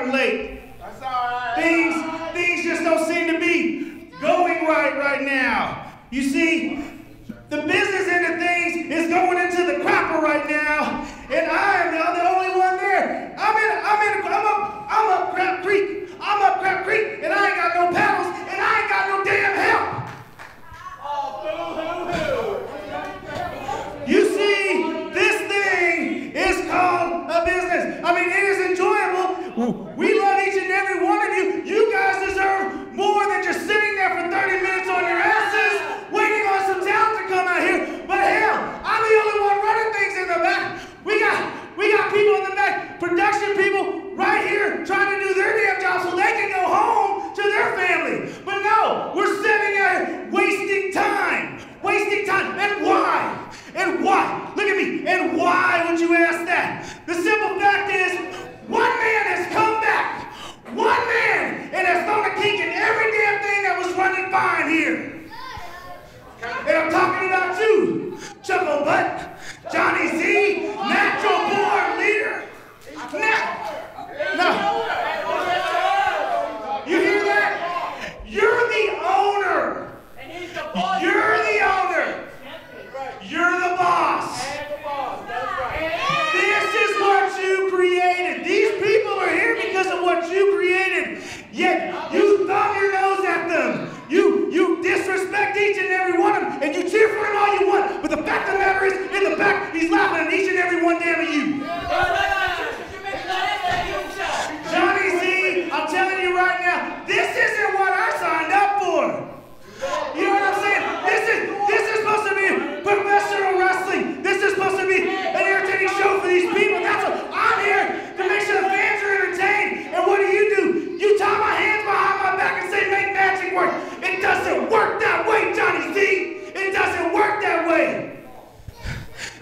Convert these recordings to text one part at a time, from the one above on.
starting late. That's all right. Things just don't seem to be going right now. You see, the business end of things is going into the crapper right now, and I am the only one there. I'm up Crap Creek. I'm up Crap Creek, and I ain't got no paddles, and I ain't got no damn help. Oh, boo-hoo-hoo. You see, this thing is called a business. I mean, it is enjoyable. We love each and every one of you. You guys deserve more than just sitting there for 30 minutes on your asses, waiting on some talent to come out here. But hell, I'm the only one running things in the back. We got people in the back, production people right here trying to do their damn job so they can go home to their family. But no, we're sitting there wasting time. Wasting time. And why? And why? Look at me. And why would you ask that? The simple fact is, one man has come back. One man, and has thrown a kink in every damn thing that was running fine here. And I'm talking about you, Chuckle Butt, Johnny Z, natural born leader. No. You hear that? You're the owner. You're the owner. You're the boss. This is what you created. These people are here because of what you created. Yet you thumb your nose at them. You disrespect each and every one of them, and you cheer for them all you want. But the fact of the matter is, in the back, he's laughing at each and every one damn of you. Johnny Z, I'm telling you right now, this isn't what I signed up for. You know what I'm saying? This is supposed to be professional wrestling. This is supposed to be an entertaining show for these people. That's what I'm here to make sure the fans are entertained. And what do? You tie my hands behind my back and say make magic work. It doesn't work that way, Johnny Z. It doesn't work that way.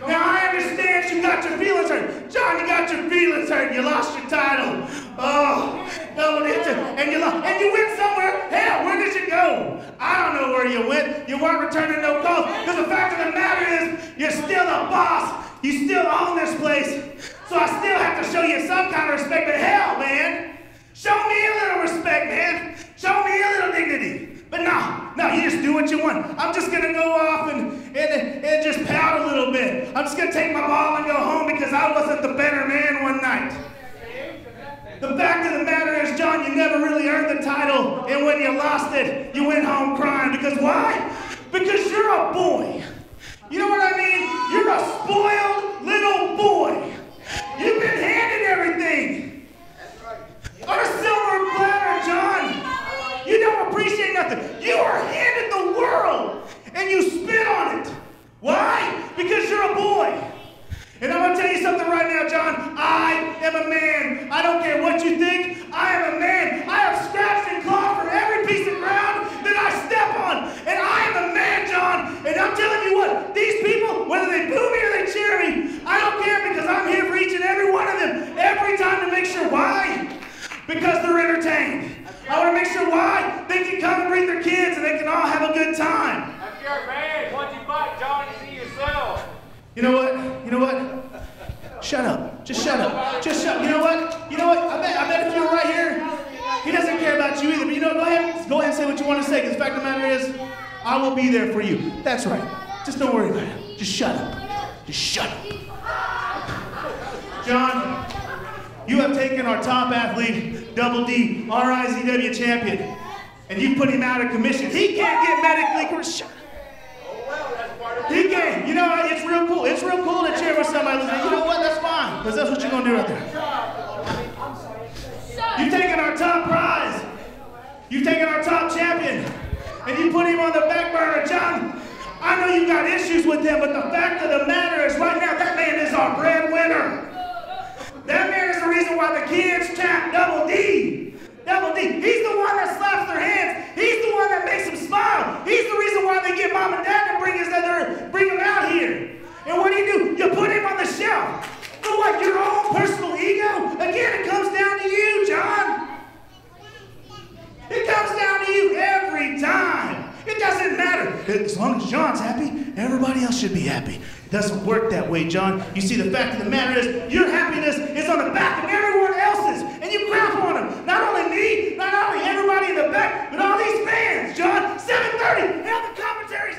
Now I understand you got your feelings hurt. John, you got your feelings hurt. You lost your title. Oh, no, and you lost. And you went somewhere. Hell, where did you go? I don't know where you went. You weren't returning no calls. Because the fact of the matter is, you're still a boss. You still own this place. So I still have to show you some kind of respect. But hell, man, show me a little respect, man. Show me a little dignity. But no, you just do what you want. I'm just gonna go off and just pout a little bit. I'm just gonna take my ball and go home because I wasn't the better man one night. The fact of the matter is, John, you never really earned the title, and when you lost it, you went home crying. Because why? Because you're a boy. You know what I mean? You're a spoiled little boy. You've been handed everything. On a silver platter, John. You don't appreciate nothing. You are handed the world, and you spit on it. Why? Because you're a boy. And I'm going to tell you something right now, John. I am a man. I don't care what you think. I am a man. I have scratched and clawed for every piece of ground that I step on. And I am a man, John. And I'm telling you what, these people, whether they boo me or they cheer me, I don't care because I'm here for each and every one of them. Every time to make sure. Why? Because they're entertained. I want to make sure why they can come and bring their kids and they can all have a good time. That's your man. Once you fight, Johnny, see yourself. You know what? Shut up. Just shut up. Just shut up. You know what? I bet if you were right here, he doesn't care about you either. But you know, go ahead and say what you want to say. Because the fact of the matter is, I will be there for you. That's right. Just don't worry about it. Just shut up. Just shut up. John, you have taken our top athlete, Double D, our IZW champion, and you put him out of commission. He can't get medically. He can't. You know, it's real cool. It's real cool to cheer for somebody. You know what? That's fine, because that's what you're going to do right there. You've taken our top prize. You've taken our top champion, and you put him on the back burner. John, I know you got issues with him, but the fact of the matter is right now, that man is our breadwinner. That man is the reason why the kids chant Double D. Double D. He's the one that slaps their hands. He's the one that makes them smile. He's the reason why they get mom and dad to bring him out here. And what do? You put him on the shelf. For what? Your own personal ego? Again, it comes down to you, John. It comes down to you every time. It doesn't matter. As long as John's happy, everybody else should be happy. It doesn't work that way, John. You see, the fact of the matter is, your happiness is on the back of everyone else's, and you crap on them. dirty. Now the commentaries.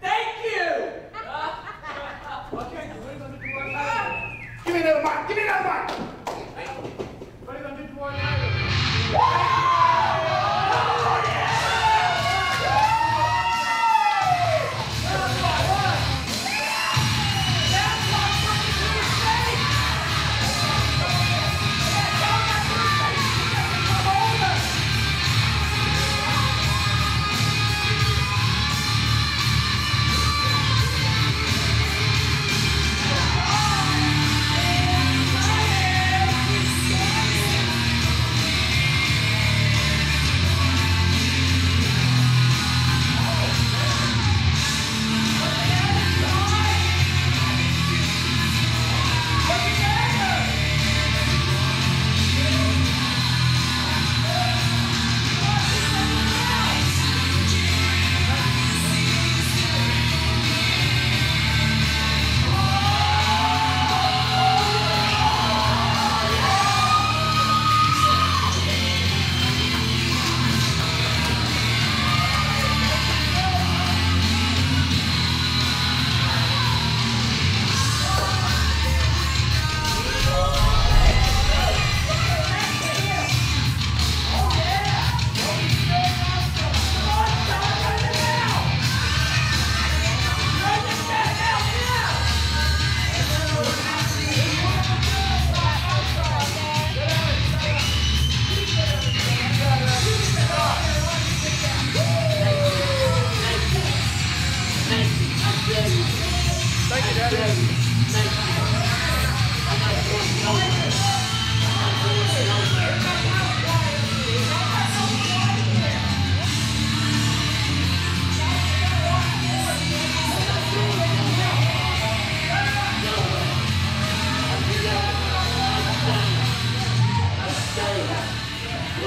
Thank you! Give me another mic. Give me another mic. What are you going to do tomorrow night?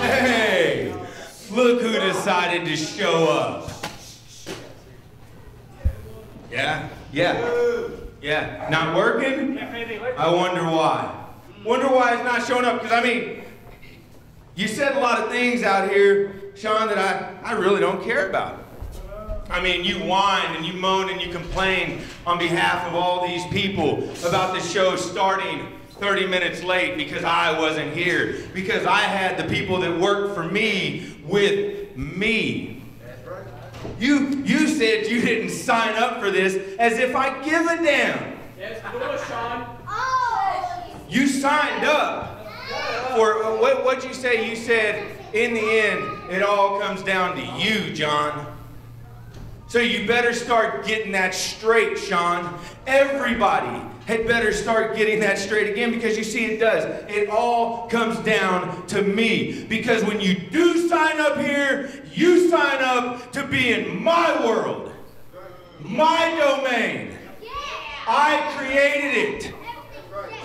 Hey, look who decided to show up. Yeah, not working? I wonder why. Wonder why it's not showing up, because I mean, you said a lot of things out here, Sean, that I really don't care about. I mean, you whine and you moan and you complain on behalf of all these people about the show starting 30 minutes late because I wasn't here, because I had the people that worked for me with me. You said you didn't sign up for this as if I give a damn. Yes, do it, Sean. You signed up for, what'd you say? You said, in the end, it all comes down to you, John. So you better start getting that straight, Sean. Everybody had better start getting that straight again, because you see, it does. It all comes down to me. Because when you do sign up here, you sign up to be in my world, my domain. I created it.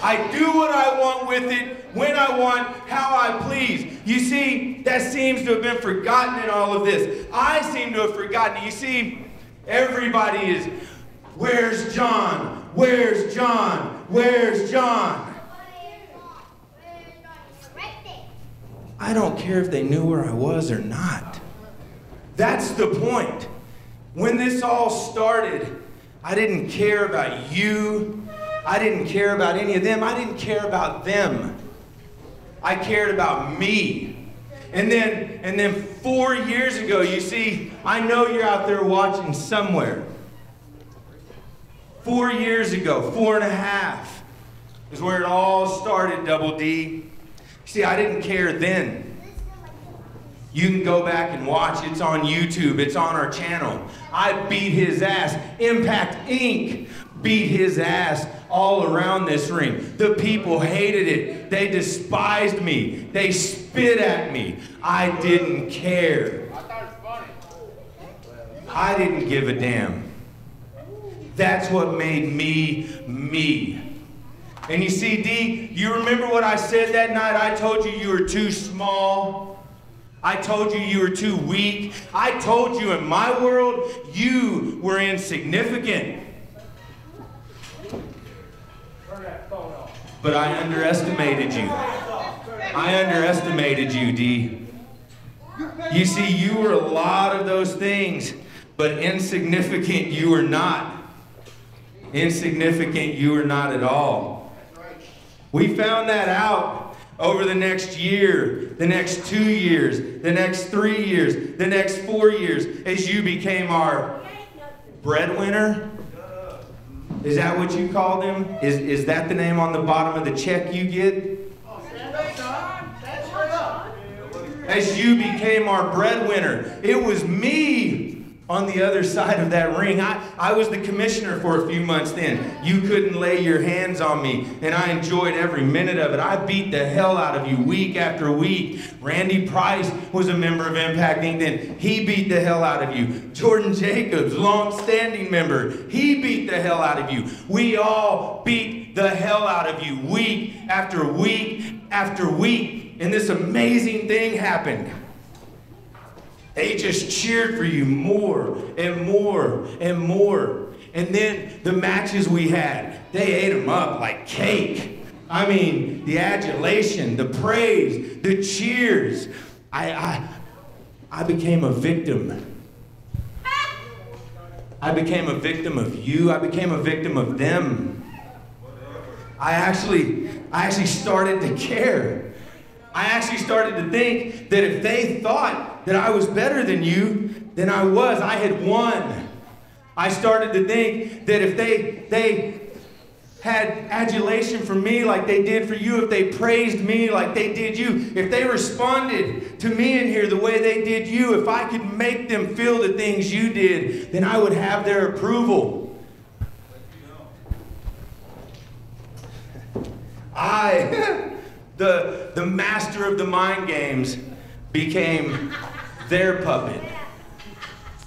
I do what I want with it, when I want, how I please. You see, that seems to have been forgotten in all of this. I seem to have forgotten it. You see, everybody is, where's John? Where's John? Where's John? I don't care if they knew where I was or not. That's the point. When this all started, I didn't care about you. I didn't care about any of them. I didn't care about them. I cared about me. And then 4 years ago, you see, I know you're out there watching somewhere. 4 years ago, 4.5, is where it all started, Double D. See, I didn't care then. You can go back and watch. It's on YouTube. It's on our channel. I beat his ass. Impact Inc. beat his ass all around this ring. The people hated it. They despised me. They spit at me. I didn't care. I thought it was funny. I didn't give a damn. That's what made me me. And you see, D, you remember what I said that night? I told you you were too small. I told you you were too weak. I told you in my world you were insignificant. But I underestimated you. I underestimated you, D. You see, you were a lot of those things But insignificant you are not. Insignificant you are not at all. We found that out over the next year, the next 2 years, the next 3 years, the next 4 years, as you became our breadwinner. Is that what you called him? Is that the name on the bottom of the check you get? As you became our breadwinner, it was me on the other side of that ring. I was the commissioner for a few months then. You couldn't lay your hands on me, and I enjoyed every minute of it. I beat the hell out of you week after week. Randy Price was a member of Impact Inc. then. He beat the hell out of you. Jordan Jacobs, long-standing member, he beat the hell out of you. We all beat the hell out of you week after week after week. And this amazing thing happened. They just cheered for you more and more and more. And then the matches we had, they ate them up like cake. I mean, the adulation, the praise, the cheers. I became a victim. I became a victim of you. I became a victim of them. I actually started to care. I actually started to think that if they thought that I was better than you, then I was. I had won. I started to think that if they had adulation for me like they did for you, if they praised me like they did you, if they responded to me in here the way they did you, if I could make them feel the things you did, then I would have their approval. The master of the mind games became their puppet.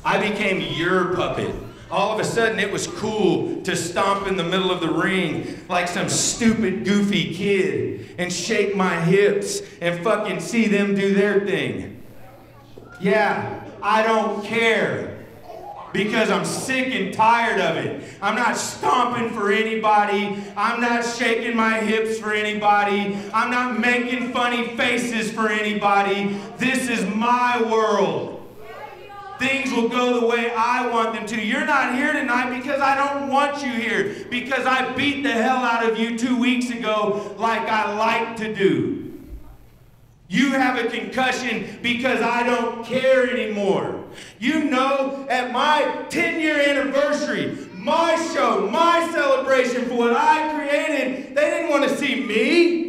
I became your puppet. All of a sudden it was cool to stomp in the middle of the ring like some stupid goofy kid and shake my hips and fucking see them do their thing. Yeah, I don't care. Because I'm sick and tired of it. I'm not stomping for anybody. I'm not shaking my hips for anybody. I'm not making funny faces for anybody. This is my world. Things will go the way I want them to. You're not here tonight because I don't want you here. Because I beat the hell out of you 2 weeks ago like I like to do. You have a concussion because I don't care anymore. You know, at my 10-year anniversary, my show, my celebration for what I created, they didn't want to see me.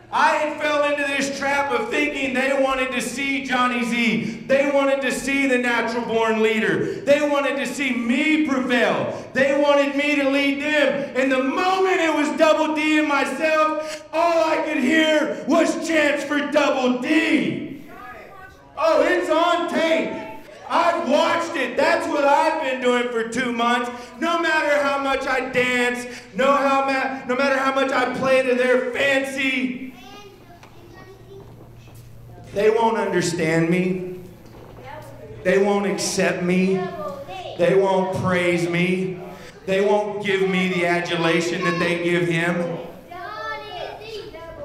I had fell into this trap of thinking they wanted to see Johnny Z. They wanted to see the natural born leader. They wanted to see me prevail. They wanted me to lead them. And the moment it was Double D and myself, all I could hear was chants for Double D. Oh, it's on tape. I've watched it. That's what I've been doing for 2 months. No matter how much I dance, no matter how much I play to their fancy, they won't understand me. They won't accept me. They won't praise me. They won't give me the adulation that they give him.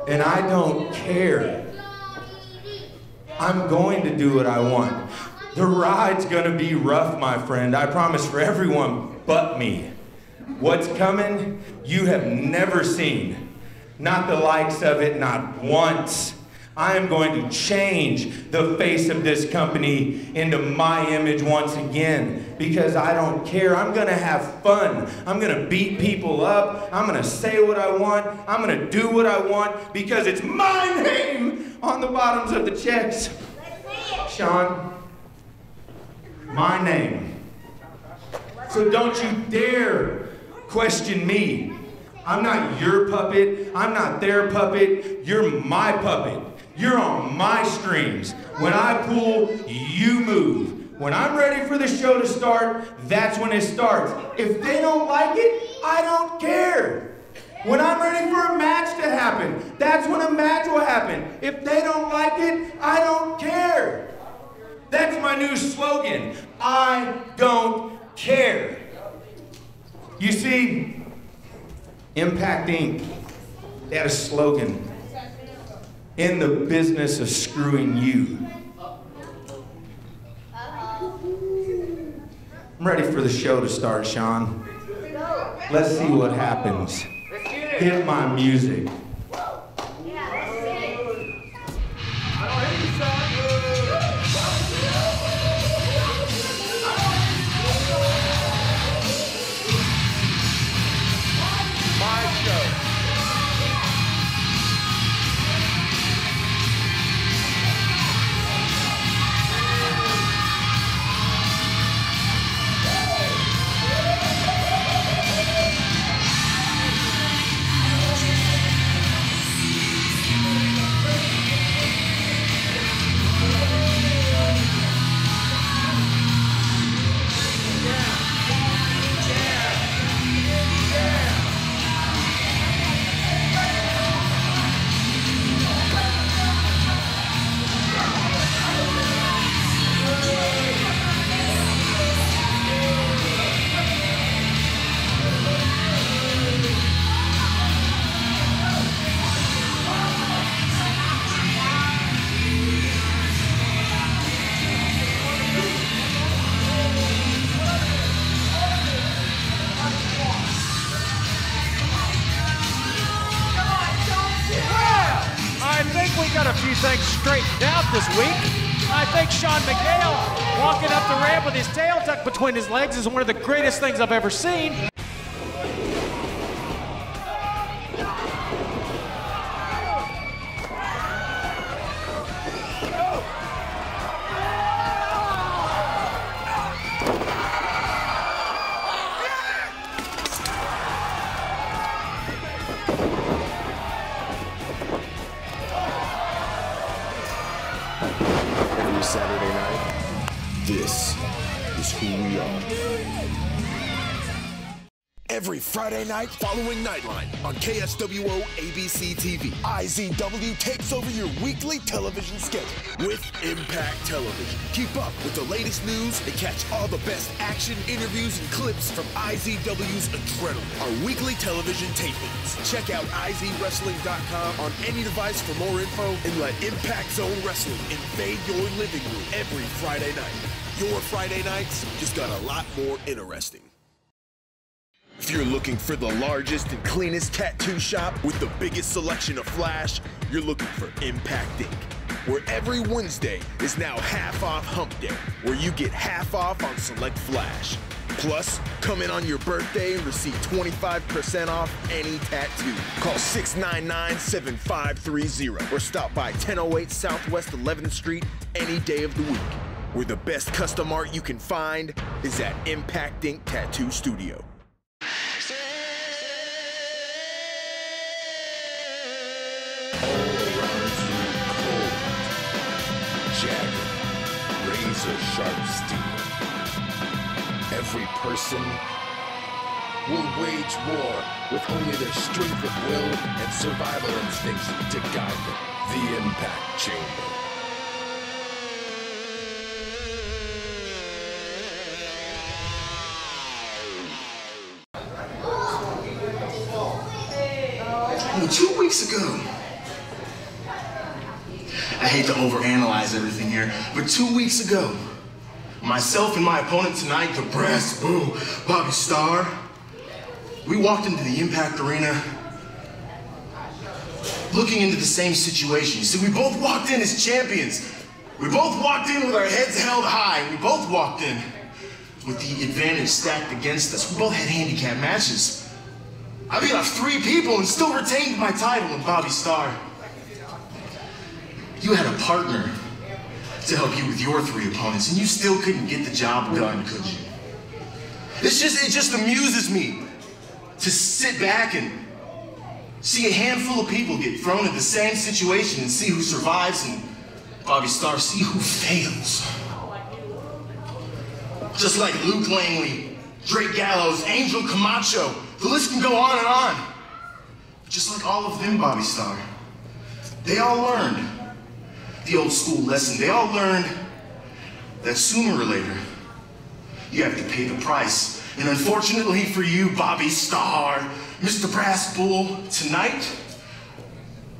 And I don't care. I'm going to do what I want. The ride's gonna be rough, my friend. I promise, for everyone but me. What's coming, you have never seen. Not the likes of it, not once. I am going to change the face of this company into my image once again because I don't care. I'm going to have fun. I'm going to beat people up. I'm going to say what I want. I'm going to do what I want because it's my name on the bottoms of the checks. Sean, my name. So don't you dare question me. I'm not your puppet. I'm not their puppet. You're my puppet. You're on my strings. When I pull, you move. When I'm ready for the show to start, that's when it starts. If they don't like it, I don't care. When I'm ready for a match to happen, that's when a match will happen. If they don't like it, I don't care. That's my new slogan. I don't care. You see, Impact Inc., they had a slogan. In the business of screwing you. I'm ready for the show to start, Sean. Let's see what happens. Hit my music. Things straightened out this week. I think Sean McHale walking up the ramp with his tail tucked between his legs is one of the greatest things I've ever seen. Saturday night, this is who we are. Every Friday night following Nightline on KSWO ABC TV, IZW takes over your weekly television schedule with Impact Television. Keep up with the latest news and catch all the best action, interviews, and clips from IZW's Adrenaline, our weekly television tapings. Check out IZWrestling.com on any device for more info and let Impact Zone Wrestling invade your living room every Friday night. Your Friday nights just got a lot more interesting. If you're looking for the largest and cleanest tattoo shop with the biggest selection of flash, you're looking for Impact Inc., where every Wednesday is now half off Hump Day, where you get half off on select flash. Plus, come in on your birthday and receive 25% off any tattoo. Call 699-7530 or stop by 1008 Southwest 11th Street any day of the week, where the best custom art you can find is at Impact Inc. Tattoo Studio. Jagged, razor-sharp steel. Every person will wage war with only their strength of will and survival instincts to guide them. The Impact Chamber. Well, 2 weeks ago, I hate to overanalyze everything here, but 2 weeks ago, myself and my opponent tonight, the Brass Bull, Bobby Starr, we walked into the Impact Arena looking into the same situation. You see, we both walked in as champions. We both walked in with our heads held high. We both walked in with the advantage stacked against us. We both had handicap matches. I beat off 3 people and still retained my title with Bobby Starr. You had a partner to help you with your 3 opponents, and you still couldn't get the job done, could you? It just amuses me to sit back and see a handful of people get thrown in the same situation and see who survives, and Bobby Starr see who fails. Just like Luke Langley, Drake Gallows, Angel Camacho, the list can go on and on. Just like all of them, Bobby Starr, they all learned the old school lesson. They all learned that sooner or later, you have to pay the price. And unfortunately for you, Bobby Starr, Mr. Brass Bull, tonight,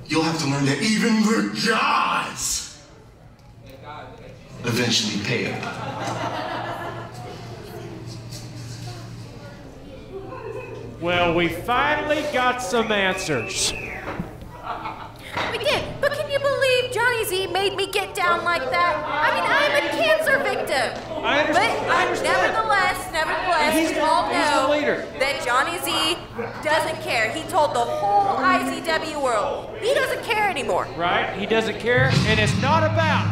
you'll have to learn that even the gods eventually pay up. Well, we finally got some answers. We did, but can you believe Johnny Z made me get down like that? I mean, I am a cancer victim. I understand. But nevertheless, He's we the- all he's the know leader. that Johnny Z doesn't care. He told the whole IZW world he doesn't care anymore. Right? He doesn't care, and it's not about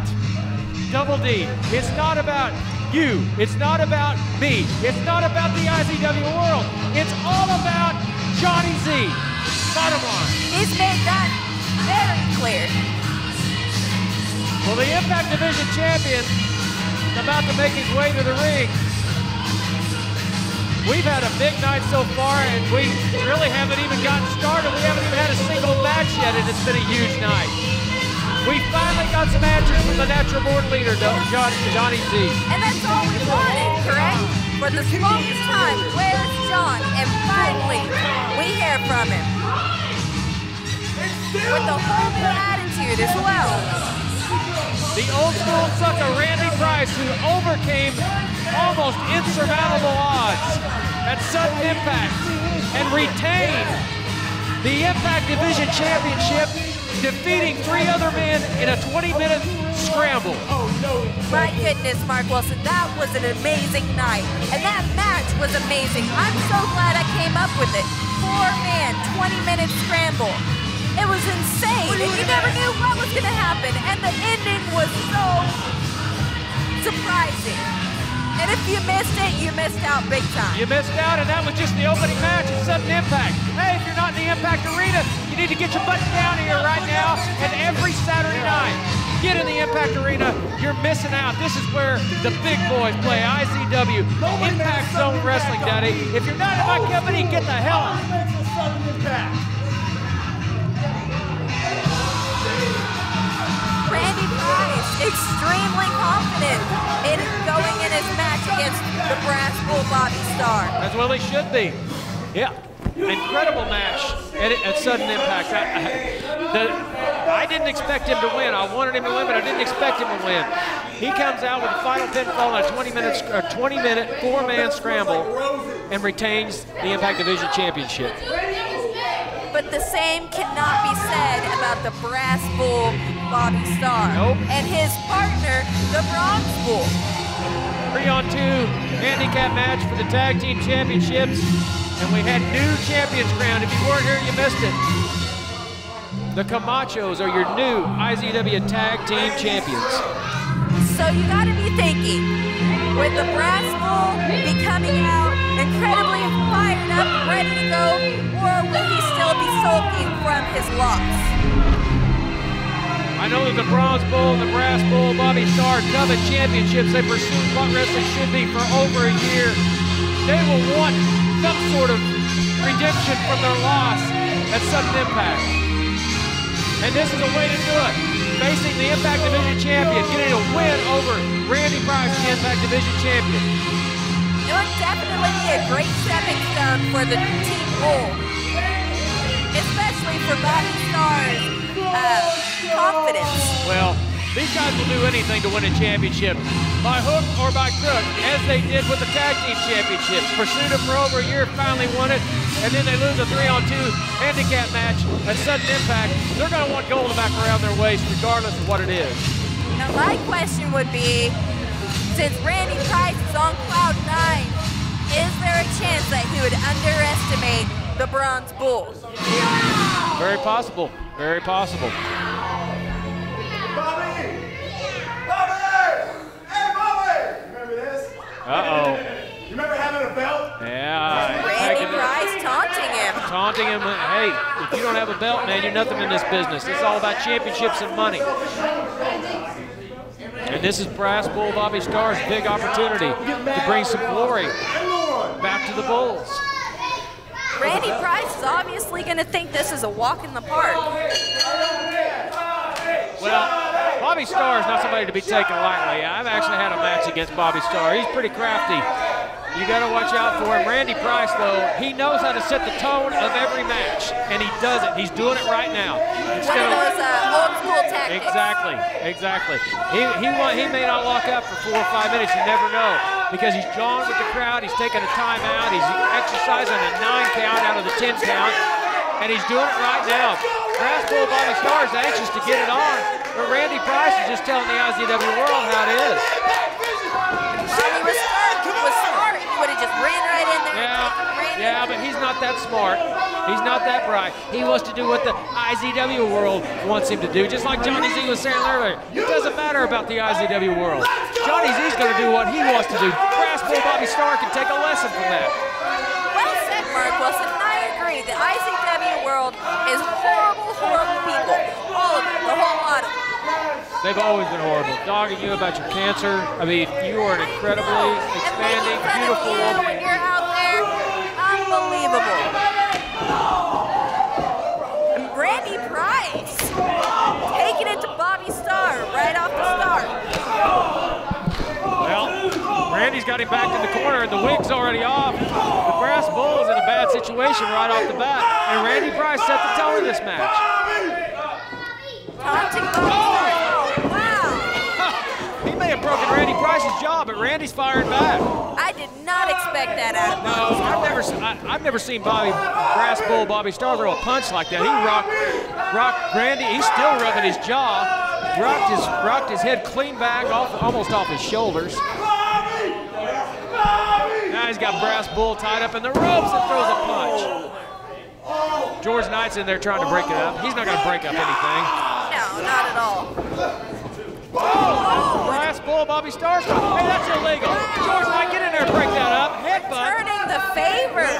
Double D. It's not about you. It's not about me. It's not about the IZW world. It's all about Johnny Z. Bottom line. He's made that very clear. Well, the Impact Division champion is about to make his way to the ring. We've had a big night so far, and we really haven't even gotten started. We haven't even had a single match yet, and it's been a huge night. We finally got some answers from the natural born leader, Johnny Z. And that's all we wanted, correct? For the longest time, where's John? And finally, we hear from him. With a whole new attitude as well. The old school sucker, Randy Price, who overcame almost insurmountable odds at sudden impact and retained the Impact Division Championship, defeating 3 other men in a 20-minute scramble. My goodness, Mark Wilson, that was an amazing night. And that match was amazing. I'm so glad I came up with it. 4-man, 20-minute scramble. It was insane, and you never knew what was going to happen. And the ending was so surprising. And if you missed it, you missed out big time. You missed out, and that was just the opening match at Sudden Impact. Hey, if you're not in the Impact Arena, you need to get your butt down here right now. And every Saturday night, get in the Impact Arena. You're missing out. This is where the big boys play. IZW, Impact Zone Wrestling, Daddy. If you're not in my company, get the hell out. Randy Price, extremely confident in going in his match against the Brass Bull Bobby Starr. As well he should be. Yeah, incredible match at Sudden Impact. I didn't expect him to win. I wanted him to win, but I didn't expect him to win. He comes out with a final pinfall in a 20-minute 4-man scramble and retains the Impact Division Championship. But the same cannot be said about the Brass Bull Bobby Starr and his partner, the Bronze Bull. 3-on-2 handicap match for the tag team championships, and we had new champions crowned. If you weren't here, you missed it. The Camachos are your new IZW tag team champions. So you gotta be thinking, with the Brass Bull be coming out incredibly fired up, ready to go, or will he still be sulking from his loss? I know that the Bronze Bull and the Brass Bull, Bobby Starr, covet championships. They pursued what wrestling should be for over a year. They will want some sort of redemption from their loss at Sudden Impact. And this is a way to do it. Facing the Impact Division champion, getting a win over Randy Price, the Impact Division champion. It would definitely be a great stepping stone for the Team Bull, especially for Bobby Starr's confidence. Well, these guys will do anything to win a championship, by hook or by crook, as they did with the tag team championships. Pursued it for over a year, finally won it, and then they lose a 3-on-2 handicap match at Sudden Impact. They're going to want gold back around their waist, regardless of what it is. Now, my question would be, since Randy Price is on cloud 9, is there a chance that he would underestimate the Bronze Bull? Very possible. Very possible. Bobby! Bobby! Hey, Bobby! Remember this? Uh-oh. You remember having a belt? Yeah. Randy Price taunting him. Taunting him. Hey, if you don't have a belt, man, you're nothing in this business. It's all about championships and money. And this is Brass Bull Bobby Starr's big opportunity to bring some glory back to the Bulls. Randy Price is obviously going to think this is a walk in the park. Well, Bobby Starr is not somebody to be taken lightly. I've actually had a match against Bobby Starr. He's pretty crafty. You got to watch out for him. Randy Price, though, he knows how to set the tone of every match, and he does it. He's doing it right now. One of those old school tactics. Exactly. He may not lock up for 4 or 5 minutes. You never know. because he's jawing with the crowd. He's taking a timeout. He's exercising a 9 count out of the 10 count, and he's doing it right now. Brass Bull Bobby Starr is anxious to get it on, but Randy Price is just telling the IZW world how it is. He was smart. He would have just ran right in there. Yeah, but he's not that smart. He's not that bright. He wants to do what the IZW world wants him to do, just like Johnny Z was saying earlier. It doesn't matter about the IZW world. Johnny Z's going to do what he wants to do. Brass Bull Bobby Starr can take a lesson from that. Well said, Mark Wilson. I agree. The IZW world is horrible, horrible people. All of them, the whole lot of them. They've always been horrible. Dogging you about your cancer. I mean, you are an incredibly expanding, beautiful woman. When you're out there, unbelievable. And Randy Price taking it to Bobby Starr right off the start. Well, Randy's got him back in the corner, and the wig's already off. The Brass Bull is in a bad situation right off the bat, and Randy Price set the tone of this match. Taunting Bobby Starr. Oh, wow. He may have broken Randy Price's jaw, but Randy's firing back. I did not expect that out of No, Bobby Starr. I've never seen Brass Bull Bobby Starr throw a punch like that. He rocked Randy. He's still rubbing his jaw. Rocked his head clean back, almost off his shoulders. Now he's got Brass Bull tied up in the ropes and throws a punch. George Knight's in there trying to break it up. He's not going to break up anything. No, not at all. Oh, Brass Bull Bobby Starr. Hey, that's illegal. George Knight, get in there and break that up. Headbutt. Turning the favor.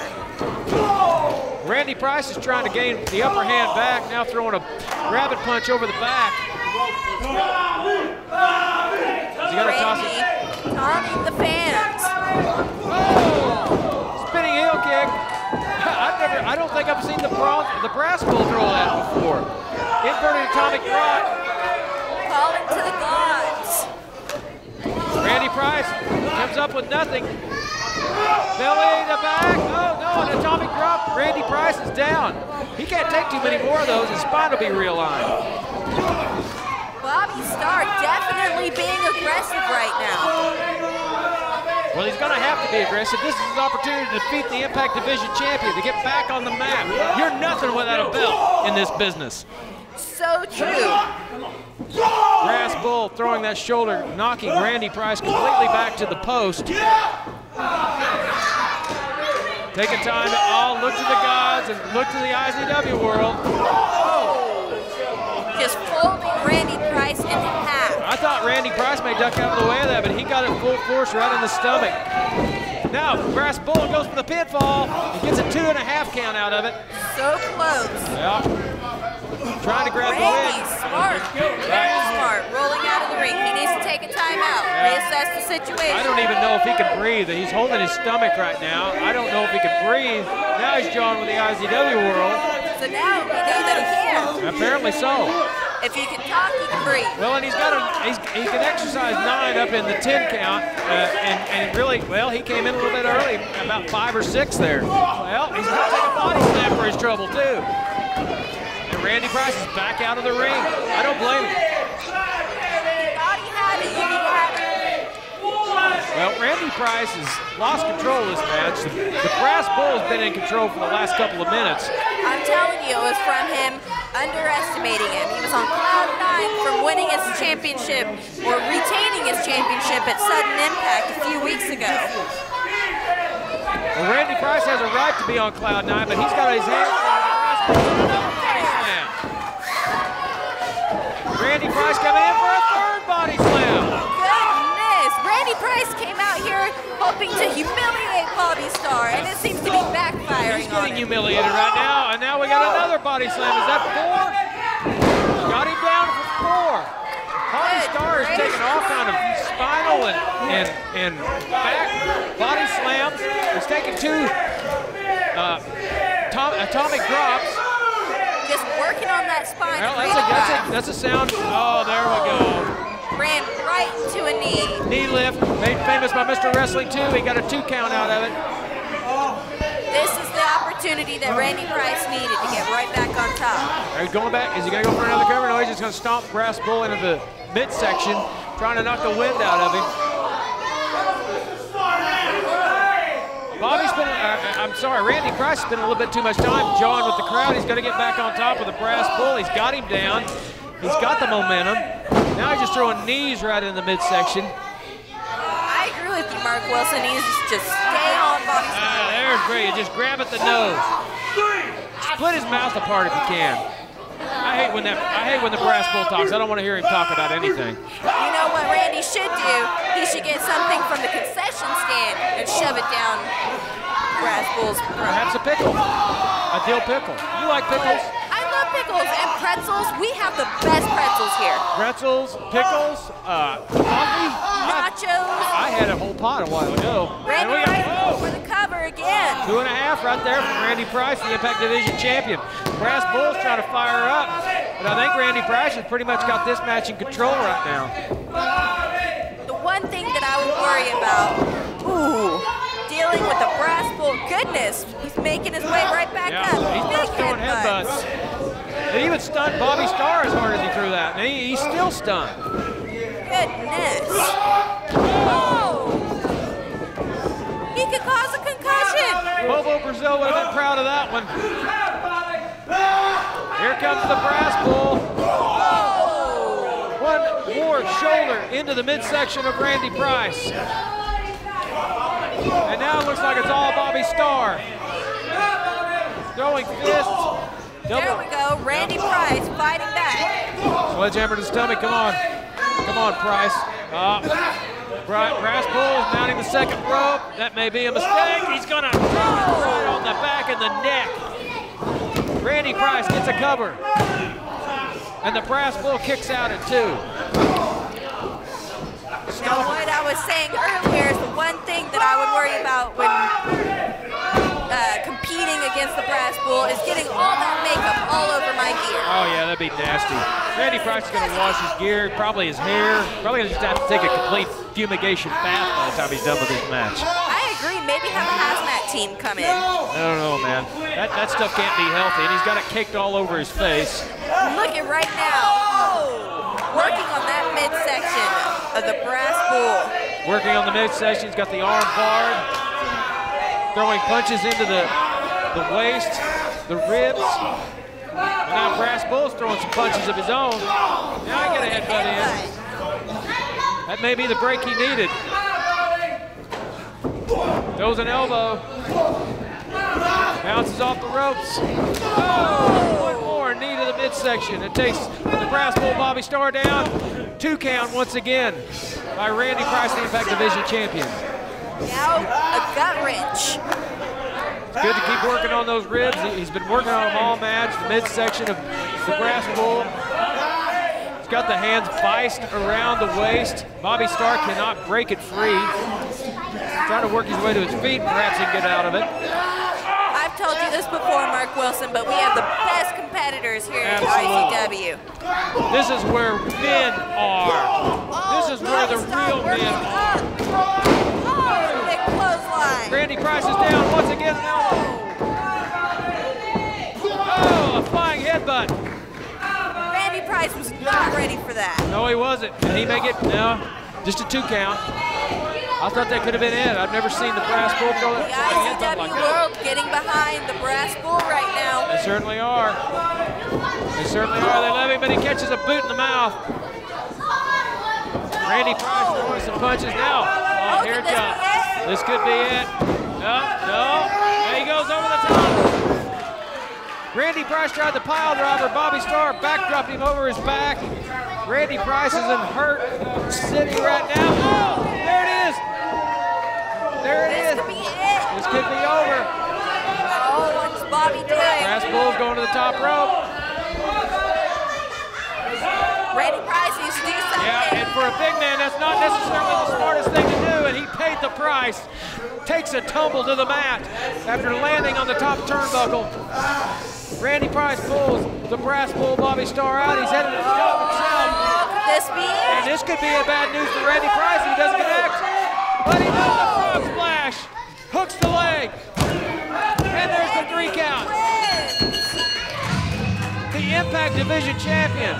Randy Price is trying to gain the upper hand back, now throwing a rabbit punch over the back. He got to toss it. Taunting the fans. Oh! Spinning heel kick. I don't think I've seen the Brass Bull throw that before. Inverted atomic drop. Calling to the gods. Randy Price comes up with nothing. Belly to back. Oh no, an atomic drop. Randy Price is down. He can't take too many more of those. His spine will be realigned. Bobby Starr definitely being aggressive right now. Well, he's going to have to be aggressive. This is his opportunity to defeat the Impact Division champion, to get back on the map. You're nothing without a belt in this business. So true. Brass Bull throwing that shoulder, knocking Randy Price completely back to the post. Taking time to look to the gods and look to the IZW world. Oh. Just folding Randy Price in half. I thought Randy Price may duck out of the way of that, but he got it full force right in the stomach. Now, Brass Bull goes for the pinfall. He gets a 2.5 count out of it. So close. Yeah. Trying to grab the Randy, win. smart. Very smart. Rolling out of the ring. He needs to take a timeout. Reassess the situation. I don't even know if he can breathe. He's holding his stomach right now. I don't know if he can breathe. Now he's jawing with the IZW world. So now we know that he can. Apparently so. If you can talk, you can breathe. Well, and he can exercise 9 up in the 10 count, and really, well, he came in a little bit early, about 5 or 6 there. Well, he's going to take a body slam for his trouble too. And Randy Price is back out of the ring. I don't blame him. He thought he had it. He had it. Well, Randy Price has lost control of this match. The Brass Bull has been in control for the last couple of minutes. I'm telling you, it was from him underestimating him. He was on cloud 9 from winning his championship or retaining his championship at Sudden Impact a few weeks ago. Well, Randy Price has a right to be on cloud 9, but he's got his hands on the Brass Bull. Another body slam. Randy Price coming in for a 3rd body slam. Goodness, Randy Price came out here hoping to humiliate Bobby Starr, and it seems to be backfiring. He's getting humiliated right now, and now we got another body slam. Is that 4? Got him down for 4. Bobby Starr is taking all kind of spinal and back body slams. He's taking 2 atomic drops. Just working on that spine. Well, that's a sound. Oh, there we go. Ran right into a knee. Knee lift, made famous by Mr. Wrestling 2. He got a 2 count out of it. This is the opportunity that Randy Price needed to get right back on top. Are you going back? Is he going to go for another cover? No, he's just going to stomp Brass Bull into the midsection, trying to knock the wind out of him. Randy Price spent a little bit too much time jawing with the crowd. He's got to get back on top of the brass bull. He's got him down. He's got the momentum. Now he's just throwing knees right in the midsection. I agree with you, Mark Wilson. He needs to just stay on Bobby Starr. There's great. Just grab at the nose. Split his mouth apart if you can. I hate when the brass bull talks. I don't want to hear him talk about anything. You know what Randy should do? He should get something from the concession stand and shove it down brass bull's throat. Perhaps a pickle. A dill pickle. You like pickles? I love pickles and pretzels. We have the best pretzels here. Pretzels, pickles, coffee. Nachos. I had a whole pot a while ago. Randy Price for the cover again. 2.5 right there from Randy Price, the Impact Division champion. Brass Bull's trying to fire up, but I think Randy Price has pretty much got this match in control right now. The one thing that I would worry about, dealing with the brass bull. Goodness, he's making his way right back up. He's throwing headbutts. It even stunned Bobby Starr as hard as he threw that, and he's still stunned. Goodness. Oh! He could cause a concussion. Bobo Brazil would have been proud of that one. Here comes the brass bull. One more shoulder into the midsection of Randy Price. And now it looks like it's all Bobby Starr. Throwing fists. There we go, Randy Price fighting back. Sledgehammer to the stomach, come on. Come on, Price. Brass Bull is mounting the second rope. That may be a mistake. He's gonna throw it right on the back and the neck. Randy Price gets a cover. And the Brass Bull kicks out at 2. Now what I was saying earlier is the one thing that I would worry about when competing against the brass bull is getting all that makeup all over my gear. Oh yeah, that'd be nasty. Randy Price is gonna wash his gear, probably his hair, probably gonna just have to take a complete fumigation bath by the time he's done with this match. I agree, maybe have a hazmat team come in. I don't know, man. That stuff can't be healthy, and he's got it caked all over his face. Look at right now. Working on that midsection of the brass bull. Working on the midsection, he's got the arm barred. Throwing punches into the waist, the ribs. And now Brass Bull's throwing some punches of his own. Now I get a headbutt in. That may be the break he needed. Throws an elbow. Bounces off the ropes. Oh, one more knee to the midsection. It takes the Brass Bull Bobby Starr down. 2 count once again by Randy Price, the Impact Division champion. Now a gut wrench. It's good to keep working on those ribs. He's been working on them all match. The midsection of the Brass Bull. He's got the hands viced around the waist. Bobby Starr cannot break it free. He's trying to work his way to his feet. Perhaps he can get out of it. I've told you this before, Mark Wilson, but we have the best competitors here at IZW. This is where men are. This is where the real men are. Oh, big clothesline. Randy Price is down once again. Oh, a flying headbutt. Randy Price was not ready for that. No, he wasn't. And he may get, no, just a 2 count. I thought that could have been it. I've never seen the Brass Bull throw that. The IZW world getting behind the Brass Bull right now. They certainly are. They certainly are. They love him, but he catches a boot in the mouth. Randy Price throwing some punches now. Oh, here it comes. This could be it. No. There he goes over the top. Randy Price tried the pile driver. Bobby Starr backdropped him over his back. Randy Price is in hurt city right now. Oh, there it is. There it is. This could be it. This could be over. Oh, what's Bobby doing? Brass Bull's going to the top rope. Randy Price needs to do something. Yeah, and for a big man, that's not necessarily the smartest thing to do, and he paid the price. Takes a tumble to the mat after landing on the top turnbuckle. Randy Price pulls the Brass Bull Bobby Starr out. He's headed to the top himself. Could this be it? And this could be a bad news for Randy Price if he doesn't connect. But he does the frog splash. Hooks the leg. And there's the 3 count. The Impact Division champion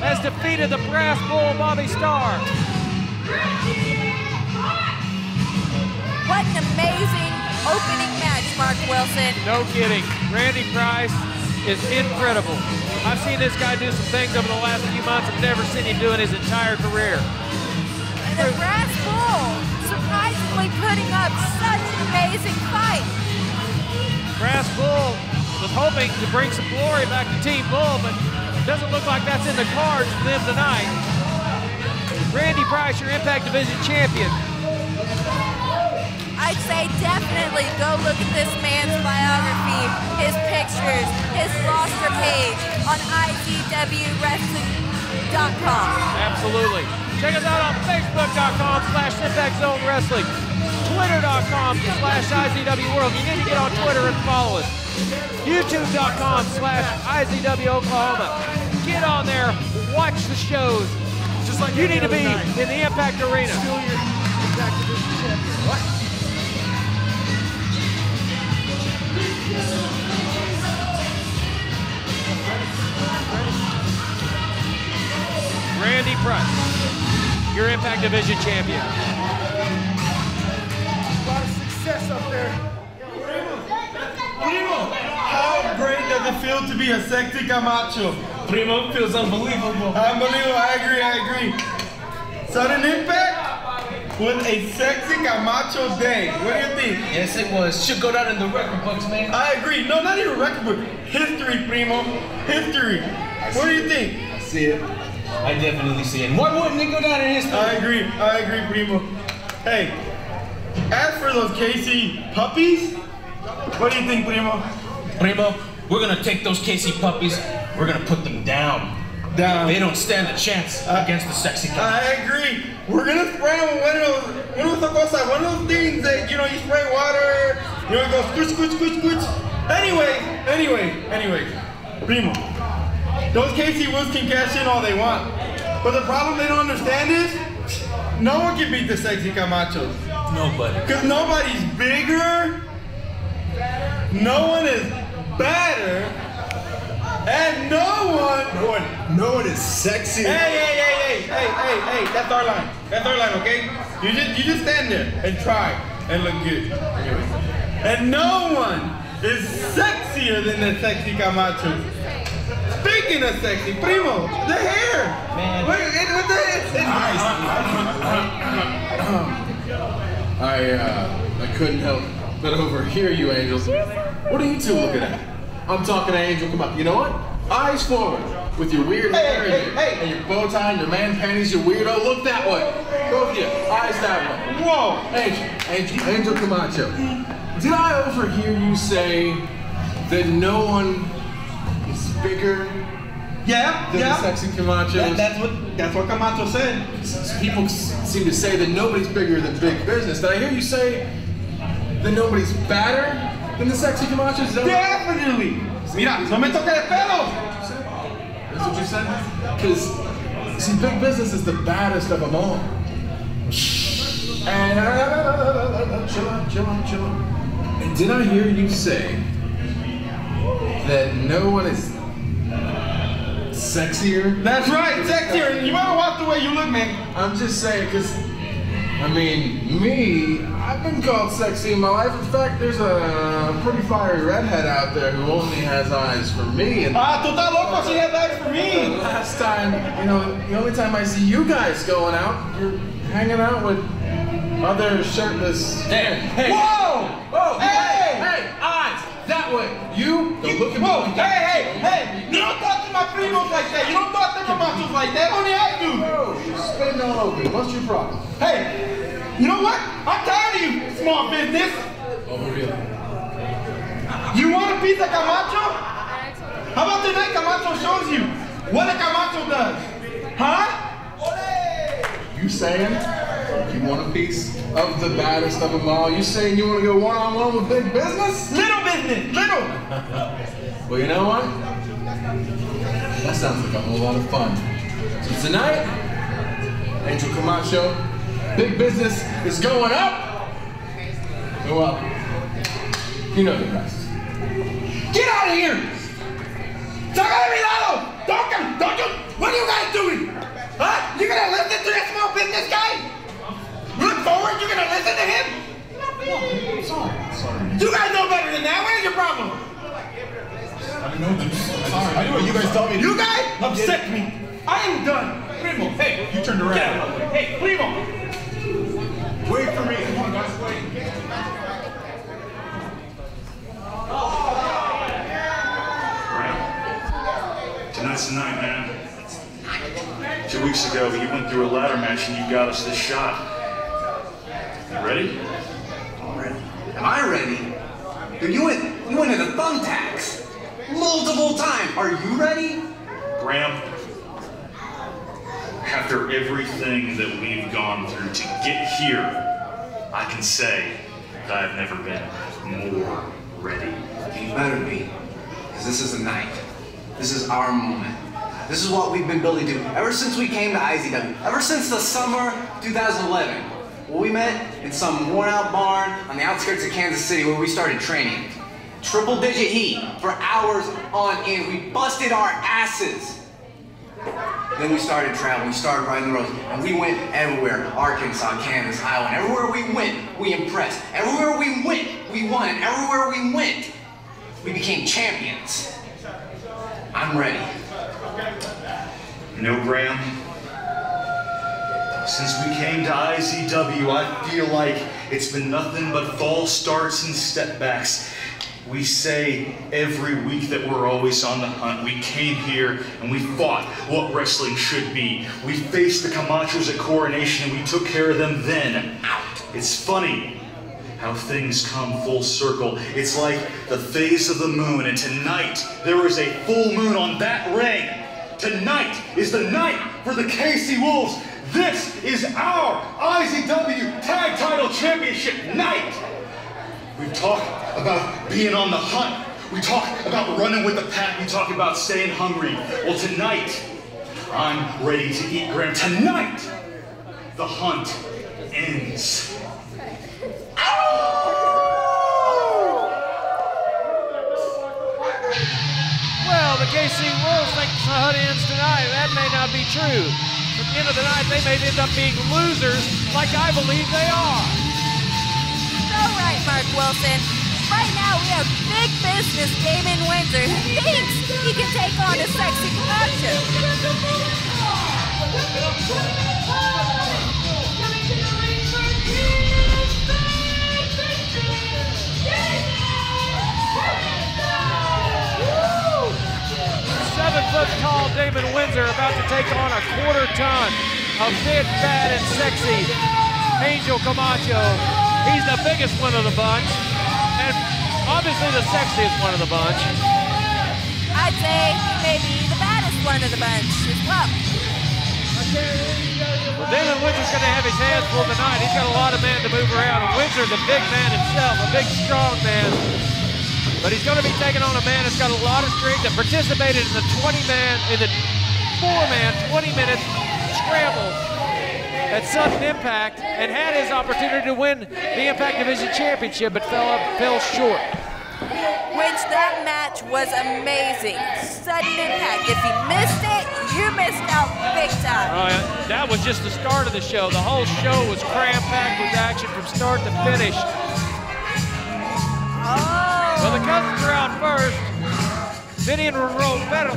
has defeated the Brass Bull Bobby Starr. What an amazing opening match, Mark Wilson. No kidding. Randy Price is incredible. I've seen this guy do some things over the last few months I've never seen him do in his entire career. And the Brass Bull surprisingly putting up such an amazing fight. Brass Bull was hoping to bring some glory back to Team Bull, but it doesn't look like that's in the cards for them tonight. Randy Price, your Impact Division champion. I'd say definitely go look at this man's biography, his pictures, his roster page on IZWWrestling.com. Absolutely. Check us out on Facebook.com/Impact Zone Wrestling, Twitter.com/IZW World. You need to get on Twitter and follow us. YouTube.com/IZW Oklahoma. Get on there, watch the shows. Just like you need to be night. in the Impact Arena. Still your Impact Division champion. What? Randy Price, your Impact Division champion. A lot of success up there. Primo, how great does it feel to be a sexy Camacho? Primo, feels unbelievable. Unbelievable, I agree. Sudden Impact with a sexy Camacho day. What do you think? Yes, it was. Should go down in the record books, man. I agree. No, not even record book. History, Primo. History. What do you think? I see it. I definitely see it. Why wouldn't it go down in history? I agree, Primo. Hey, as for those KC puppies, what do you think, Primo? Primo, we're gonna take those KC puppies, we're gonna put them down. They don't stand a chance against the sexy Camacho. I agree. We're gonna spray them with one of those things that, you know, you spray water, you know, it goes squish. Anyway, Primo, those KC Wolves can cash in all they want. But the problem they don't understand is, no one can beat the sexy Camachos. Nobody. Because nobody's bigger, no one is better, and no one is sexy. Hey, that's our line. Okay? You just stand there and try and look good. And no one is sexier than the sexy Camacho. Speaking of sexy, Primo, the hair. Man. What the I couldn't help but overhear you, Angels. What are you two looking at? I'm talking to Angel. Come on. You know what? Eyes forward. With your weird hair and your bow tie and your man panties, you weirdo. Look that way. Both of you. Eyes that way. Whoa. Angel Camacho. Did I overhear you say that no one is bigger than the sexy Camacho? That's what Camacho said. People seem to say that nobody's bigger than big business. Did I hear you say that nobody's badder than the sexy Camachos? Definitely. Mira, no me toque el pelo. That's what you said? Because, see, big business is the baddest of them all. And chill on. And did I hear you say that no one is sexier? That's right, sexier. You better watch the way you look, man. I'm just saying, because, I mean, I've been called sexy in my life. In fact, there's a pretty fiery redhead out there who only has eyes for me. And tú estás loco, she has eyes for me. Last time, you know, the only time I see you guys going out, you're hanging out with other shirtless. Hey. Whoa! Hey, eyes! That way! You don't look at me. Hey! You don't talk to my primos like that. You don't talk to my machos like that. Only I do. Oh, you're spitting all over me. What's your problem? Hey, you know what? I'm tired of you, small business. Oh, really? You want a piece of Camacho? How about tonight Camacho shows you what a Camacho does? Huh? You saying you want a piece of the baddest of them all? You saying you want to go one-on-one with big business? Little business, little. Well, you know what? That sounds like a whole lot of fun. So tonight, Angel Camacho, big business is going up. Well, you know the rest. Get out of here! Saca de mi lado! Don't you? What are you guys doing? Huh? You gonna listen to that small business guy? Look forward, you gonna listen to him? I'm sorry. You guys know better than that. Where's your problem? I didn't know this. Sorry. I knew what you guys told me. You guys upset me. I am done. Primo, hey, you turned around. Get out of the way. Hey, Primo. Wait for me. Come on, guys, wait. Tonight's the night, man. 2 weeks ago, you went through a ladder match and you got us this shot. You ready? I'm ready. Am I ready? Dude, you went into thumbtacks multiple times. Are you ready? Graham, after everything that we've gone through to get here, I can say that I've never been more ready. You better be, because this is the night. This is our moment. This is what we've been building to ever since we came to IZW. Ever since the summer 2011. Well, we met in some worn-out barn on the outskirts of Kansas City where we started training. Triple-digit heat for hours on end. We busted our asses. Then we started traveling, we started riding the roads, and we went everywhere. Arkansas, Kansas, Iowa, and everywhere we went, we impressed. Everywhere we went, we won, and everywhere we went, we became champions. I'm ready. You know, Graham, since we came to IZW, I feel like it's been nothing but false starts and step backs. We say every week that we're always on the hunt. We came here and we fought what wrestling should be. We faced the Camachos at Coronation and we took care of them then. It's funny how things come full circle. It's like the phase of the moon, and tonight there is a full moon on that ring. Tonight is the night for the KC Wolves. This is our IZW Tag Title Championship night. We talk about being on the hunt. We talk about running with the pack. We talk about staying hungry. Well, tonight, I'm ready to eat, Graham. Tonight, the hunt ends. Well, the KC Wolves think the hunt ends tonight. That may not be true. At the end of the night, they may end up being losers, like I believe they are. So right, Mark Wilson. Right now, we have big business Damon Windsor who thinks he can take on a sexy Camacho. Seven-foot-tall Damon Windsor about to take on a quarter-ton of big, fat, and sexy Angel Camacho. He's the biggest one of the bunch, and obviously the sexiest one of the bunch. I'd say he may be the baddest one of the bunch as well. Well, Damon Windsor's going to have his hands full tonight. He's got a lot of man to move around, and Windsor's a big man himself, a big, strong man. But he's going to be taking on a man that's got a lot of strength, that participated in the 4-man, 20-minute scramble at Sudden Impact and had his opportunity to win the Impact Division Championship, but fell short. Which that match was amazing. Sudden Impact. If you missed it, you missed out big time. Oh, yeah. That was just the start of the show. The whole show was cram-packed with action from start to finish. Well, the cousins are out first. Vinny and Roberto.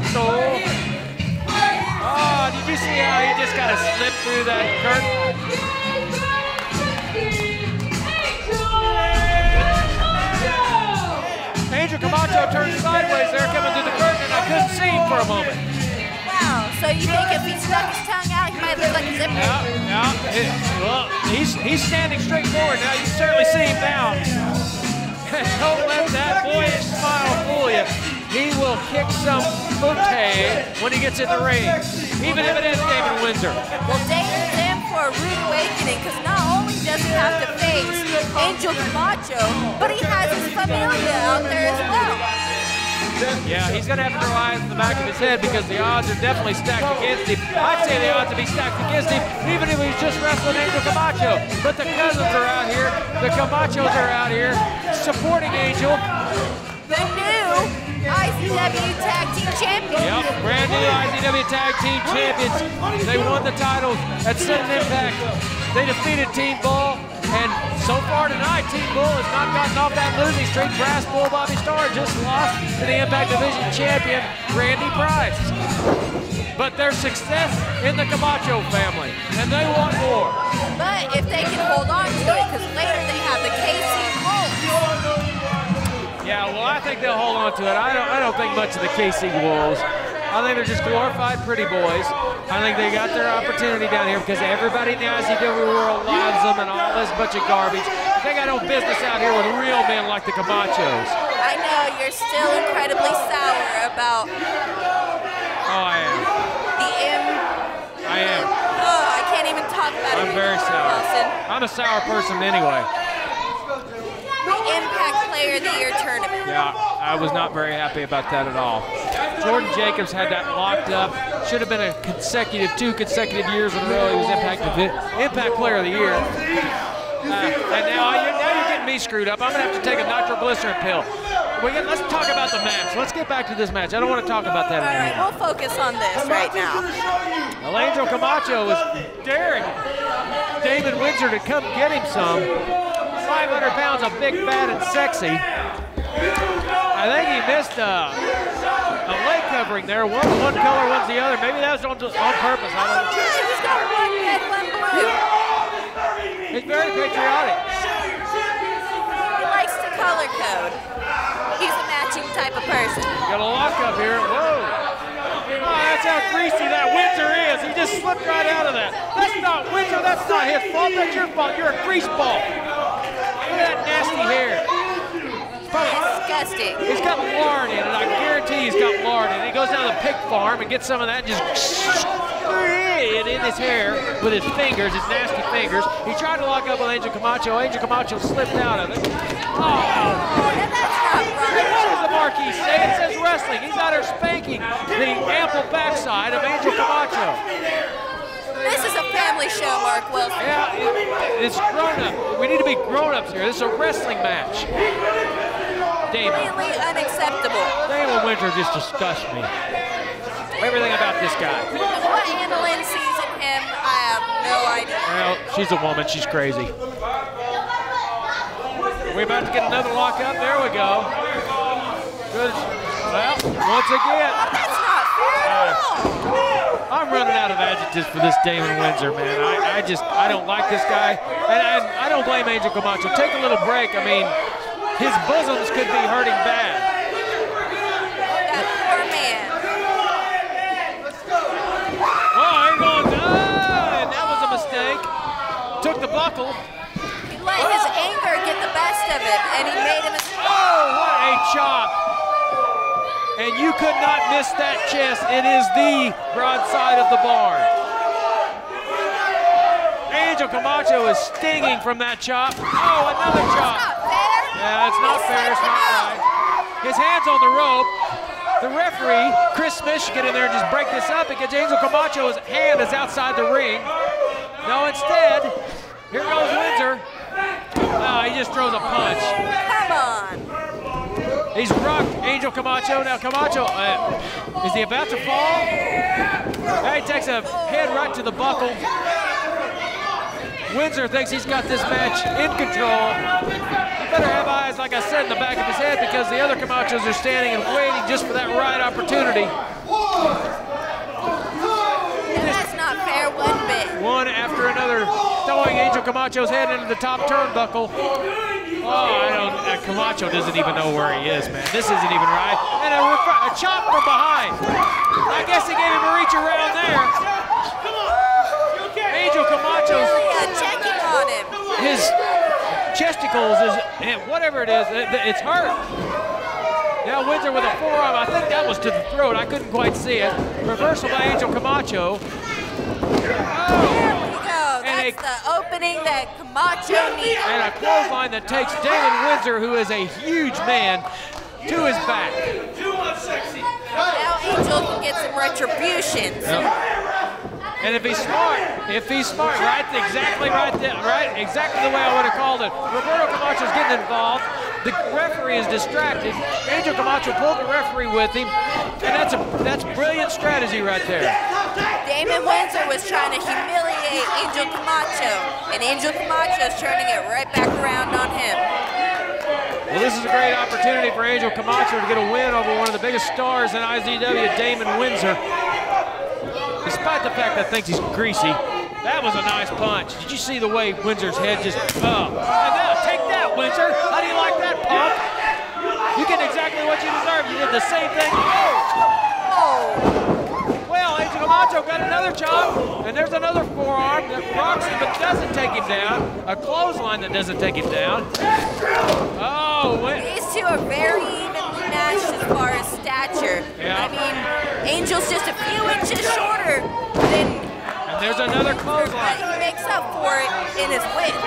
Oh, did you see how he just kind of slipped through that curtain? Angel Camacho turned sideways there coming through the curtain, and I couldn't see him for a moment. Wow, so you think if he stuck his tongue out, he might look like a zipper? Well, he's standing straight forward now. You can certainly see him now. Don't let that boyish smile fool you. He will kick some booty when he gets in the ring, even if it is Damon Windsor. Well, Damon's in for a rude awakening, because not only does he have to face Angel Camacho, but he has his familia out there as well. Yeah, he's going to have to throw eyes in the back of his head because the odds are definitely stacked against him. I'd say the odds would be stacked against him, even if he's just wrestling Angel Camacho. But the cousins are out here, the Camachos are out here supporting Angel. The new IZW Tag Team Champions. Yep, brand new IZW Tag Team Champions. They won the titles at Sudden Impact. They defeated Team Ball. And so far tonight, Team Bull has not gotten off that losing streak. Brass Bull Bobby Starr just lost to the Impact Division champion, Randy Price. But there's success in the Camacho family, and they want more. But if they can hold on to it, because later they have the KC Wolves. Yeah, well, I think they'll hold on to it. I don't think much of the KC Wolves. I think they're just glorified pretty boys. I think they got their opportunity down here because everybody in the IZW world loves them and all this bunch of garbage. They got no business out here with real men like the Camachos. I know, you're still incredibly sour about... Oh, I am. The M... I am. Oh, I can't even talk about it. I'm very sour. Wilson. I'm a sour person anyway. The Impact Player of the Year tournament. Yeah, I was not very happy about that at all. Jordan Jacobs had that locked up. Should have been a two consecutive years in a row. He was Impact Player of the Year. And now you're getting me screwed up. I'm going to have to take a nitroglycerin pill. Let's talk about the match. Let's get back to this match. I don't want to talk about that anymore. All right, we'll focus on this right now. Well, Angel Camacho was daring Damon Windsor to come get him some. 500 pounds of big, fat, and sexy. I think he missed a leg covering there. One color, one's the other. Maybe that was on purpose. I don't know. He's got one red, one blue. He's very patriotic. He likes to color code. He's a matching type of person. Got a lock up here. Whoa. Oh, that's how greasy that Windsor is. He just slipped right out of that. That's not Windsor. That's not his fault. That's your fault. You're a grease ball. Look at that nasty hair. Disgusting. He's got lard in it. I guarantee he's got lard in it. He goes down to the pig farm and gets some of that and just it in his hair with his fingers, his nasty fingers. He tried to lock up with Angel Camacho. Angel Camacho slipped out of it. Oh, that's not right. What does the marquee say? It says wrestling. He's out there spanking the ample backside of Angel Camacho. This is a family show, Mark Wilson. Yeah, it's grown-up. We need to be grown-ups here. This is a wrestling match. Damon. Completely unacceptable. Damon Windsor just disgusts me. Everything about this guy. What Annalyn sees in him, I have no idea. Well, she's a woman. She's crazy. Are we about to get another lock up? There we go. Good. Well, once again. Oh, that's not fair at all. I'm running out of adjectives for this Damon Windsor, man. I don't like this guy. And I don't blame Angel Camacho. Take a little break. I mean, his bosoms could be hurting bad. That poor man. Oh, ain't going and that was a mistake. Took the buckle. He let his anger get the best of it, and he made a mistake. Oh, what a chop. And you could not miss that chest. It is the broadside of the barn. Angel Camacho is stinging from that chop. Oh, another chop. That's not fair. Yeah, it's not fair. It's not right. His hand's on the rope. The referee, Chris Smith, should get in there and just break this up because Angel Camacho's hand is outside the ring. No, instead, here goes Windsor. Oh, he just throws a punch. Come on. He's rocked Angel Camacho. Now Camacho, is he about to fall? Now he takes a head right to the buckle. Windsor thinks he's got this match in control. He better have eyes, like I said, in the back of his head because the other Camachos are standing and waiting just for that right opportunity. That's not fair one bit. One after another, throwing Angel Camacho's head into the top turnbuckle. Oh, Camacho doesn't even know where he is, man. This isn't even right. And a chop from behind. I guess he gave him a reach around there. Angel Camacho's checking on him. His chesticles is, whatever it is, it's hurt. Now Windsor with a forearm. I think that was to the throat. I couldn't quite see it. Reversal by Angel Camacho. There we go. That's the opening that Camacho needs. And a clothesline that takes Damon Windsor, who is a huge man, to his back. Now Angel can get some retribution. And if he's smart, exactly the way I would have called it. Roberto Camacho's getting involved. the referee is distracted. Angel Camacho pulled the referee with him, and that's brilliant strategy right there. Damon Windsor was trying to humiliate Angel Camacho, and Angel Camacho's turning it right back around on him. Well, this is a great opportunity for Angel Camacho to get a win over one of the biggest stars in IZW, Damon Windsor. Despite the fact that I think he's greasy, that was a nice punch. Did you see the way Windsor's head just, and now take that, Windsor. How do you like that, punk? You get exactly what you deserve. You did the same thing. Well, Angel Camacho got another chop, and there's another forearm that rocks him but doesn't take him down. A clothesline that doesn't take him down. These two are very evenly matched as far as stature. Yeah. I mean, Angel's just a few inches shorter than. And there's another clothesline. He makes up for it in his width.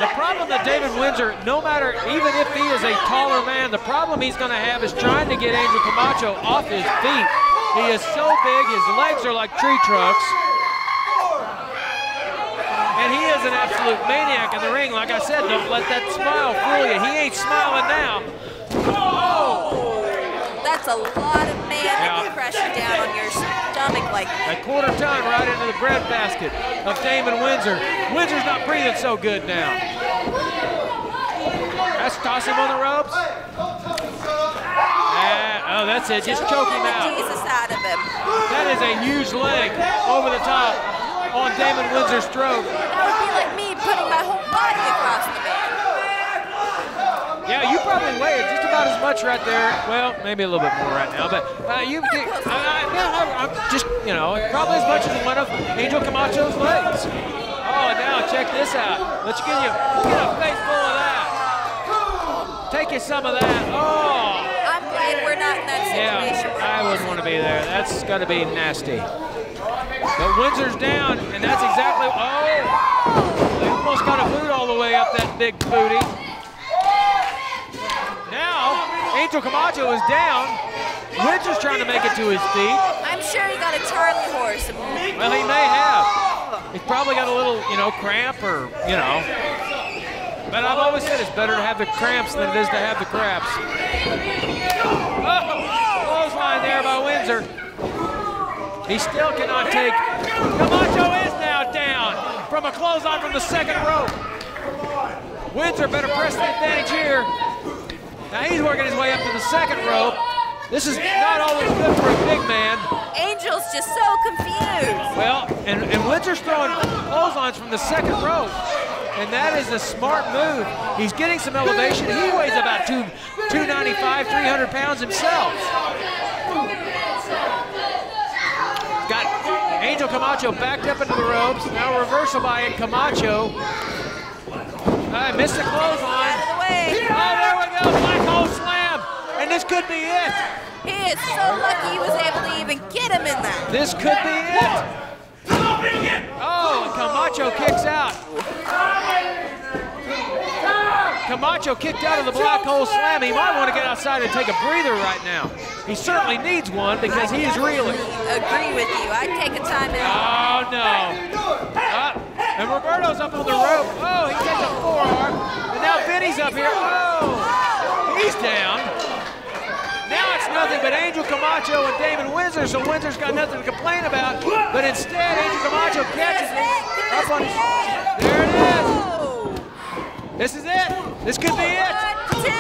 The problem that Damon Windsor, no matter, even if he is a taller man, the problem he's going to have is trying to get Angel Camacho off his feet. He is so big, his legs are like tree trunks. And he is an absolute maniac in the ring. Like I said, don't let that smile fool you. He ain't smiling now. That's a lot of man that can crush you down on your stomach like that. A quarter ton right into the breadbasket of Damon Windsor. Windsor's not breathing so good now. Let's toss him on the ropes. Oh, that's it. Just choke him out. Jesus out of him. That is a huge leg over the top on Damon Windsor's throat. That would be like me putting my whole body across the man. Yeah, you probably weigh it just about as much right there. Well, maybe a little bit more right now, but I'm just, probably as much as one of Angel Camacho's legs. Oh, now check this out. Let's get a face full of that. Take you some of that. Oh. I'm glad we're not in that situation. Yeah, I wouldn't want to be there. That's got to be nasty. But Windsor's down, and that's exactly, they almost got a boot all the way up that big booty. Now, Angel Camacho is down. Windsor's trying to make it to his feet. I'm sure he got a Charlie horse. Well, he may have. He's probably got a little, cramp or, But I've always said it's better to have the cramps than it is to have the craps. Clothesline there by Windsor. He still cannot take. Camacho is now down from a clothesline from the second rope. Windsor better press the advantage here. Now he's working his way up to the second rope. This is not always good for a big man. Angel's just so confused. Well, and Windsor's throwing clotheslines from the second rope. And that is a smart move. He's getting some elevation. He weighs about 295, 300 pounds himself. Got Angel Camacho backed up into the ropes. Now reversal by Camacho. Missed the clothesline. Out of the way. Oh, there we go. Black hole slam. And this could be it. He is so lucky he was able to even get him in that. This could be it. Oh, and Camacho kicks out. Camacho kicked out of the black hole slam. He might want to get outside and take a breather right now. He certainly needs one because he is reeling. Agree with you. I'd take a timeout. Oh, no. And Roberto's up on the rope. Oh, he takes a forearm. And now Vinny's up here. Oh, he's down. Now it's nothing but Angel Camacho and Damon Windsor, so Windsor's got nothing to complain about. But instead, Angel Camacho catches him up on his... There it is. This is it. This could be it. 1, 2,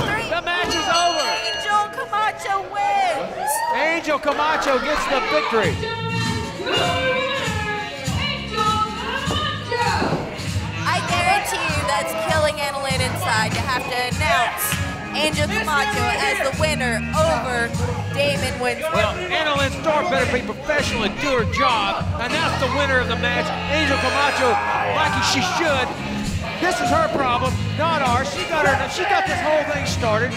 3. The match is over. Angel Camacho wins. Angel Camacho gets the victory. I guarantee you that's killing Adrenaline inside to have to announce Angel Camacho as the winner over Damon Windsor. Well, Adrenaline Storm better be professional and do her job. And that's the winner of the match. Angel Camacho, like she should. This is her problem, not ours. She got this whole thing started.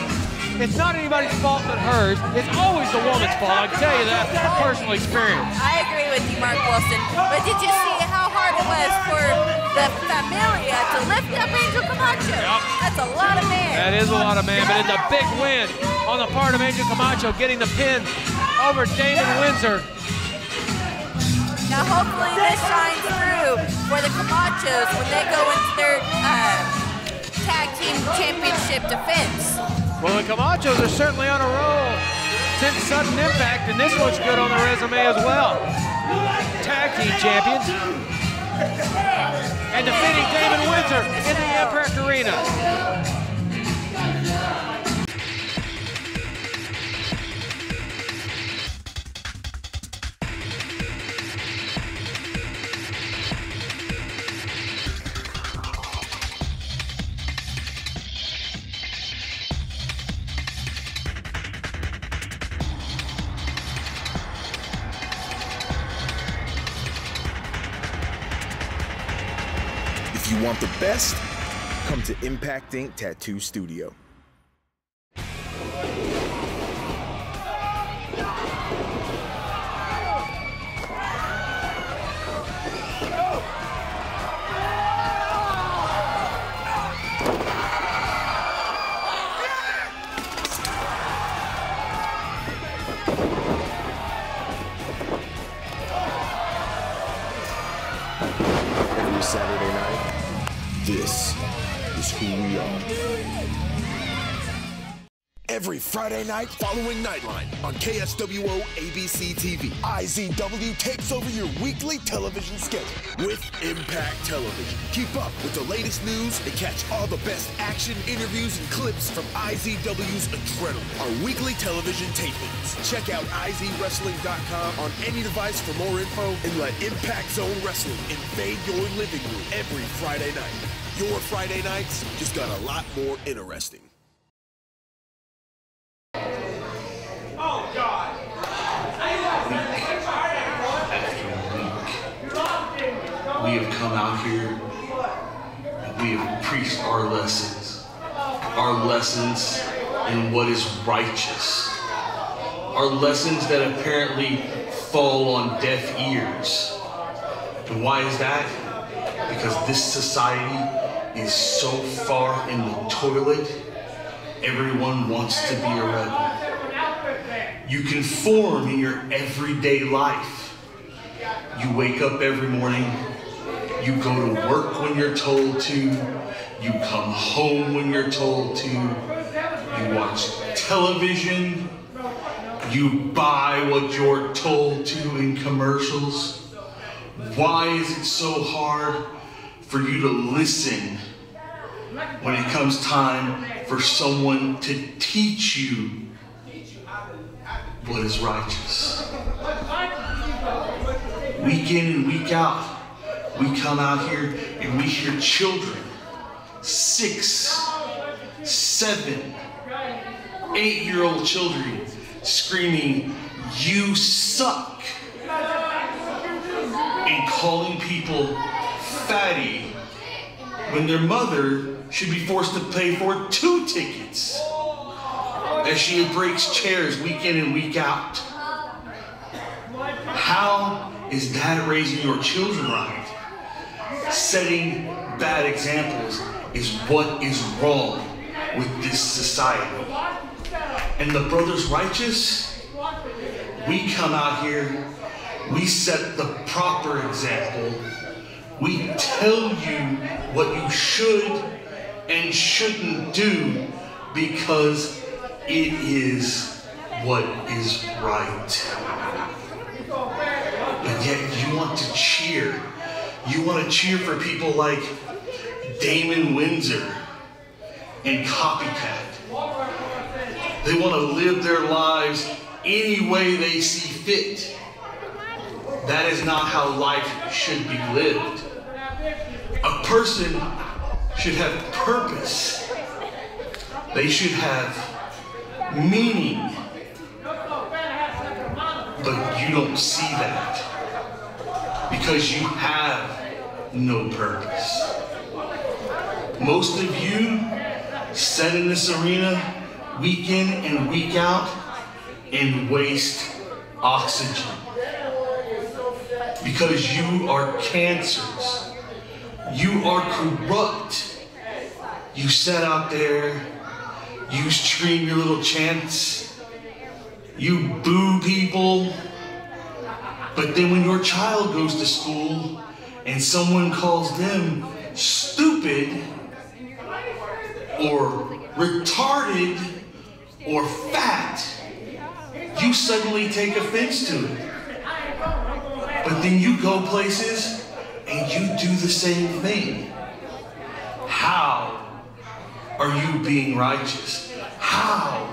It's not anybody's fault but hers. It's always the woman's fault, I can tell you that from personal experience. I agree with you, Mark Wilson. But did you see how hard it was for the Familia to lift up Angel Camacho? Yep. That's a lot of man. That is a lot of man, but it's a big win on the part of Angel Camacho getting the pin over Damon Windsor. Now hopefully this shines through for the Camachos when they go into their tag team championship championship defense. Well, the Camachos are certainly on a roll since Sudden Impact, and this looks good on the resume as well. Tag team champions. And defeating Damon Windsor in the Impact Arena. If you want the best, come to Impact Ink Tattoo Studio. Every Saturday night, this is who we are. Every Friday night following Nightline on KSWO ABC TV, IZW takes over your weekly television schedule with Impact Television. Keep up with the latest news and catch all the best action, interviews, and clips from IZW's Adrenaline, our weekly television tapings. Check out IZWrestling.com on any device for more info and let Impact Zone Wrestling invade your living room every Friday night. Your Friday nights just got a lot more interesting. We have come out here and we have preached our lessons in what is righteous, our lessons that apparently fall on deaf ears. And why is that? Because this society is so far in the toilet, everyone wants to be a rebel. You conform in your everyday life. You wake up every morning, you go to work when you're told to, you come home when you're told to, you watch television, you buy what you're told to in commercials. Why is it so hard for you to listen when it comes time for someone to teach you what is righteous? Week in and week out, we come out here and we hear children, 6, 7, 8-year-old children screaming, "You suck," and calling people fatty when their mother should be forced to pay for 2 tickets as she breaks chairs week in and week out. How is that raising your children right? Setting bad examples is what is wrong with this society. And the Brothers Righteous, we come out here, we set the proper example. We tell you what you should and shouldn't do because it is what is right. But yet you want to cheer. You want to cheer for people like Damon Windsor and Copycat. They want to live their lives any way they see fit. That is not how life should be lived. A person should have purpose. They should have meaning. But you don't see that because you have no purpose. Most of you sit in this arena week in and week out and waste oxygen because you are cancers. You are corrupt. You sit out there, you scream your little chants, you boo people, but then when your child goes to school and someone calls them stupid, or retarded or fat, you suddenly take offense to it. But then you go places and you do the same thing. How are you being righteous? How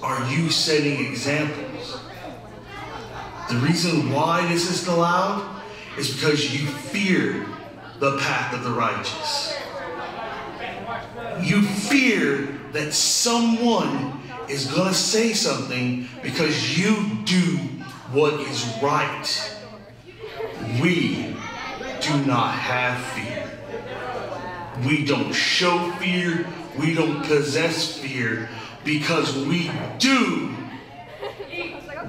are you setting examples? The reason why this is allowed is because you fear the path of the righteous. You fear that someone is going to say something because you do what is right. We do not have fear. We don't show fear. We don't possess fear because we do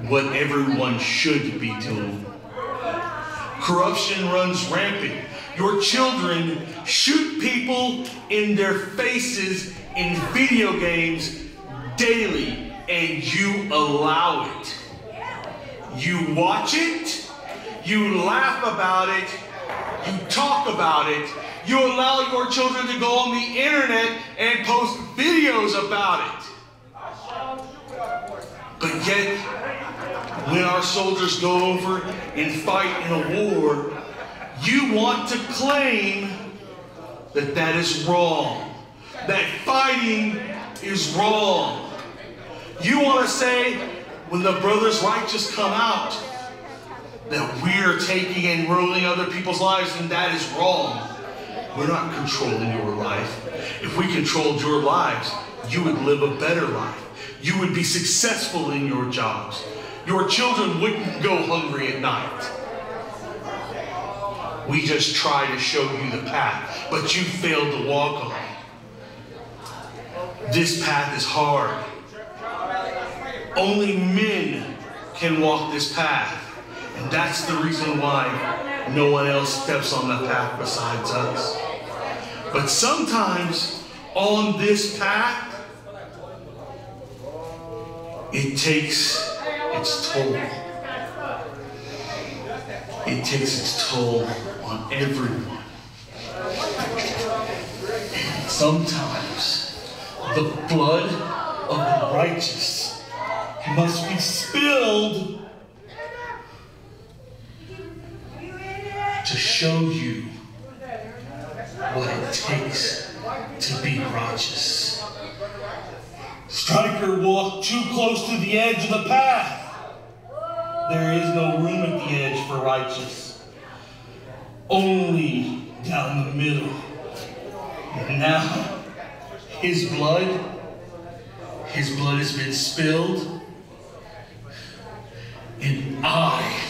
what everyone should be doing. Corruption runs rampant. Your children shoot people in their faces in video games daily, and you allow it. You watch it, you laugh about it, you talk about it, you allow your children to go on the internet and post videos about it. But yet, when our soldiers go over and fight in a war, you want to claim that that is wrong, that fighting is wrong. You want to say, when the brothers righteous come out, that we're taking and ruling other people's lives, and that is wrong. We're not controlling your life. If we controlled your lives, you would live a better life. You would be successful in your jobs. Your children wouldn't go hungry at night. We just try to show you the path, but you failed to walk on it. This path is hard. Only men can walk this path, and that's the reason why no one else steps on the path besides us. But sometimes on this path, it takes its toll. It takes its toll on everyone. And sometimes the blood of the righteous must be spilled to show you what it takes to be righteous. Stryker walked too close to the edge of the path. There is no room at the edge for righteous. Only down the middle. And now, his blood has been spilled. And I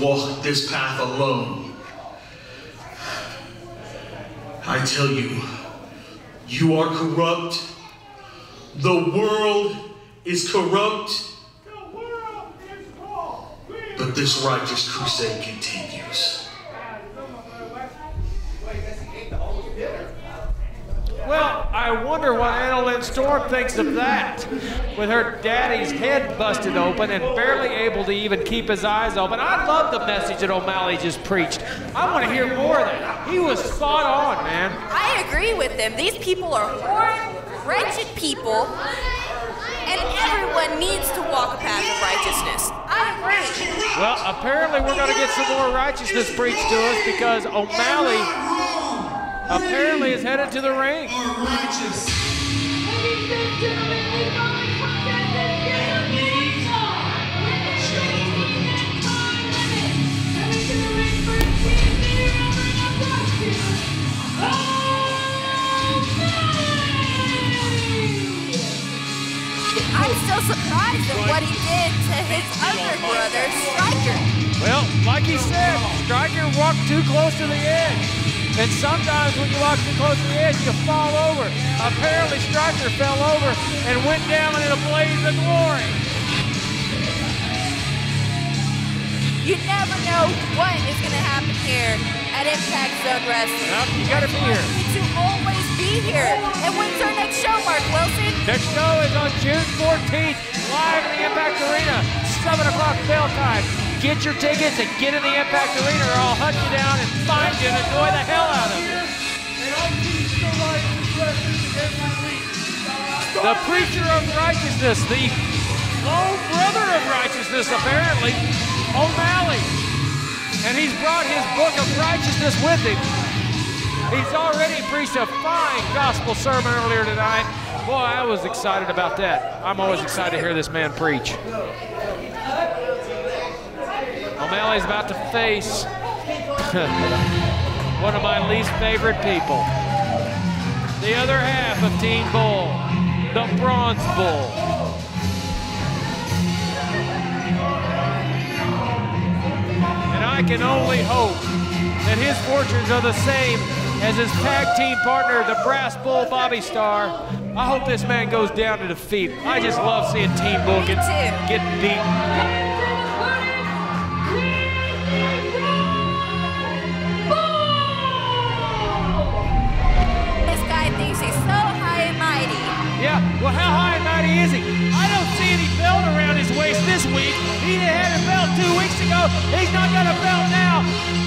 walk this path alone. I tell you, you are corrupt. The world is corrupt. But this righteous crusade continues. Well, I wonder what Annalyn Storm thinks of that. With her daddy's head busted open and barely able to even keep his eyes open. I love the message that O'Malley just preached. I want to hear more of that. He was spot on, man. I agree with him. These people are horrid, wretched people, and everyone needs to walk a path of righteousness. I agree. Well, apparently we're going to get some more righteousness preached to us because O'Malley apparently is headed to the ring. I'm still surprised at what he did to his other brother, Stryker. Well, like he said, Stryker walked too close to the edge. And sometimes when you walk too close to the edge, you fall over. Apparently, Stryker fell over and went down in a blaze of glory. You never know what is going to happen here at Impact Zone Wrestling. Nope, you got to be here. You need to always be here. And when's our next show, Mark Wilson? Next show is on June 14th, live in the Impact Arena, 7 o'clock bell time. Get your tickets and get in the Impact Arena or I'll hunt you down and find you and annoy the hell out of you. The preacher of righteousness, the lone brother of righteousness, apparently, O'Malley. And he's brought his book of righteousness with him. He's already preached a fine gospel sermon earlier tonight. Boy, I was excited about that. I'm always excited to hear this man preach. O'Malley's about to face one of my least favorite people. The other half of Team Bull, the Bronze Bull. And I can only hope that his fortunes are the same as his tag team partner, the Brass Bull Bobby Starr. I hope this man goes down to defeat. I just love seeing Team Bull get beat. This guy thinks he's so high and mighty. Yeah, well, how high and mighty is he? I don't see any belt around his waist this week. He had a belt 2 weeks ago. He's not got a belt now.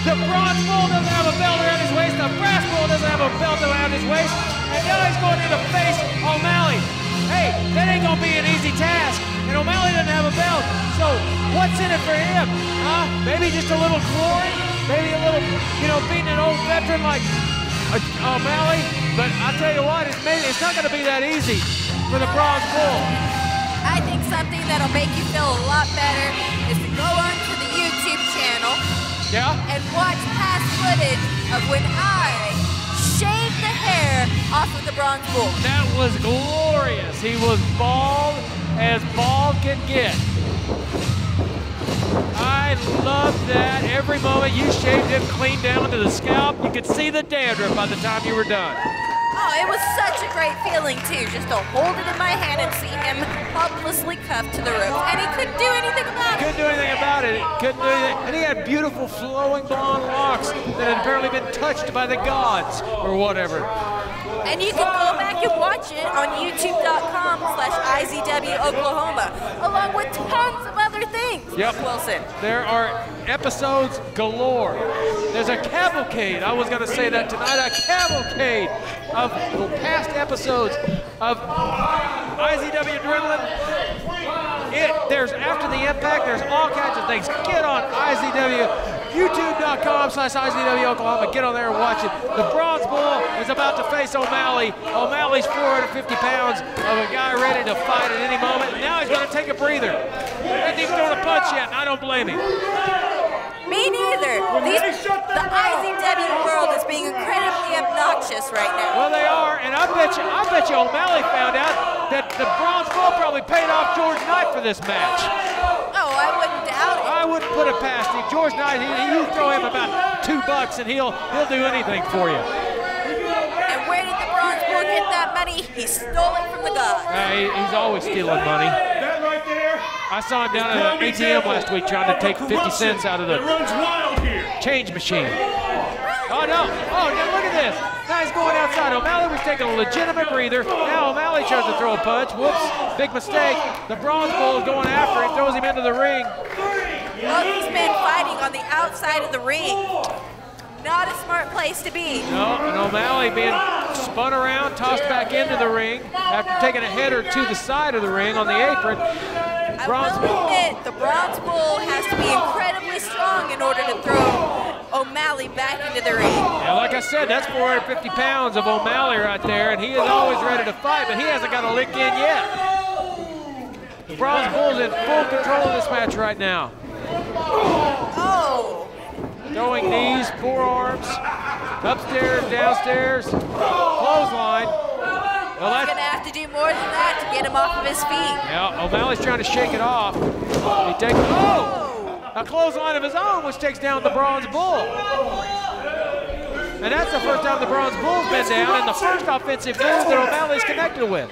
The Bronze Bull doesn't have a belt around his waist. The Brass Bull doesn't have a belt around his waist. And now he's going in to face O'Malley. Hey, that ain't gonna be an easy task. And O'Malley doesn't have a belt. So what's in it for him? Huh? Maybe just a little glory? Maybe a little, beating an old veteran like O'Malley? But I tell you what, it's not gonna be that easy for the Bronze Bull. I think something that'll make you feel a lot better is to go onto the YouTube channel and watch past footage of when I shaved the hair off of the Bronze Bull. That was glorious. He was bald as bald can get. I loved that. Every moment you shaved him clean down to the scalp, you could see the dandruff by the time you were done. Oh, it was such a great feeling, too, just to hold it in my hand and see him helplessly cuffed to the rope. And he couldn't do anything about it. Couldn't do anything about it. Couldn't do anything. And he had beautiful flowing blonde locks that had apparently been touched by the gods or whatever. And you can go back and watch it on youtube.com/IZW Oklahoma, along with tons of other things. Yep. Wilson. There are episodes galore. There's a cavalcade. I was going to say that tonight. A cavalcade of past episodes of IZW Adrenaline. There's after the impact. There's all kinds of things. Get on IZW. YouTube.com/IZW Oklahoma. Get on there and watch it. The Bronze Bull is about to face O'Malley. O'Malley's 450 pounds of a guy ready to fight at any moment. Now he's going to take a breather. Hasn't even thrown a punch yet, and I don't blame him. Me neither. The IZW world is being incredibly obnoxious right now. Well, they are, and I bet you O'Malley found out that the Bronze Bull probably paid off George Knight for this match. Oh, I wouldn't doubt it. I wouldn't put it past him. George Knight, you throw him about $2 and he'll do anything for you. And where did the Bronze Bull get that money? He stole it from the gods. He's always stealing money. That right there. I saw him down at an ATM last week trying to take 50 cents out of the change machine. Oh, no. Oh, now look at this. Now he's going outside. O'Malley was taking a legitimate breather. Now O'Malley tries to throw a punch. Whoops. Big mistake. The Bronze Bull is going after him, throws him into the ring. Well, he's been fighting on the outside of the ring. Not a smart place to be. No, and O'Malley being spun around, tossed back into the ring after taking a header to the side of the ring on the apron. I will admit, the Bronze Bull has to be incredibly strong in order to throw O'Malley back into the ring. Yeah, like I said, that's 450 pounds of O'Malley right there, and he is always ready to fight, but he hasn't got a lick in yet. The Bronze Bull's in full control of this match right now. Oh! Throwing knees, forearms, upstairs, downstairs, clothesline. Well, he's going to have to do more than that to get him off of his feet. Yeah, O'Malley's trying to shake it off. He takes, a clothesline of his own, which takes down the Bronze Bull. And that's the first time the Bronze Bull's been down, and the first offensive move that O'Malley's connected with.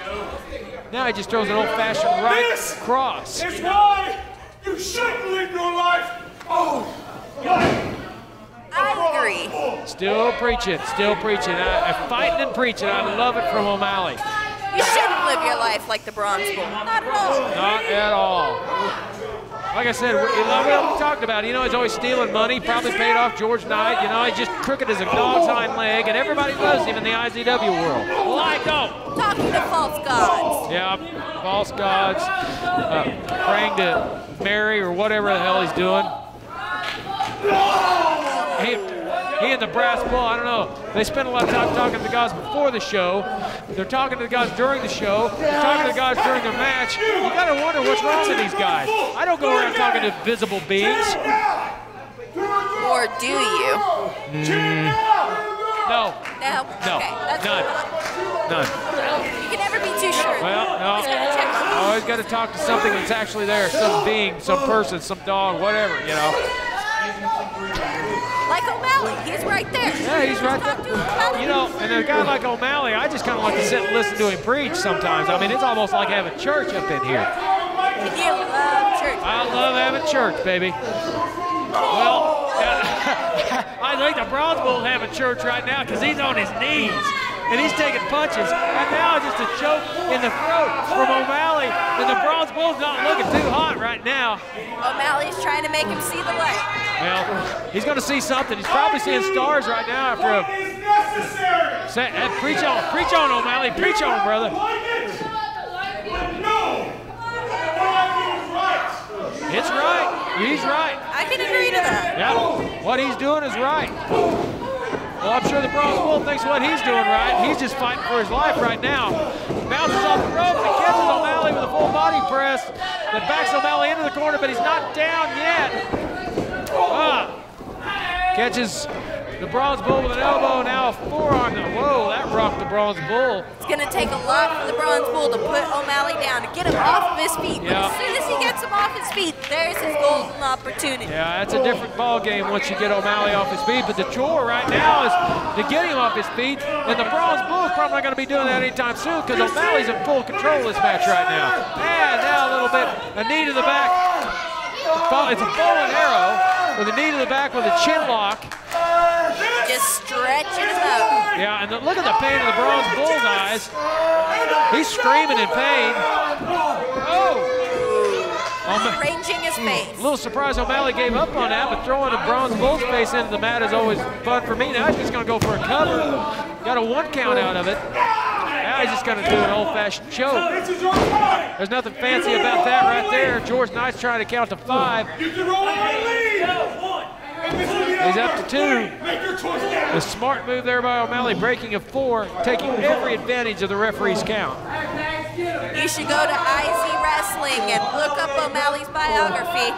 Now he just throws an old-fashioned right cross. It's why you shouldn't live your life. I agree. Still preaching, fighting and preaching. I love it from O'Malley. You shouldn't live your life like the Bronze Bull. Not at all. Not at all. like I said, we talked about it. You know, he's always stealing money, probably paid off George Knight. You know, he's just crooked as a dog's hind leg, and everybody loves him in the IZW world. Well, I don't. Talking to false gods. Yeah, false gods, praying to Mary or whatever the hell he's doing. He and the brass bull, I don't know. They spend a lot of time talking to the guys before the show. They're talking to the guys during the show. They're talking to the guys during the match. You gotta wonder what's wrong with these guys. I don't go around talking to visible beings. Or do you? No. No? No. Okay, that's None. You can never be too sure. Well, no. I always got to talk to something that's actually there, some being, some person, some dog, whatever, you know. Like O'Malley, he's right there. Yeah, he's right there. You know, and a guy like O'Malley, I just kind of like to sit and listen to him preach sometimes. I mean, it's almost like having church up in here. You love church. I love having church, baby. Well, I think the Bronze Bull's having church right now because he's on his knees. And he's taking punches, and now just a choke in the throat from O'Malley, and the Bronze Bull's not looking too hot right now. O'Malley's trying to make him see the light. Well, he's going to see something. He's probably seeing stars right now after a... Preach on, O'Malley. Preach on, brother. It's right. He's right. I can agree to that. Yeah, what he's doing is right. Well, I'm sure the Bronze Bull thinks what he's doing right. He's just fighting for his life right now. Bounces off the rope and catches O'Malley with a full body press that backs O'Malley into the corner, but he's not down yet. Catches the Bronze Bull with an elbow, now a forearm. Whoa, that rocked the Bronze Bull. It's going to take a lot for the Bronze Bull to put O'Malley down, to get him off of his feet. Yeah. But as soon as he gets him off his feet, there's his golden opportunity. Yeah, that's a different ball game once you get O'Malley off his feet. But the chore right now is to get him off his feet. And the Bronze Bull is probably not going to be doing that anytime soon because O'Malley's in full control of this match right now. And now a little bit, a knee to the back. It's a bow and arrow with a knee to the back with a chin lock. Just stretching him out. Yeah, and look at the pain in the Bronze Bull's eyes. He's screaming in pain. Arranging his face. A little surprised O'Malley gave up on that, but throwing a Bronze Bull's face into the mat is always fun for me. Now he's just going to go for a cover. Got a 1 count out of it. Now he's just going to do an old-fashioned choke. There's nothing fancy about that right there. George Knight's trying to count to 5. He's up to 2. A smart move there by O'Malley, breaking a 4, taking every advantage of the referee's count. You should go to IZ Wrestling and look up O'Malley's biography.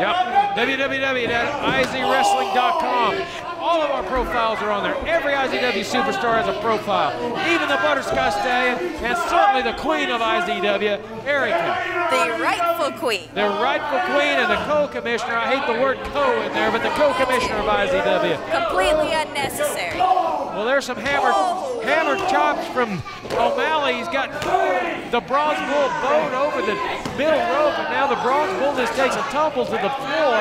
Yep, www.izwrestling.com. All of our profiles are on there. Every IZW superstar has a profile. Even the Butterscotch Stallion, and certainly the queen of IZW, Erica. The rightful queen. The rightful queen and the co-commissioner. I hate the word co in there, but the co-commissioner of IZW. Completely unnecessary. Well, there's some hammered chops from O'Malley. He's got the Bronze Bull bowed over the middle rope, and now the Bronze Bull just takes a tumble to the floor.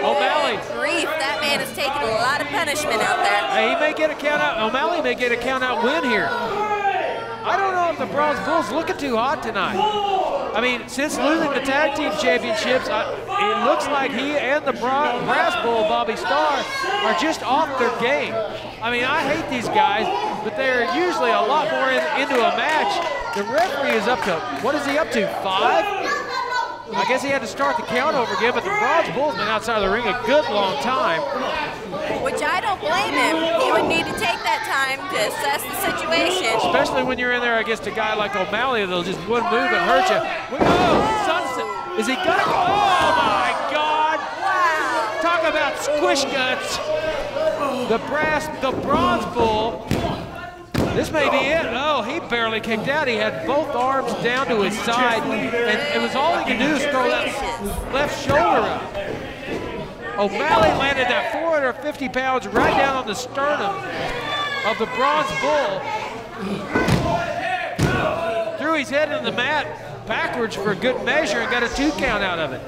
O'Malley. Grief, that man is taking a lot of punishment out there. Hey, he may get a count out. O'Malley may get a count out win here. I don't know if the Bronze Bull's looking too hot tonight. I mean, since losing the tag team championships, it looks like he and the Brass Bull, Bobby Starr, are just off their game. I mean, I hate these guys, but they're usually a lot more into a match. The referee is up to, what is he up to, 5? I guess he had to start the count over again, but the Bronze Bull's been outside of the ring a good long time. Which I don't blame him. He would need to take that time to assess the situation. Especially when you're in there against a guy like O'Malley, that'll just one move and hurt you. Sunset. Is he gonna go? Oh my God! Wow. Talk about squish guts. The Bronze Bull. This may be it. Oh, he barely kicked out. He had both arms down to his side, and it was all he could do is throw that left shoulder up. O'Malley landed that 450 pounds right down on the sternum of the Bronze Bull. Threw his head into the mat backwards for a good measure and got a 2 count out of it.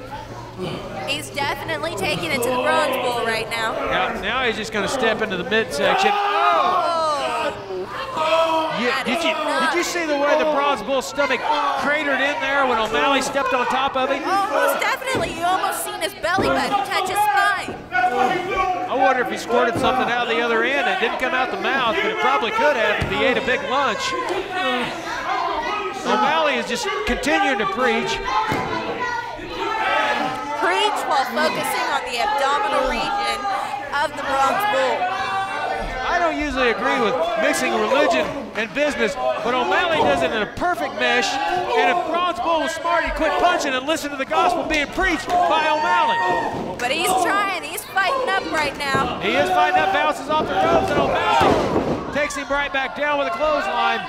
He's definitely taking it to the Bronze Bull right now. Yeah, now he's just going to step into the midsection. Did you see the way the Bronze Bull's stomach cratered in there when O'Malley stepped on top of him? Oh, most definitely. You almost seen his belly button touch his spine. I wonder if he squirted something out the other end. It didn't come out the mouth, but it probably could have if he ate a big lunch. O'Malley is just continuing to preach. Preach while focusing on the abdominal region of the Bronze Bull. I don't usually agree with mixing religion and business, but O'Malley does it in a perfect mesh, and if Bronze Bull was smart, he'd quit punching and listen to the gospel being preached by O'Malley. But he's trying, he's fighting up right now. He is fighting up, bounces off the ropes, and O'Malley takes him right back down with a clothesline.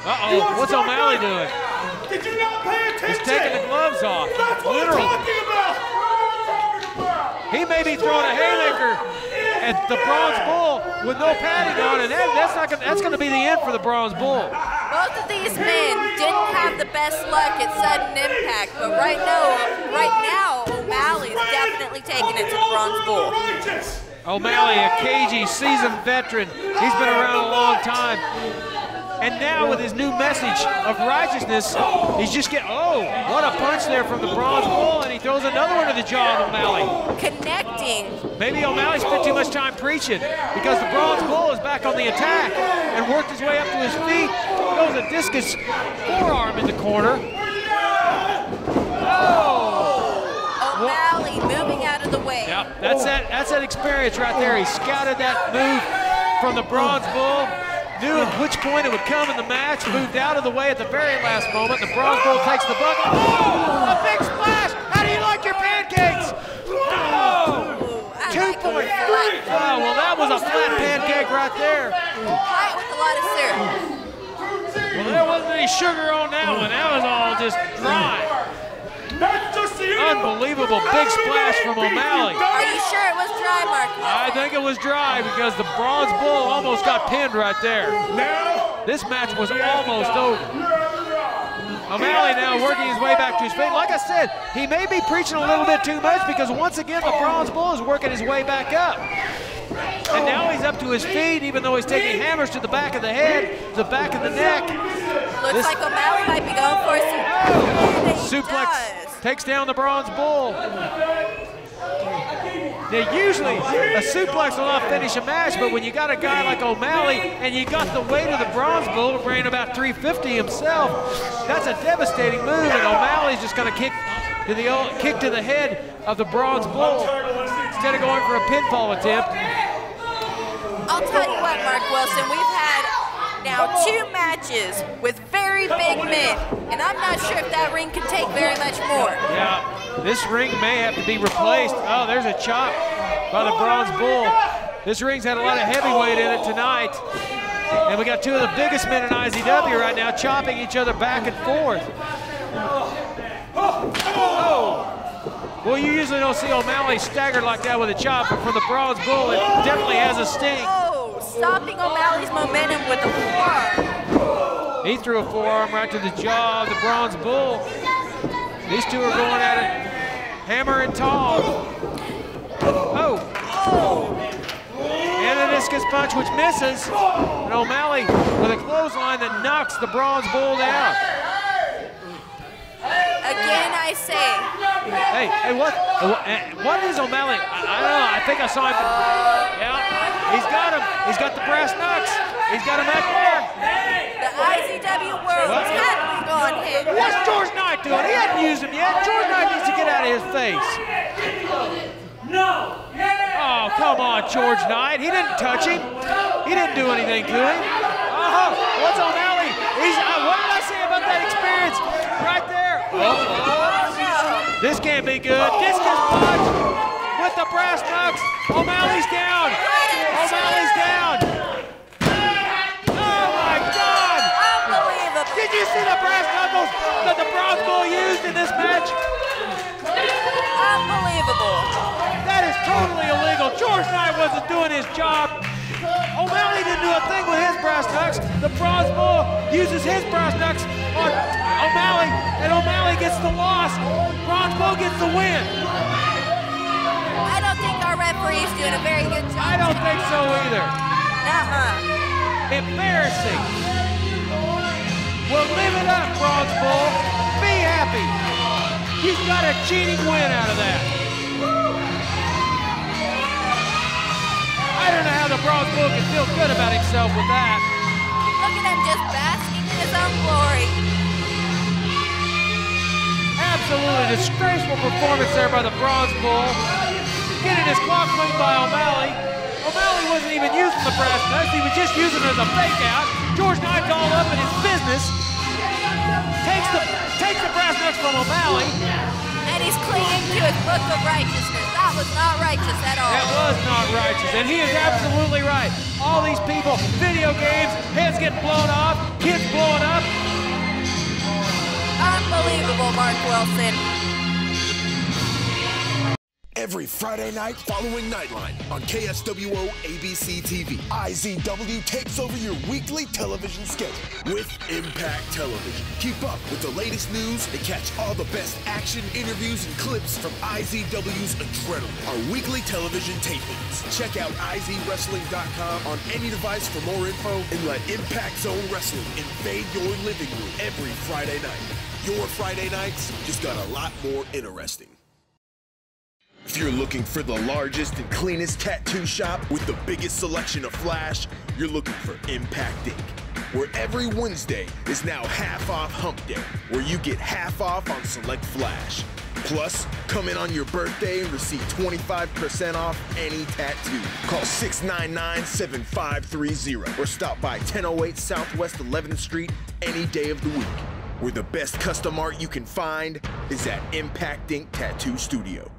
Uh-oh, what's O'Malley doing? Did you not pay attention? He's taking the gloves off. That's what literally. I'm talking about. He may be throwing a haymaker at the Bronze Bull with no padding on, and that's going to be the end for the Bronze Bull. Both of these men didn't have the best luck at sudden impact, but right now O'Malley is definitely taking it to the Bronze Bull. O'Malley, a cagey, seasoned veteran. He's been around a long time. And now with his new message of righteousness, he's just getting, oh, what a punch there from the Bronze Bull, and he throws another one to the jaw of O'Malley. Connecting. Maybe O'Malley spent too much time preaching because the Bronze Bull is back on the attack and worked his way up to his feet. Goes a discus forearm in the corner. Oh! O'Malley moving out of the way. Yeah, that's that experience right there. He scouted that move from the Bronze Bull. Knew at which point it would come in the match, moved out of the way at the very last moment. The Bronze Bull takes the bucket. Oh, a big splash! How do you like your pancakes? Oh, 2.3. Oh, well, that was a flat pancake right there. Flat with a lot of syrup. Well, there wasn't any sugar on that one. That was all just dry. Unbelievable big splash from O'Malley. Are you sure it was dry, Mark? I think it was dry because the Bronze Bull almost got pinned right there. This match was almost over. O'Malley now working his way back to his feet. Like I said, he may be preaching a little bit too much because once again the Bronze Bull is working his way back up. And now he's up to his feet, even though he's taking hammers to the back of the head, the back of the neck. Looks like O'Malley might be going for a suplex. Takes down the Bronze Bull. Now, usually a suplex will not finish a match, but when you got a guy like O'Malley and you got the weight of the Bronze Bull, weighing about 350 himself, that's a devastating move, and O'Malley's just going to kick to the head of the Bronze Bull instead of going for a pinfall attempt. I'll tell you what, Mark Wilson, we've had now 2 matches with very big men, and I'm not sure if that ring can take very much more. Yeah, this ring may have to be replaced. Oh, there's a chop by the Bronze Bull. This ring's had a lot of heavyweight in it tonight. And we got 2 of the biggest men in IZW right now chopping each other back and forth. Oh. Well, you usually don't see O'Malley staggered like that with a chop, but from the Bronze Bull, it definitely has a sting. Oh, stopping O'Malley's momentum with a forearm. He threw a forearm right to the jaw of the Bronze Bull. These 2 are going at it, hammer and tongs. Oh. And a discus punch, which misses. And O'Malley with a clothesline that knocks the Bronze Bull down. Again, I say. Hey, what is O'Malley? I don't know. I think I saw him. Yeah, he's got him. He's got the brass knucks. He's got him back there. The IZW world has totally gone hit. What's George Knight doing? He hasn't used him yet. George Knight needs to get out of his face. No. Oh, come on, George Knight. He didn't touch him. He didn't do anything to him. What's O'Malley? What did I say about that experience? Right there. This can't be good. Discus punch with the brass knucks. O'Malley's down. O'Malley's down. Oh my God! Unbelievable. Did you see the brass knuckles that the Bronze Bull used in this match? Unbelievable. That is totally illegal. George Knight wasn't doing his job. O'Malley didn't do a thing with his brass knucks. The Bronze Bull uses his brass knucks on O'Malley, and O'Malley gets the loss. Bronze Bull gets the win. I don't think our referee's doing a very good job. I don't think so either. Embarrassing. Well, live it up, Bronze Bull. Be happy. He's got a cheating win out of that. I don't know how the Bronze Bull can feel good about himself with that. Look at him just basking in his own glory. Absolutely disgraceful performance there by the Bronze Bull. Getting his clock swing by O'Malley. O'Malley wasn't even using the brass knucks, he was just using it as a fake out. George Knight's all up in his business. Takes the brass knucks from O'Malley. And he's clinging to his book of righteousness. That was not righteous at all. That was not righteous, and he is absolutely right. All these people, video games, heads getting blown off, kids blowing up. Unbelievable, Mark Wilson. Every Friday night following Nightline on KSWO ABC TV, IZW takes over your weekly television schedule with Impact Television. Keep up with the latest news and catch all the best action, interviews, and clips from IZW's Adrenaline, our weekly television tapings. Check out IZWrestling.com on any device for more info and let Impact Zone Wrestling invade your living room every Friday night. Your Friday nights just got a lot more interesting. If you're looking for the largest and cleanest tattoo shop with the biggest selection of flash, you're looking for Impact Inc., where every Wednesday is now half off Hump Day, where you get half off on select flash. Plus, come in on your birthday and receive 25% off any tattoo. Call 699-7530 or stop by 1008 Southwest 11th Street any day of the week, where the best custom art you can find is at Impact Inc. Tattoo Studio.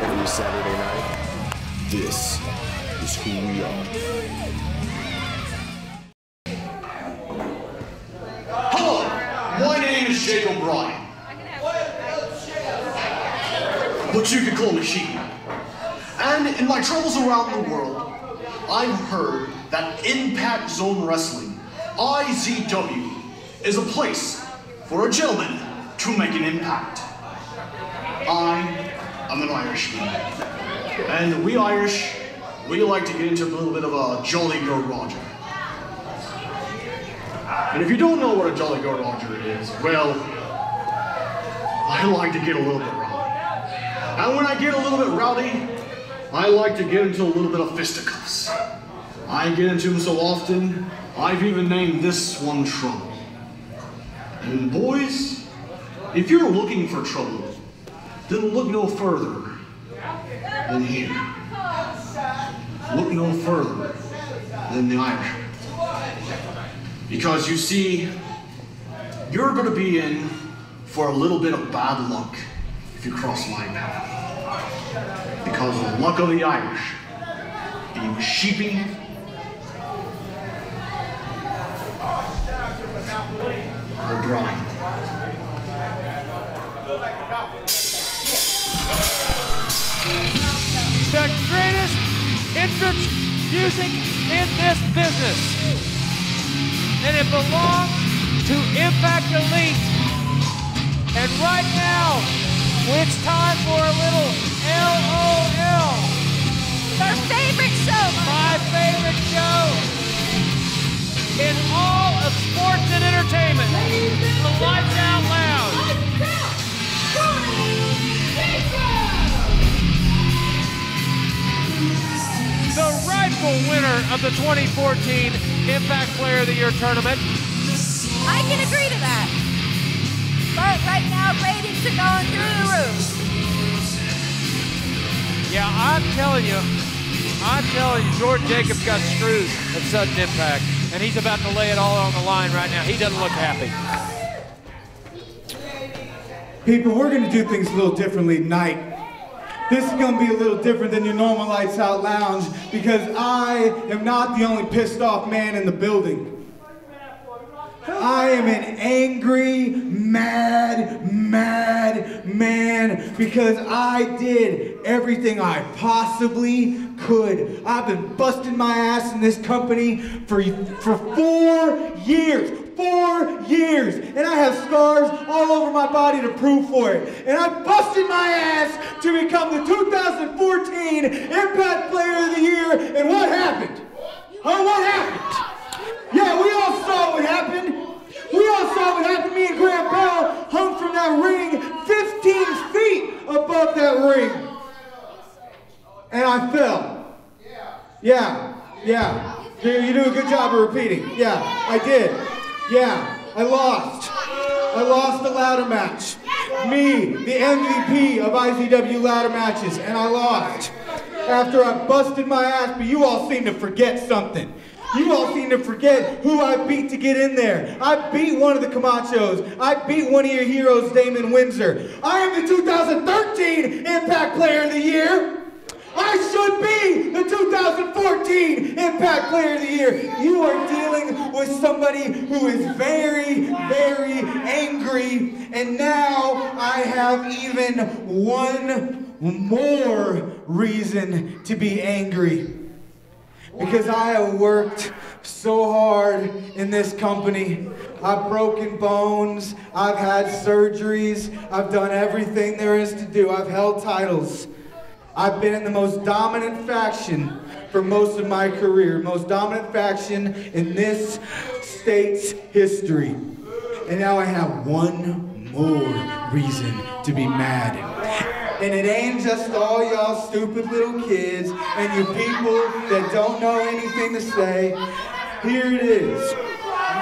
Every Saturday night, this is who we are. Hello, my name is Jake O'Brien, but you can call me Sheepy. And in my travels around the world, I've heard that Impact Zone Wrestling, IZW, is a place for a gentleman to make an impact. I'm an Irishman, and we Irish, we like to get into a little bit of a jolly-go-roger. And if you don't know what a jolly-go-roger is, well, I like to get a little bit rowdy. And when I get a little bit rowdy, I like to get into a little bit of fisticuffs. I get into them so often, I've even named this one Trouble. And boys, if you're looking for trouble, then look no further than here. Look no further than the Irish. Because you see, you're going to be in for a little bit of bad luck if you cross my path. Because the luck of the Irish, being Sheepy, O'Brien. The greatest entrance music in this business. And it belongs to Impact Elite. And right now, it's time for a little LOL. Our favorite show. My favorite show in all of sports and entertainment. The Lights Out Loud. The rightful winner of the 2014 Impact Player of the Year tournament. I can agree to that. But right now, ratings are going through the roof. Yeah, I'm telling you, Jordan Jacobs got screwed at sudden impact, and he's about to lay it all on the line right now. He doesn't look happy. People, we're going to do things a little differently tonight. This is going to be a little different than your normal Lights Out Lounge because I am not the only pissed off man in the building. I am an angry, mad because I did everything I possibly could. I've been busting my ass in this company for 4 years. 4 years, and I have scars all over my body to prove for it. And I busted my ass to become the 2014 Impact Player of the Year, and what happened? What happened? Yeah, we all saw what happened. We all saw what happened. Me and Graham Bell hung from that ring 15 feet above that ring. And I fell. Yeah. You do a good job of repeating. Yeah, I did. Yeah, I lost. I lost the ladder match. Me, the MVP of IZW ladder matches, and I lost. After I busted my ass, but you all seem to forget something. You all seem to forget who I beat to get in there. I beat one of the Camachos. I beat one of your heroes, Damon Windsor. I am the 2013 Impact Player of the Year. I should be the 2014 Impact Player of the Year. You are dealing with somebody who is very, very angry. And now I have even one more reason to be angry. Because I have worked so hard in this company. I've broken bones. I've had surgeries. I've done everything there is to do. I've held titles. I've been in the most dominant faction for most of my career. Most dominant faction in this state's history. And now I have one more reason to be mad. And it ain't just all y'all stupid little kids and you people that don't know anything to say. Here it is.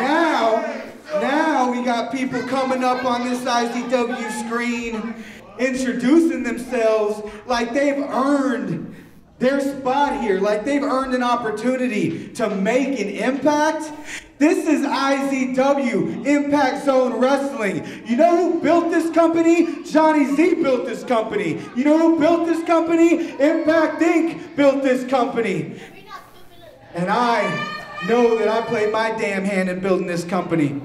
Now we got people coming up on this IZW screen introducing themselves like they've earned their spot here, like they've earned an opportunity to make an impact. This is IZW, Impact Zone Wrestling. You know who built this company? Johnny Z built this company. You know who built this company? Impact Inc. built this company. And I know that I played my damn hand in building this company.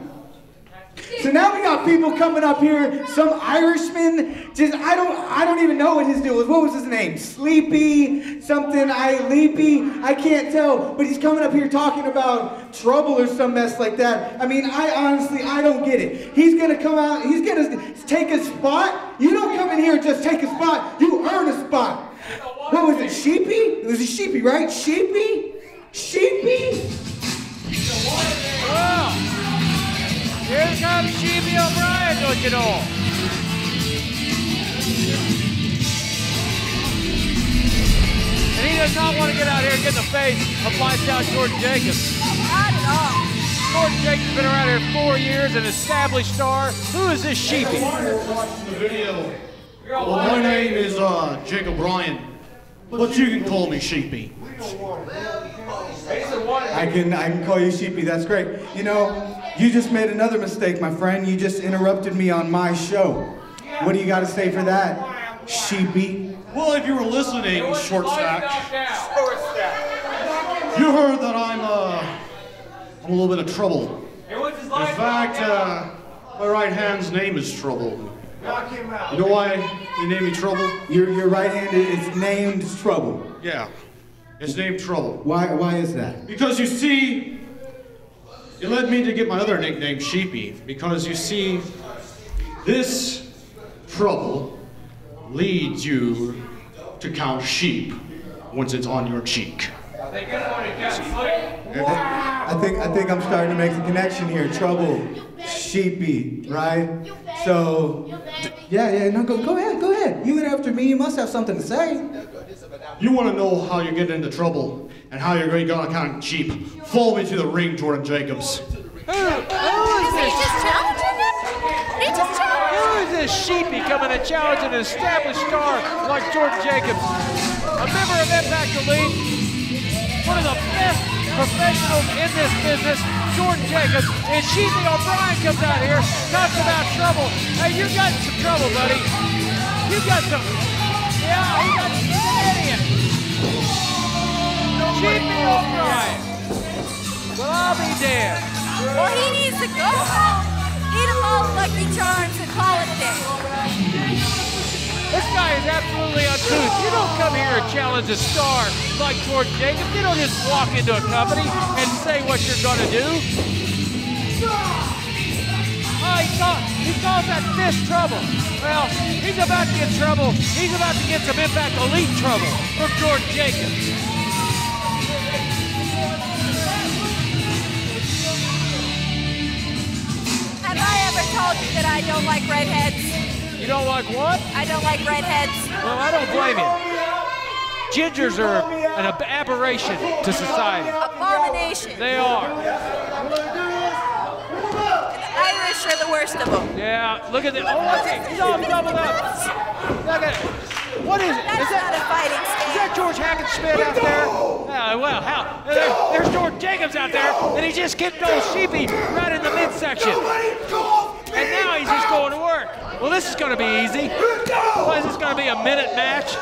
So now we got people coming up here, some Irishman, I don't even know what his deal was. What was his name? Sleepy, something, Leapy, I can't tell. But he's coming up here talking about trouble or some mess like that. I mean, I don't get it. He's gonna come out, he's gonna take a spot. You don't come in here and just take a spot, you earn a spot. What was it, Sheepy? It was a Sheepy, right? Sheepy? Well, here comes Sheepy O'Brien, don't you know? And he does not want to get out here and get in the face of Flystown Jordan Jacobs. Not at all. Jordan Jacobs has been around here 4 years, an established star. Who is this Sheepy? Watching the video. Well, my name is Jacob Bryan, but you can call me Sheepy. I can call you Sheepy, that's great. You know, you just made another mistake, my friend. You just interrupted me on my show. What do you got to say for that, Sheepy? Well, if you were listening, Short Stack, you heard that I'm a little bit of trouble. In fact, my right hand's name is Trouble. You know why they named me Trouble? Your right hand is named Trouble. Yeah, it's named Trouble. Why is that? Because you see, it led me to get my other nickname, Sheepy. Because you see, this trouble leads you to count sheep once it's on your cheek. I think I'm starting to make the connection here. Trouble, Sheepy, right? So, yeah, no, go ahead. You interrupted me, you must have something to say. You want to know how you get into trouble and how you're going to count sheep? Follow me to the ring, Jordan Jacobs. Who is this? Who is this Sheepy coming to challenge an established star like Jordan Jacobs? A member of Impact Elite, one of the best professionals in this business, Jordan Jacobs, and Sheepy O'Brien comes out here, talks about trouble. Hey, you got some trouble, buddy. You got some, yeah, you got some idiot. Sheepy O'Brien. Well, I'll be damned. Well, he needs to go home, eat a bowl of Lucky Charms, and call it a day. It's absolutely uncouth. You don't come here and challenge a star like Jordan Jacobs. You don't just walk into a company and say what you're going to do. Oh, he calls that fist trouble. Well, he's about to get trouble. He's about to get some Impact Elite trouble from Jordan Jacobs. Have I ever told you that I don't like redheads? You don't like what? I don't like redheads. Well, I don't blame you. Gingers are an aberration to society. Abomination. They are. Irish are the worst of them. Yeah, look at this. Oh, he's all doubled up. Look at it. What is it? That's not a fighting stance. Is that George Hackenschmidt out there? Well, how? There's Jordan Jacobs out there, and he just kicked old Sheepy right in the midsection. And now he's just going to work. Well, this is going to be easy. Well, is this going to be a minute match?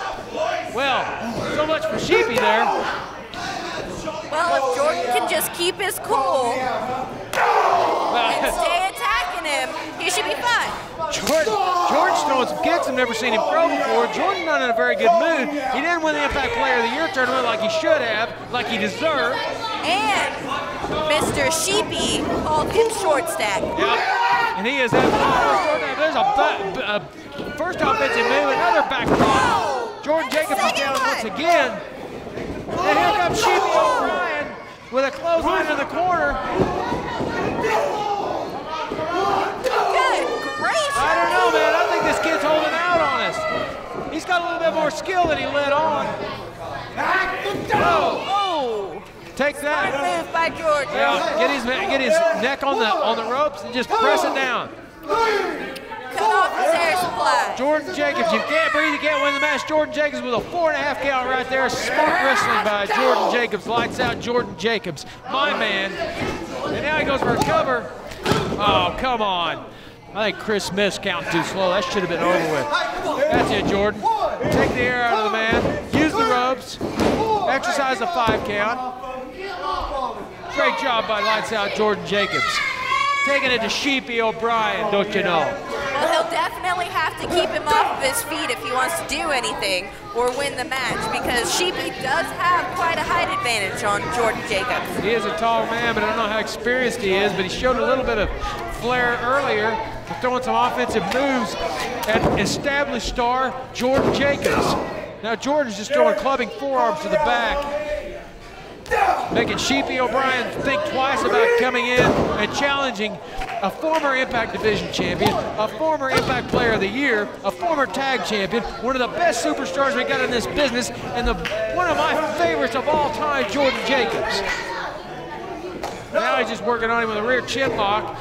Well, so much for Sheepy there. Well, if Jordan can just keep his cool and stay attacking him, he should be fine. Jordan's throwing some kicks. I've never seen him throw before. Jordan's not in a very good mood. He didn't win the Impact Player of the Year tournament like he should have, like he deserved. And Mr. Sheepy called him short stack. Yeah, and he is having there's a first offensive move, another back drop. Jordan Jacobs is down once again. And here comes Sheepy O'Brien with a clothesline in the corner. Good gracious. I don't know, man. I think this kid's holding out on us. He's got a little bit more skill than he let on. Oh. Take that. Smart move by Jordan. Yeah, get his neck on the ropes and just press it down. Cut off his air supply. Jordan Jacobs, you can't breathe, you can't win the match. Jordan Jacobs with a 4.5 count right there. Smart wrestling by Jordan Jacobs. Lights out Jordan Jacobs, my man. And now he goes for a cover. Oh, come on. I think Chris Smith's counting too slow. That should have been over with. That's it, Jordan. Take the air out of the man. Use the ropes. Exercise the 5 count. Great job by Lights Out Jordan Jacobs. Taking it to Sheepy O'Brien, don't you know? Well, he'll definitely have to keep him off of his feet if he wants to do anything or win the match, because Sheepy does have quite a height advantage on Jordan Jacobs. He is a tall man, but I don't know how experienced he is, but he showed a little bit of flair earlier, throwing some offensive moves at established star Jordan Jacobs. Now Jordan's just throwing clubbing forearms to the back, making Sheepy O'Brien think twice about coming in and challenging a former Impact Division champion, a former Impact Player of the Year, a former tag champion, one of the best superstars we got in this business, and one of my favorites of all time, Jordan Jacobs. Now he's just working on him with a rear chin lock.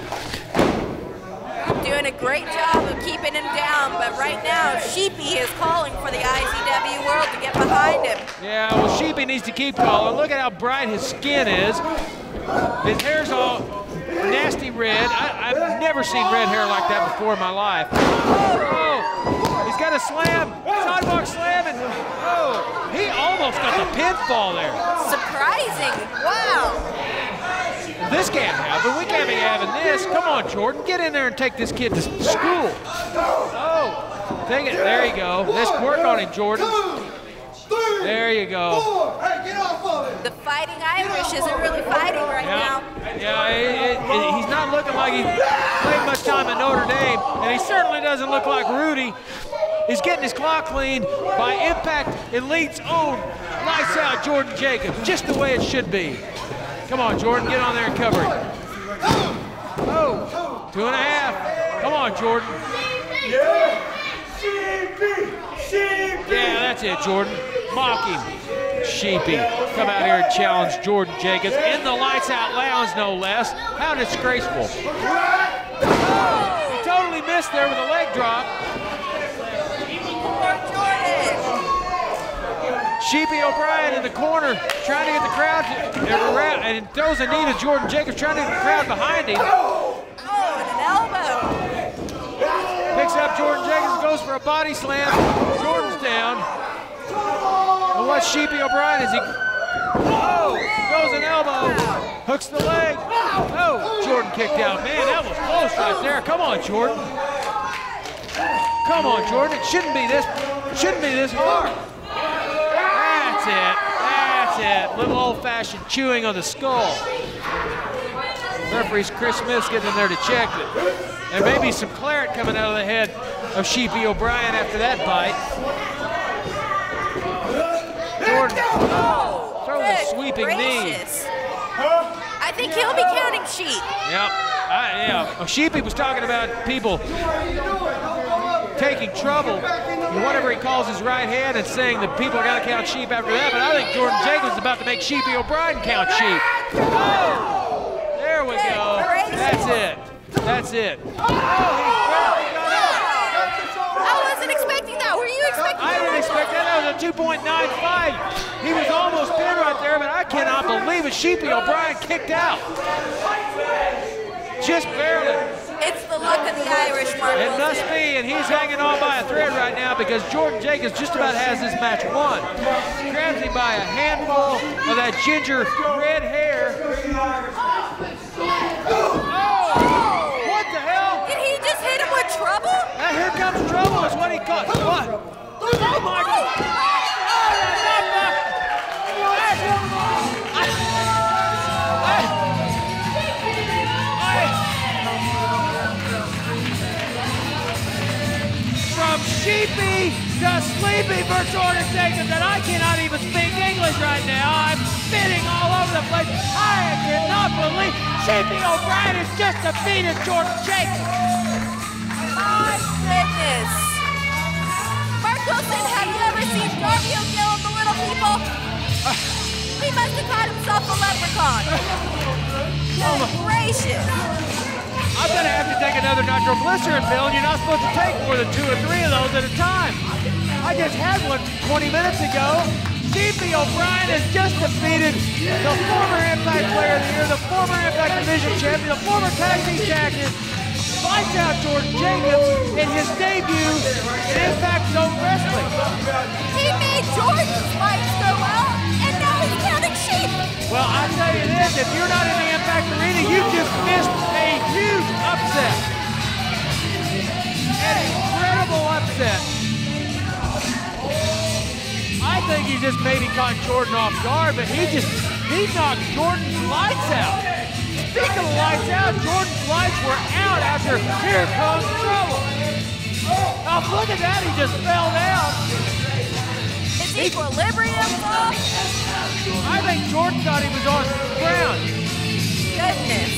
Doing a great job of keeping him down, but right now Sheepy is calling for the IZW World to get behind him. Yeah, well, Sheepy needs to keep calling. Look at how bright his skin is. His hair's all nasty red. I've never seen red hair like that before in my life. Oh, he's got a slam, sidewalk slam, and oh, he almost got the pinfall there. Surprising, wow. This can't happen. We can't be having this. Come on, Jordan. Get in there and take this kid to school. Oh, take it. There you go. Let's work on him, Jordan. There you go. The Fighting Irish isn't really fighting right now. Yeah, he's not looking like he's played much time at Notre Dame, and he certainly doesn't look like Rudy. He's getting his clock cleaned by Impact Elite's own Lights Out Jordan Jacobs, just the way it should be. Come on, Jordan, get on there and cover it. Oh, 2.5. Come on, Jordan. Yeah, Sheepy, Sheepy. Yeah, that's it, Jordan. Mock him. Sheepy, come out here and challenge Jordan Jacobs in the Lights Out Lounge, no less. How disgraceful. He totally missed there with a leg drop. Poor Jordan. Sheepy O'Brien in the corner, trying to get the crowd around, and throws a knee to Jordan Jacobs, trying to get the crowd behind him. Oh, and an elbow. Picks up Jordan Jacobs, goes for a body slam. Jordan's down. And what's Sheepy O'Brien? Is he? Oh, goes an elbow, hooks the leg. Oh, Jordan kicked out. Man, that was close right there. Come on, Jordan. Come on, Jordan. It shouldn't be this hard. That's it. That's it. Little old-fashioned chewing on the skull. Referee Chris Smith's getting in there to check it. There may be some claret coming out of the head of Sheepy O'Brien after that bite. Jordan throws a sweeping knee. I think he'll be counting sheep. Yep. Yeah. Sheepy was talking about people taking trouble in whatever he calls his right hand and saying that people are going to count sheep after that, but I think Jordan Jacobs is about to make Sheepy O'Brien count sheep. Oh, there we go. That's it. That's it. I wasn't expecting that. Were you expecting that? I didn't expect that. That was a 2.95. He was almost pinned right there, but I cannot believe it. Sheepy O'Brien kicked out. Just barely. It's the luck of the Irish, Mark It Wilson. must be, and he's hanging on by a thread right now because Jordan Jacobs just about has this match won. Grabs him by a handful of that ginger red hair. Oh! What the hell? Did he just hit him with trouble? Here comes trouble is what he caught. What? Oh my God! From Sheepy to Sleepy for Jordan Jacobs, and I cannot even speak English right now. I'm spitting all over the place. I cannot believe Sheepy O'Brien has just defeated Jordan Jacobs. My goodness. Mark Wilson, have you ever seen Darby O'Gill and the Little People? He must have caught himself a leprechaun. Good gracious. I'm going to have to take another nitroglycerin pill, and you're not supposed to take more than 2 or 3 of those at a time. I just had one 20 minutes ago. Sheepy O'Brien has just defeated the former Impact Player of the Year, the former Impact Division Champion, the former Tag Team Champion, fights out Jordan Jacobs in his debut in Impact Zone Wrestling. He made Jordan's fights go well, and now he's counting sheep. Well, I tell you this, if you're not in the Impact Arena, you just missed a huge upset. An incredible upset. I think he just maybe caught Jordan off guard, but he knocked Jordan's lights out. Speaking of lights out, Jordan's lights were out after Here Comes Trouble. Now look at that, he just fell down. His equilibrium off. I think Jordan thought he was on the ground. Goodness.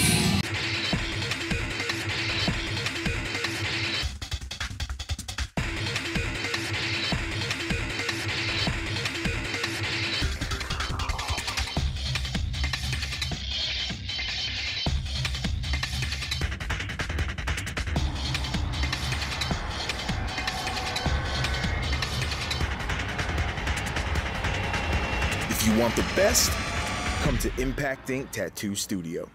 If you want the best, come to Impact Ink Tattoo Studio.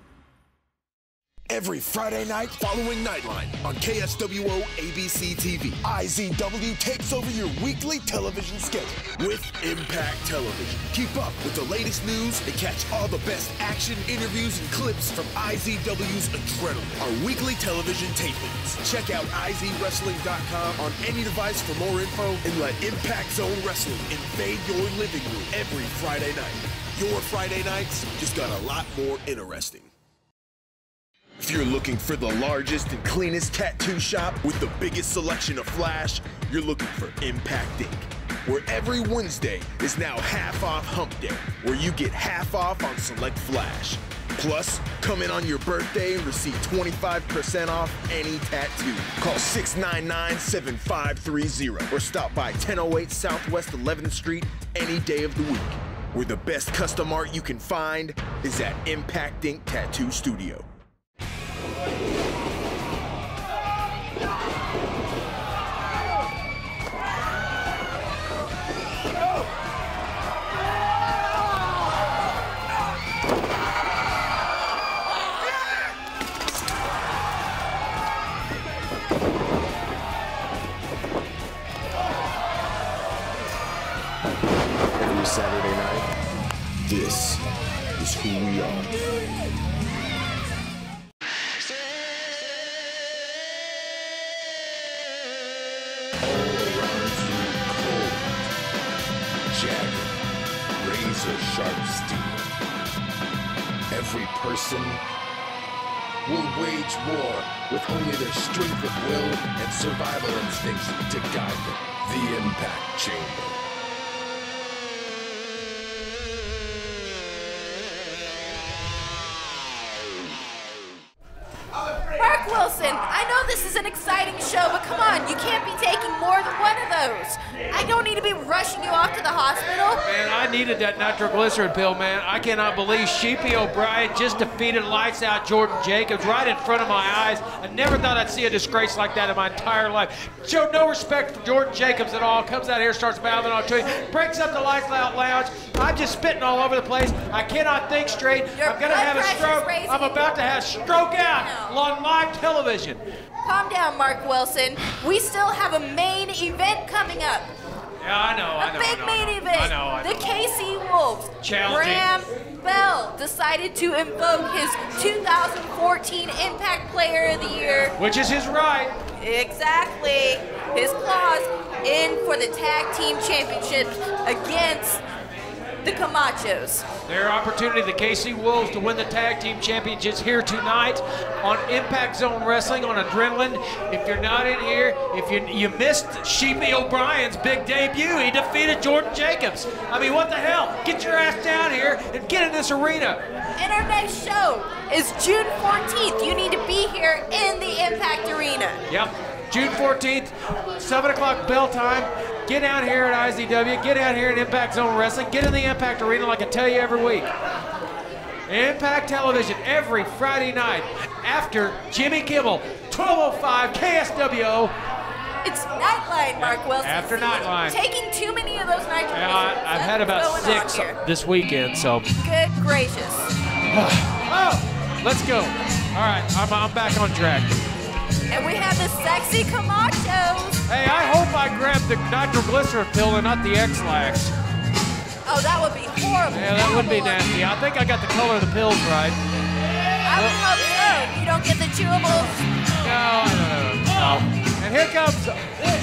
Every Friday night following Nightline on KSWO ABC TV, IZW takes over your weekly television schedule with Impact Television. Keep up with the latest news and catch all the best action, interviews, and clips from IZW's Adrenaline, our weekly television tapings. Check out IZWrestling.com on any device for more info and let Impact Zone Wrestling invade your living room every Friday night. Your Friday nights just got a lot more interesting. If you're looking for the largest and cleanest tattoo shop with the biggest selection of flash, you're looking for Impact Ink, where every Wednesday is now half off Hump Day, where you get half off on select flash. Plus, come in on your birthday and receive 25% off any tattoo. Call 699-7530 or stop by 1008 Southwest 11th Street any day of the week, where the best custom art you can find is at Impact Ink Tattoo Studio. Every Saturday night, this is who we are. all around you cold, jagged, razor-sharp steel. Every person will wage war with only their strength of will and survival instincts to guide them. The Impact Chamber. Mark Wilson, I know this is an exciting show, but come on, you can't be taking more than one of those. I don't need to be rushing you off to the hospital. Man, I needed that nitroglycerin pill, man. I cannot believe Sheepy O'Brien just defeated lights out Jordan Jacobs right in front of my eyes. I never thought I'd see a disgrace like that in my entire life. Showed no respect for Jordan Jacobs at all. Comes out here, starts mouthing on to him, breaks up the lights out lounge. I'm just spitting all over the place. I cannot think straight. I'm gonna have a stroke. I'm about to have stroke out on live television. Calm down, Mark Wilson. We still have a main event coming up. Yeah, I know. A big main event. I know. The KC Wolves. Challenging. Graham Bell decided to invoke his 2014 Impact Player of the Year. Which is his right. Exactly. His clause in for the Tag Team Championships against the Camachos. Their opportunity, the KC Wolves, to win the Tag Team Championships here tonight on Impact Zone Wrestling on Adrenaline. If you're not in here, if you missed Sheepy O'Brien's big debut, he defeated Jordan Jacobs. I mean, what the hell? Get your ass down here and get in this arena. And our next show is June 14th. You need to be here in the Impact Arena. Yep. June 14th, 7 o'clock bell time. Get out here at IZW, get out here at Impact Zone Wrestling, get in the Impact Arena like I tell you every week. Impact Television every Friday night after Jimmy Kimmel, 12:05 KSWO. It's Nightline, Mark Wilson. After Nightline. Taking too many of those night. Yeah, I've had about 6 this weekend, so. Good gracious. Oh, let's go. All right, I'm back on track. And we have the sexy Camachos. Hey, I hope I grabbed the nitroglycerin pill and not the X-Lax. Oh, that would be horrible. Yeah, that would be nasty. I think I got the color of the pills right. I would hope so. You don't get the chewables. No. And here comes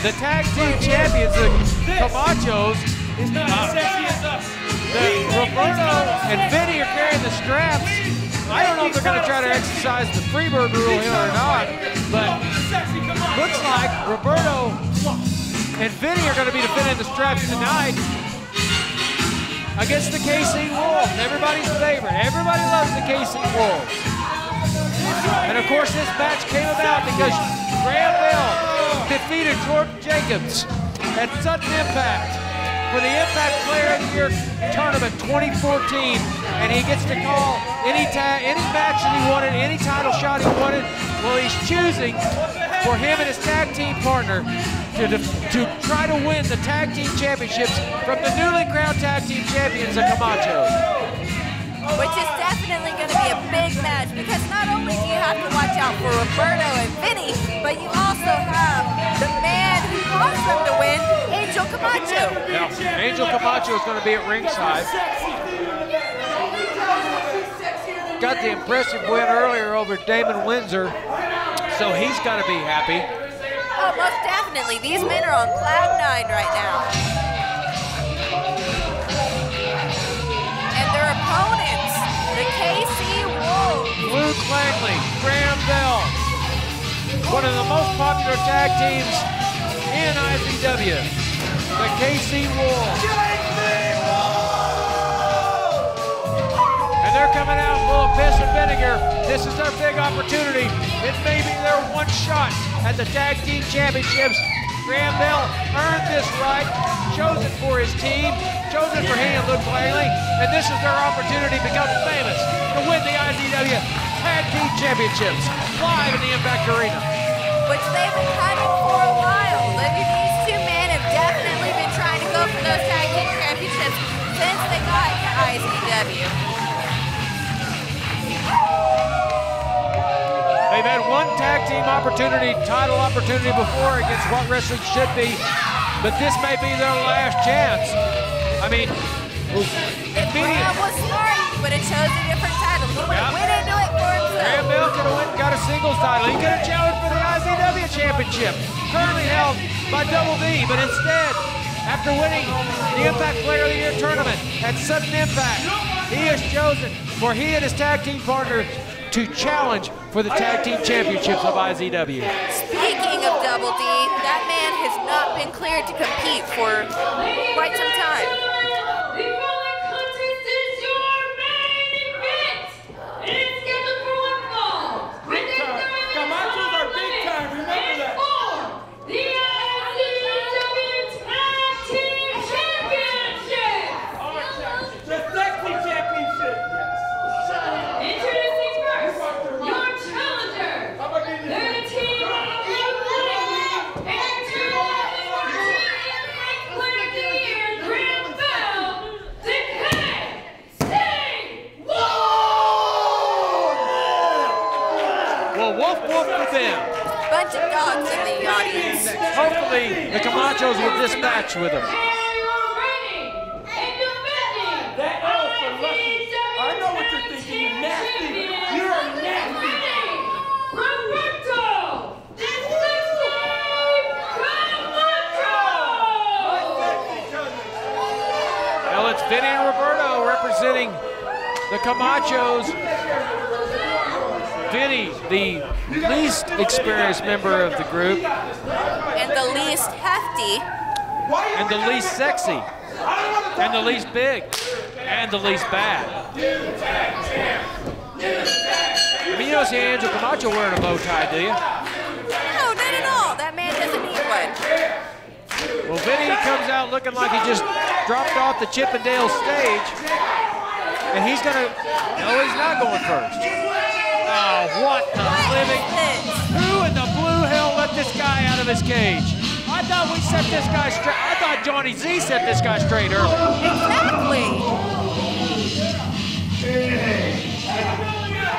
the tag team champions, the Camachos. It's not as sexy as us. Roberto and Vinny are carrying the straps. I don't know if they're going to try to exercise the Freebird rule here or not, but looks like Roberto and Vinny are going to be defending the straps tonight against the KC Wolves, everybody's favorite. Everybody loves the KC Wolves. And of course this match came about because Graham Bell defeated Jordan Jacobs at Sudden Impact for the Impact Player of the Year Tournament 2014, and he gets to call any match that he wanted, any title shot he wanted. Well, he's choosing for him and his tag team partner to try to win the tag team championships from the newly crowned tag team champions, the Camachos. Which is definitely going to be a big match because not only do you have to watch out for Roberto and Vinny, but you also have the man who caused them to win, Angel Camacho. Yeah, Angel Camacho is going to be at ringside. Got the impressive win earlier over Damon Windsor, so he's got to be happy. Oh, most definitely. These men are on cloud 9 right now. And their opponents, the KC Wolves. Luke Langley, Graham Bell, one of the most popular tag teams in IZW, the KC Wolves. And they're coming out full of piss and vinegar. This is their big opportunity. It may be their one shot at the tag team championships. Graham Bell earned this right, chose it for his team, chose it for he and Luke Langley, and this is their opportunity to become famous, to win the IZW Tag Team Championships live in the Impact Arena. Which they've been hunting for a while. These two men have definitely been trying to go for those tag team championships since they got to IZW. They've had one tag team opportunity, title opportunity before against What Wrestling Should Be, but this may be their last chance. I mean, if Graham was smart, he would have chosen a different title. He would have went into it for himself. Graham Bell could have got a singles title. He could have challenged for the IZW Championship. currently held by Double D, but instead, after winning the Impact Player of the Year tournament at Sudden Impact, he is chosen for he and his tag team partner to challenge for the tag team championships of IZW. Speaking of Double D, that man has not been cleared to compete for quite some time. The following contest is your main event. It is scheduled for one fall. Camachos are big time, remember that. The IZW Tag Team Championship. The sexy championship. Introducing first, your challenger, the team of the and two Player of the Year Grand Bell, Decay Sting Wolf! Well, woof woof for them. Bunch of dogs in the audience. Hopefully, the Camachos will dispatch with them. That L for lucky. I know what you're thinking. You're nasty. You're nasty. Roberto, the sexy Camacho! Well, it's Vinny and Roberto representing the Camachos. Vinny, the least experienced member of the group. And the least hefty. And the least sexy. And the least big. And the least bad. I mean, you don't see Angel Camacho wearing a bow tie, do you? No, not at all. That man doesn't need one. Well, Vinny comes out looking like he just dropped off the Chippendale stage. And he's gonna, no, he's not going first. Oh, what the living? Who in the blue hell let this guy out of his cage? I thought we set this guy straight. I thought Johnny Z set this guy straight earlier. Exactly.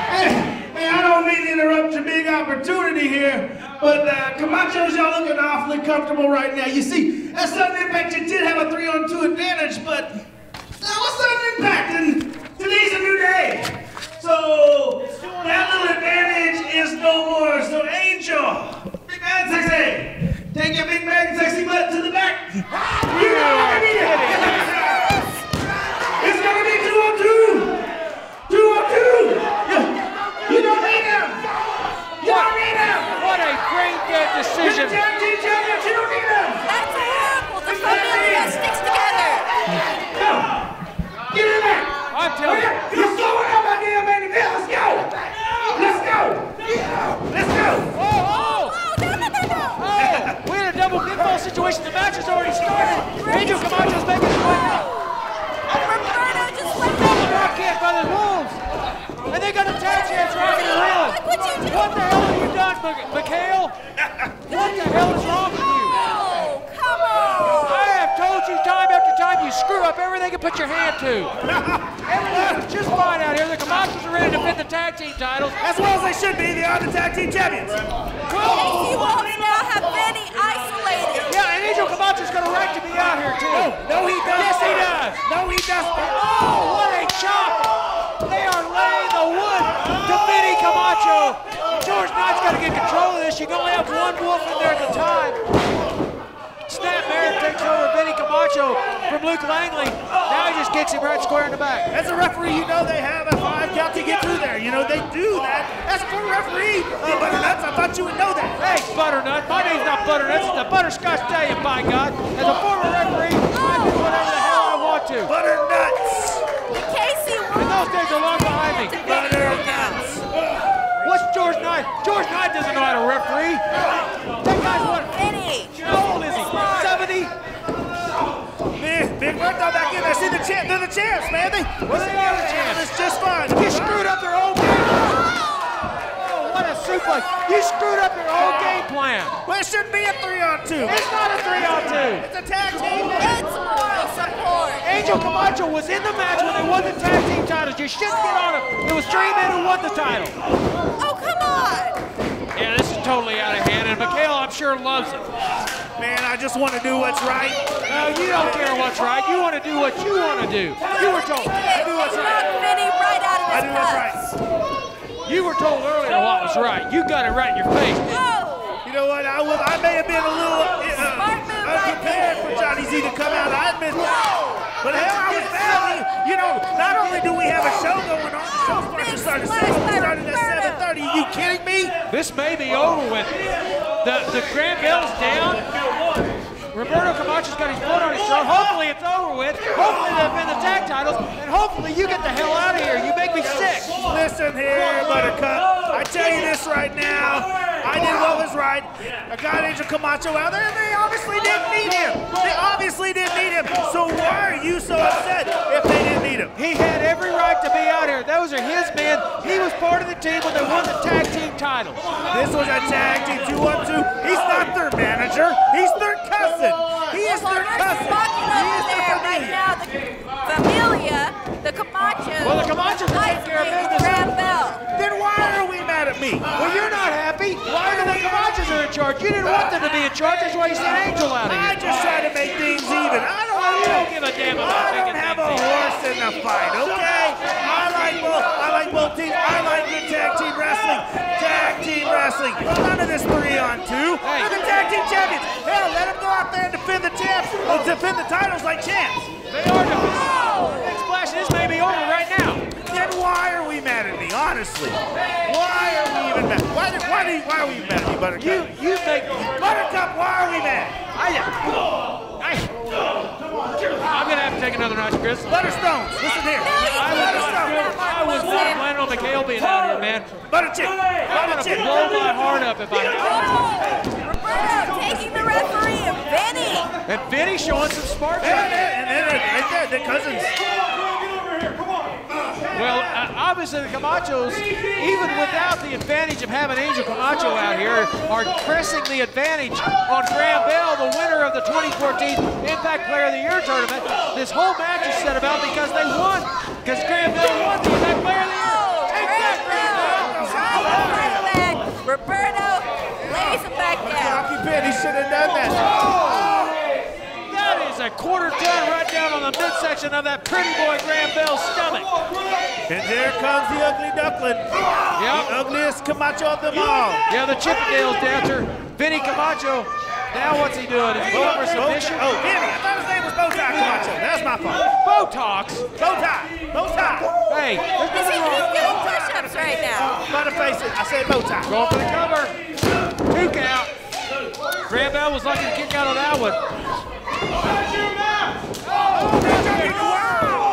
Hey, I don't mean to interrupt your big opportunity here, but Camachos, y'all looking awfully comfortable right now. You see, at Sudden Impact, you did have a 3-on-2 advantage, but that was Sudden Impact, and today's a new day. So that little advantage is no more. So Angel, big man sexy, take your big man sexy butt to the back. You know what I mean? It's gonna be 2-on-2. 2-on-2. You don't need him. You don't need him. What a brain dead decision. You're the tag team champions. You don't need him. That's horrible. The familia sticks together. Go. Get in there. I'm telling you. You're slowing up my damn man. Let's go. Let's go. Let's go. Oh, we had a double pinfall situation. The match has already started. Angel Camacho's making his way out. Roberto just went Double drop kick by the Wolves. And they got a tag chance rocking the rim. What the hell have you done, Mikhail? What the hell is wrong with you? Oh, come on. I have told you time after time you screw up everything you put your hand to. Everything is just fine out here. The Camachos are ready to defend the tag team titles. As well as they should be. They are the tag team champions. Casey Wolves now have Vinny isolated. Yeah, and Angel Camacho's got a right to be out here, too. No, he does. Yes, he does. No, he does. Oh, what a chop. They are laying the wood to Vinny Camacho. George Knight's got to get control of this. You can only have one wolf in there at a time. Snap Merritt takes over Vinny Camacho from Luke Langley. Now he just kicks him right square in the back. As a referee, you know they have a 5 count to get through there. You know, they do that. As a former referee, Butternuts, I thought you would know that. Hey, Butternut. My name's not Butternuts. It's the Butterscotch Stallion, by God. As a former referee, I do whatever the hell I want to. Butternuts. Casey And those days are long behind me. Butternuts. What's George Knight? George Knight doesn't know how to referee. That guy's what? Vinny. How old is he? 70? Big Bertha back in there. See, they're the champs, man. They are the champs. It's just fine. You screwed up their whole game. Oh, what a suplex. You screwed up your whole game plan. Well, it shouldn't be a 3-on-2. It's not a 3-on-2. It's a tag team. It's moral support. Angel Camacho was in the match when they won the tag team titles. You shouldn't get on him. It was 3 men who won the title. Oh, come on. Yeah, this is totally out of hand, and Mikhail, I'm sure, loves it. Man, I just want to do what's right. No, you don't care what's right. You want to do what you want to do. You were told. I do what's right. Knock Vinny right out of his I do what's right. You were told earlier what was right. You got it right in your face. Oh. You know what? I may have been a little unprepared for Johnny Z to come out. I admit that. But hell, I was badly. You know, not only do we have a show going on, the show started at 7:30. Are you kidding me? This may be over with. The Grand Bell's down. Roberto Camacho's got his foot on his throat. Hopefully it's over with. Hopefully they've been the tag titles. And hopefully you get the hell out of here. You make me sick. Listen here, Buttercup. I tell you this right now. I did what was right. I got Angel Camacho out there. They obviously didn't need him. They obviously didn't need him. So why are you so upset if they didn't need him? He had every right to be out here. Those are his men. He was part of the team when they won the tag team titles. This was a tag team 2-on-2. He's not their manager. He's their cousin. He is their cousin. He is their right now. The Familia, the Camachos. Well, the Camachos are taking care of business. Then why are we mad at me? Well, you're not happy. Why are the Camachos are in charge? You didn't want them to be in charge. That's why you sent Angel out of here. I just try to make things even. I don't give a damn about making things even. I don't have a horse in the fight, okay? I like both teams. I like good tag team wrestling. Tag team wrestling. None of this 3-on-2. They're the tag team champions. Hell, let them go out there and defend the champs. Defend the titles like champs. They are defending. Big Splash, this may be over right now. Then why are we mad at me, honestly? Why are we even mad? Why are we mad at me, Buttercup? You think... Buttercup, why are we mad? I'm going to have to take another notch, Chris. Butterstones, listen here. I was not planning on Mikhail being out here, man. Butterchick. I'm going to blow my heart up if I... Roberto taking the referee and Vinny. And Vinny showing some smart. And then right there, the cousins. Well, obviously the Camachos, even without the advantage of having Angel Camacho out here, are pressing the advantage on Graham Bell, the winner of the 2014 Impact Player of the Year tournament. This whole match is set about because they won, because Graham Bell won the Impact Player of the Year. Take that, Graham Bell! Roberto lays him back down. He should have done that. That is a quarter turn right down on the midsection of that pretty boy Graham Bell's stomach. And there comes the ugly duckling. Yep. The ugliest Camacho of them all. Yeah, the Chippendales dancer, Vinny Camacho. Now what's he doing? Is he going for submission? Oh, Vinny. I thought his name was Bowtie Camacho. That's my fault. Botox? Bowtie. Hey. He's doing push-ups right now. Gotta face it. I said Bowtie. Going for the cover. 2 count. Graham Bell was lucky to kick out of that one.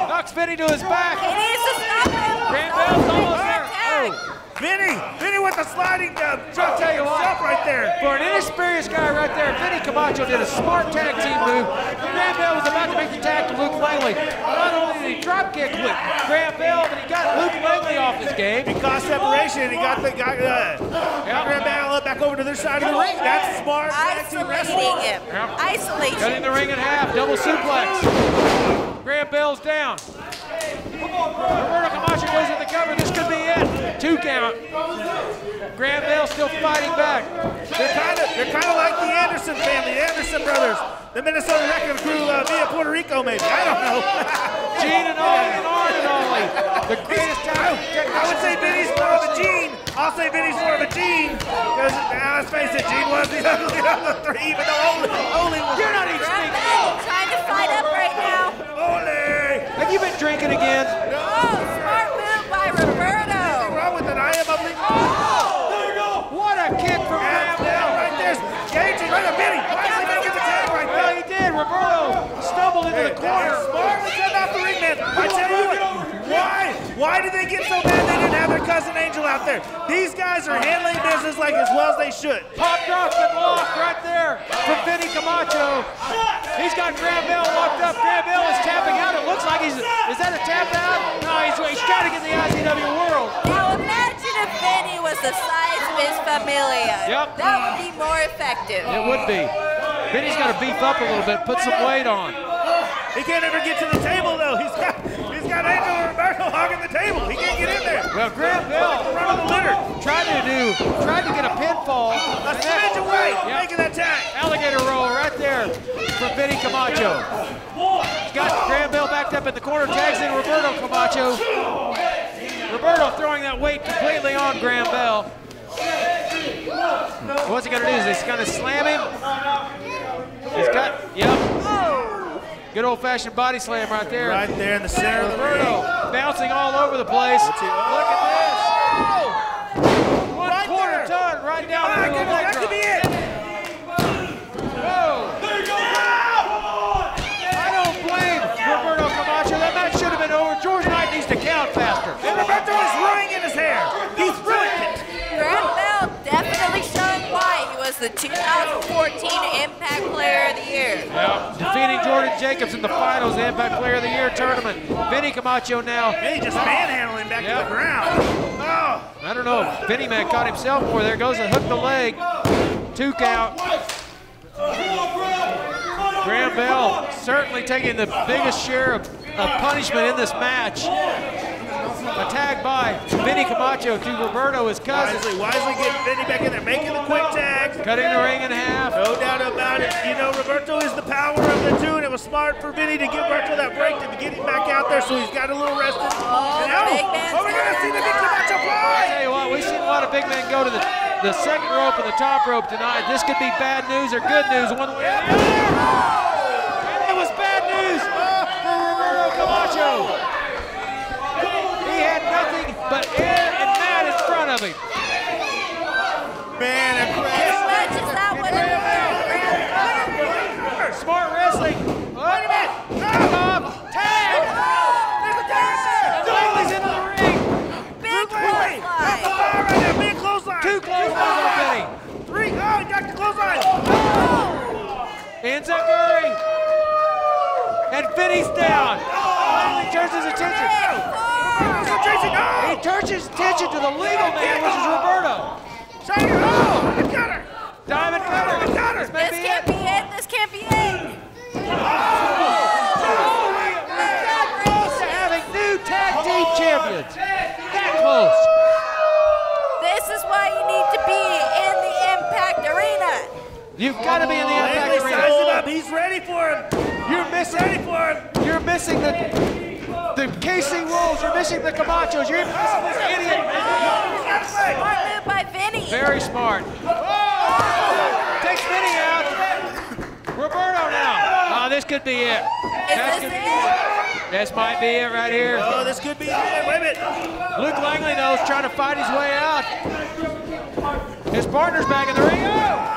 Knocks Vinny to his back. He needs to stop him. Graham Bell's almost there. Oh. Vinny with the sliding I'll tell you what, right there. For an inexperienced guy right there, Vinny Camacho did a smart tag team move. Graham Bell was about to make the tag to Luke Langley. Not only did he drop kick with Graham Bell, but he got Luke Langley off his game. He caused separation. He got Graham Bell back over to their side of the ring. That's smart tag team wrestling. Isolating him. Isolation. Cutting the ring in half. Double suplex. Graham Bell's down. Roberto Camacho goes in the cover. This could be it. 2 count. Graham Bell still fighting back. They're kind of like the Anderson family, the Anderson brothers, the Minnesota Wrecking Crew via Puerto Rico, maybe. I don't know. Gene and Ollie and Arn and Ollie. The greatest talent. I would say Vinny's more of a Gene. I'll say Vinny's more of a Gene. Because let's face it, Gene was the ugly of the 3, even though Ollie was. You're not even speaking. Trying to fight up right now. Ollie! Have you been drinking again? Oh, smart move by Roberto. What's wrong with it? I am ugly. There you go. What a kick from Graham Bell. Right there's Gaging right at Vinny. Why does he make the tag right there? Well, he did. Roberto stumbled into the corner. Smartly sent off the ring, man. I tell you what, why did they get so mad they didn't have their cousin Angel out there? These guys are handling business like as well as they should. Pop drop and lock right there from Vinny Camacho. He's got Graham Bell locked up. Graham Bell is tapping out. It looks like is that a tap out? No, he's got to get the IZW World. Now imagine if Vinny was the size of his Familia. Yep. That would be more effective. It would be. Vinny's got to beef up a little bit, put some weight on. He can't ever get to the table though. He's got Angel and Roberto hogging the table. He can't get in there. Well, Graham Bell run on the litter. Tried to get a pinfall. A smidge away, making that tag. Alligator roll right there for Vinny Camacho. He's got Graham Bell backed up in the corner, tags in Roberto Camacho. Roberto throwing that weight completely on Graham Bell. What's he gonna do? Is he gonna slam him? He's got, yep. Good old-fashioned body slam right there. Right there in the center of the ring. Roberto bouncing all over the place. Look at this. One quarter ton right down the middle of the leg That drop. could be it. Whoa. There you go. I don't blame Roberto Camacho. That match should have been over. George Knight needs to count faster. And Roberto is running in his hair. He's ruined it. Graham Bell definitely showing why he was the 2014 Impact Player of the Year. Yep. Defeating Jordan Jacobs in the finals of the Impact Player of the Year tournament. Vinny Camacho now. Vinny just manhandling back to the ground. Oh. I don't know. Vinny man caught himself more. There goes and hooked the leg. 2 count. Graham Bell certainly taking the biggest share of punishment in this match. A tag by Vinny Camacho to Roberto, his cousin. Wisely getting Vinny back in there, making the quick tags. Cutting the ring in half. No doubt about it. You know, Roberto is the power of the two, and it was smart for Vinny to give Roberto that break to get him back out there so he's got a little rested. Big man's we're going to see the Vinny Camacho fly. I tell you what, we've seen a lot of big men go to the second rope and the top rope tonight. This could be bad news or good news one way or the other. And it was bad news for Roberto Camacho. He had nothing but air and mat in front of him. Man, smart wrestling. Wait a minute. Tag. There's a tag there. Langley's into the ring. Big clothesline. That's the fire right there. Big clothesline. 2 clotheslines on Vinny. 3. Oh, he got the clothesline. Enziguri. And Vinny's down. Langley turns his attention. He turns his attention to the legal man, which is Roberto. Diamond cutter. Diamond cutter. This can't be it. This can't be it. That close to having new tag team champions. That close. This is why you need to be in the Impact Arena. You've got to be in the Impact Langley Arena. sized him up. He's ready for him. You're missing. Ready for him. You're missing the KC Wolves. You're missing the Camachos. You're missing this idiot. Smart move by Vinny. Very smart. Takes Vinny out. Roberto now. Oh, this could be it. Is this it? This might be it right here. Oh, this could be it. Wait a minute. Luke Langley knows, trying to fight his way out. His partner's back in the ring. Oh no.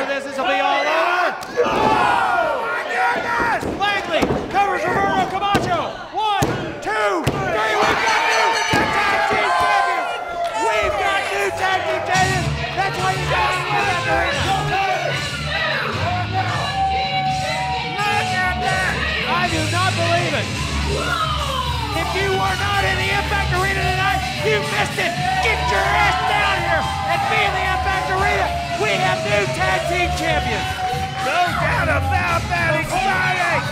This will be all over. Oh my goodness! Langley covers Roberto Camacho. 1, 2, 3. We've got new tag team champions. We've got new tag team champions. That's why you got to win that arena. I do not believe it. If you are not in the Impact Arena tonight, you missed it. Get your ass down here and be in the Impact Arena. We have new tag team champions. No doubt about that. Exciting.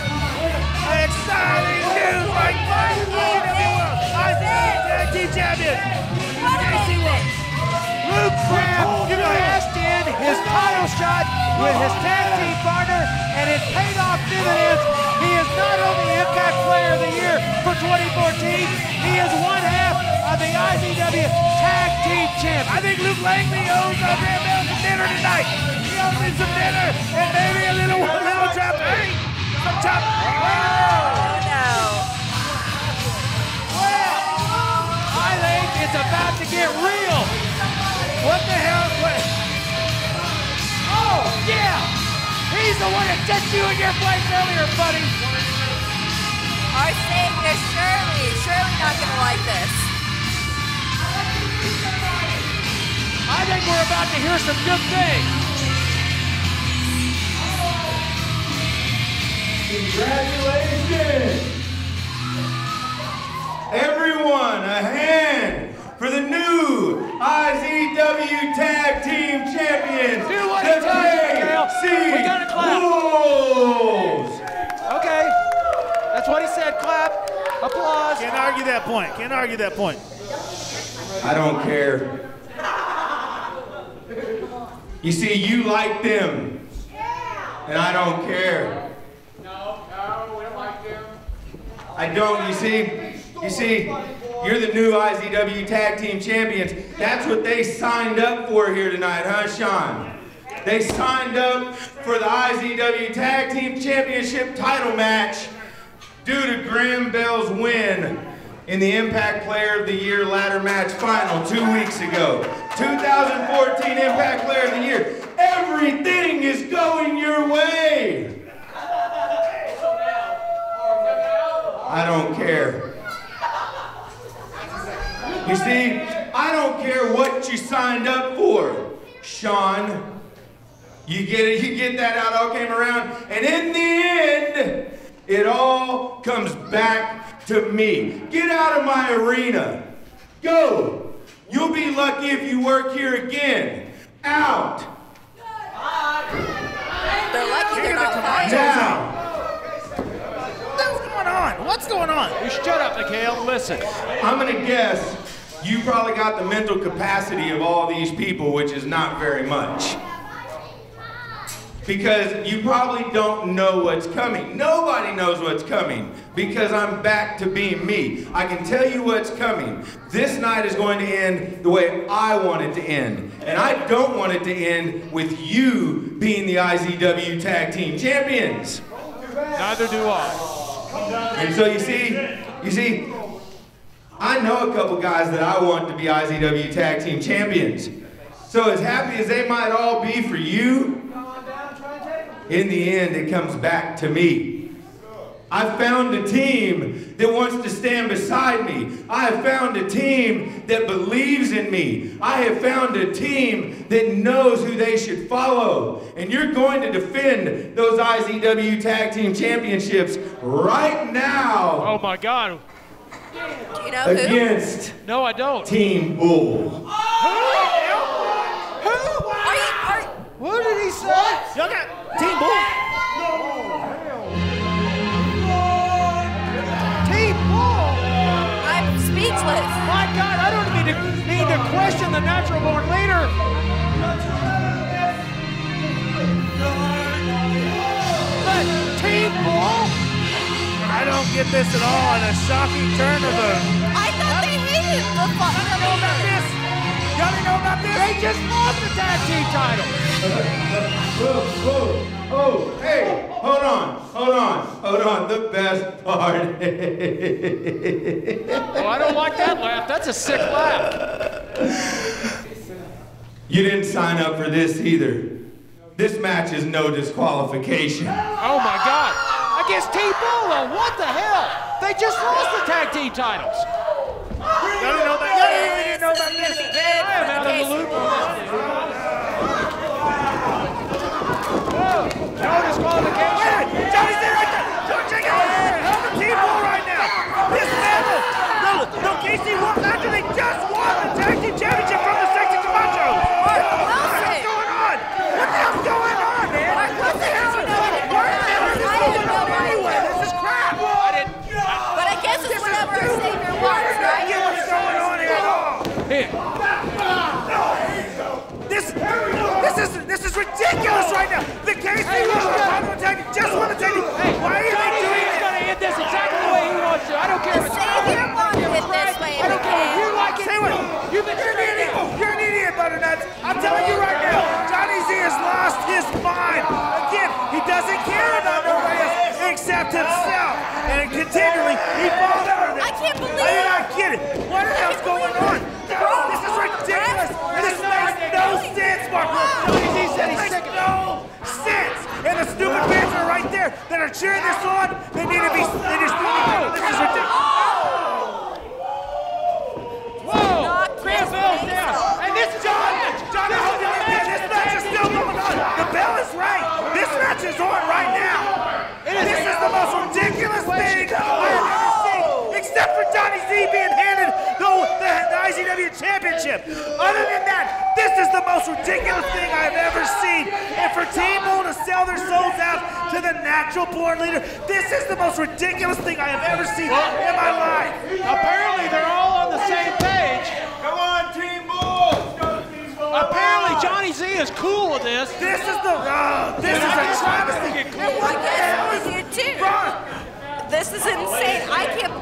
Exciting news like IZW World. IZW Tag Team Champion. KC Wolves. Luke Graham cashed in his title shot with his tag team partner, and it paid off dividends. He is not only Impact Player of the Year for 2014, he is one half of the IZW Tag Team Champions. I think Luke Langley owes Graham Bell some dinner tonight. He owes him some dinner and maybe a little trap. Hey, some chop. Oh no. Well, I think it's about to get real. What the hell? What? Oh, yeah. He's the one that set you in your place earlier, buddy. Our savior, Shirley not gonna like this. I think we're about to hear some good things. Congratulations! Everyone, a hand for the new IZW Tag Team Champions. Do what he tells you, we gotta clap. Wolves. Okay, that's what he said. Clap, applause. Can't argue that point. Can't argue that point. I don't care. You see, you like them, and I don't care. No, we don't like them. I don't. You see, You're the new IZW Tag Team Champions. That's what they signed up for here tonight, huh, Sean? They signed up for the IZW Tag Team Championship title match due to Graham Bell's win in the Impact Player of the Year ladder match final 2 weeks ago. 2014 Impact Player of the Year. Everything is going your way. I don't care. You see, I don't care what you signed up for, Sean. You get it, you get that out, all came around, and in the end, it all comes back to me. Get out of my arena. Go. You'll be lucky if you work here again. Out. They're lucky they're not fighting. Now. What's going on? What's going on? You shut up, Mikhail. Listen. I'm gonna guess you probably got the mental capacity of all these people, which is not very much. Because you probably don't know what's coming. Nobody knows what's coming because I'm back to being me. I can tell you what's coming. This night is going to end the way I want it to end. And I don't want it to end with you being the IZW Tag Team Champions. Neither do I. And so you see, I know a couple guys that I want to be IZW Tag Team Champions. So as happy as they might all be for you, in the end, it comes back to me. I've found a team that wants to stand beside me. I have found a team that believes in me. I have found a team that knows who they should follow. And you're going to defend those IZW Tag Team Championships right now. Oh my God. Do you know who? Against No, I don't. Team Bull. Who? What did he say? Team Bull. Team Bull. I'm speechless. My God, I don't need to question the natural born leader. But Team Bull? I don't get this at all. And a shocking turn of the. I thought they hated the Y'all didn't know about this? Y'all didn't know about this? They just lost the tag team title. Oh, hey, hold on. The best part. Oh, I don't like that laugh. That's a sick laugh. You didn't sign up for this either. This match is no disqualification. Oh my God. Against Team Bull, what the hell? They just lost the tag team titles. Y'all didn't know about this? Y'all didn't know about this? I am out of the loop on this. No disqualification. Johnny's there right there. Don't check it out. Help the Team Bull right now. This battle. No, Casey won after they just won the tag team championship from the Sexy Camachos. What the hell's going on? What the hell's going on, man? What the hell is going on? Anyway, this is crap. But I guess it's whatever our savior wants, right? I get what's going on here at all. This is ridiculous right now. The KC just won the tag team. Why are they doing this? He's gonna end this exactly the way he wants to. I don't care if it's Savior wanted it this way. I don't care if you like it. Say what? You're an idiot, Butternuts. I'm telling you right now, Johnny Z has lost his mind. Again, he doesn't care about nobody else except himself. And continually, he falls for this. I can't believe I did not get it. What the hell's going on? This is ridiculous. This makes no sense, Marco. Johnny Z said he's sick. No sense. And the stupid fans are right there that are cheering this on. They need to be. This is ridiculous. Whoa! Graham Bell's down. And this is John, this match is still going on. The bell is right. This match is on right now. This is the most ridiculous thing I have ever seen, except for Johnny Z being handed the IZW Championship. Other than that, this is the most ridiculous thing I've ever seen. And for Team Bull to sell their souls out to the natural born leader, this is the most ridiculous thing I have ever seen in my life. Apparently, they're all on the same page. Come on, Team Bull. Apparently, Johnny Z is cool with this. This is a travesty. I guess we do too. This is insane. I can't.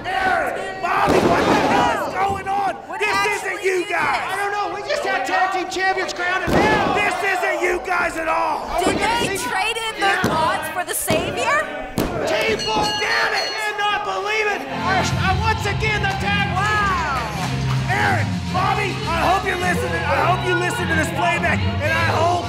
Bobby, what the hell is going on? This isn't you guys. I don't know. We just had tag team champions crowned now. This isn't you guys at all. Did they trade in their gods for the savior? Team Bull, damn it! I cannot believe it. Once again, the tag. Wow. Eric, Bobby, I hope you're listening. I hope you listen to this playback, and I hope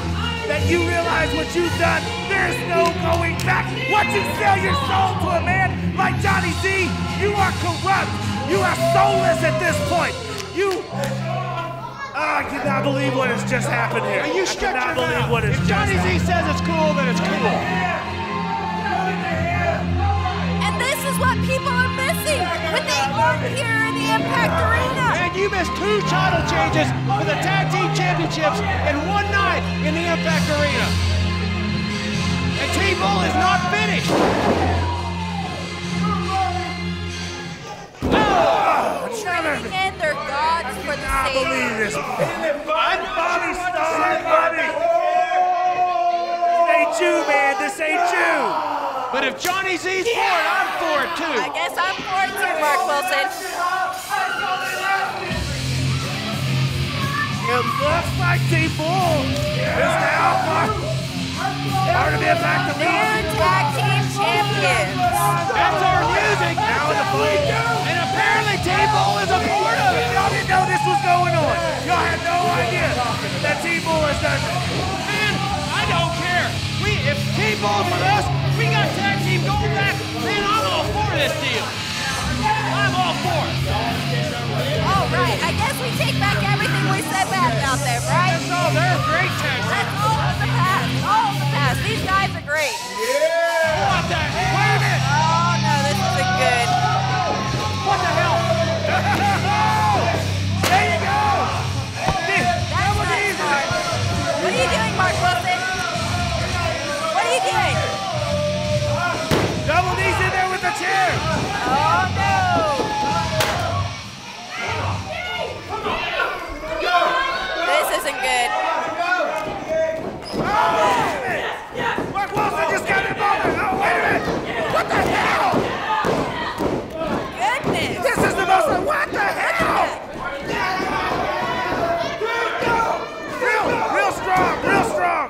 that you realize what you've done. There's no going back. Once you sell your soul to a man like Johnny Z, you are corrupt. You are soulless at this point. I cannot believe what has just happened here. You I cannot believe what has If just Johnny happened. Z says it's cool, then it's cool. And this is what people are missing when they aren't here in the Impact Arena. And you missed 2 title changes for the tag team championships in one night in the Impact Arena. And Team Bull is not finished. Trading in their gods for the I savior. believe this. I'm Bobby Starr, Bobby. This ain't you, man. This ain't you. But if Johnny Z's for it, I'm for it too. I guess I'm for it too, Mark Wilson. It looks like Team Bull is now part of Impact New tag team champions. That's our music. Now in the play. And apparently Team Bull is a part of it. Y'all didn't know this was going on. Y'all had no idea that Team Bull has done this. Man, I don't care. If Team Bull's with us, we got tag team gold back. Man, I'm all for this deal. I'm all for it. All right, I guess we take back everything we said bad about them, right? That's all. They're a great tag team. That's all in the past. All in the past. These guys are great. Yeah. What the? Wait a minute. Oh no, this isn't good. What the hell? There you go. That's not smart. What are you doing, Mark Wilson? What are you doing? Double D's in there with the chair. Oh no. This isn't good. Mark Wilson just got involved. Oh, wait a minute. What the hell? Goodness. This is the most. What the hell? Real strong. Real strong.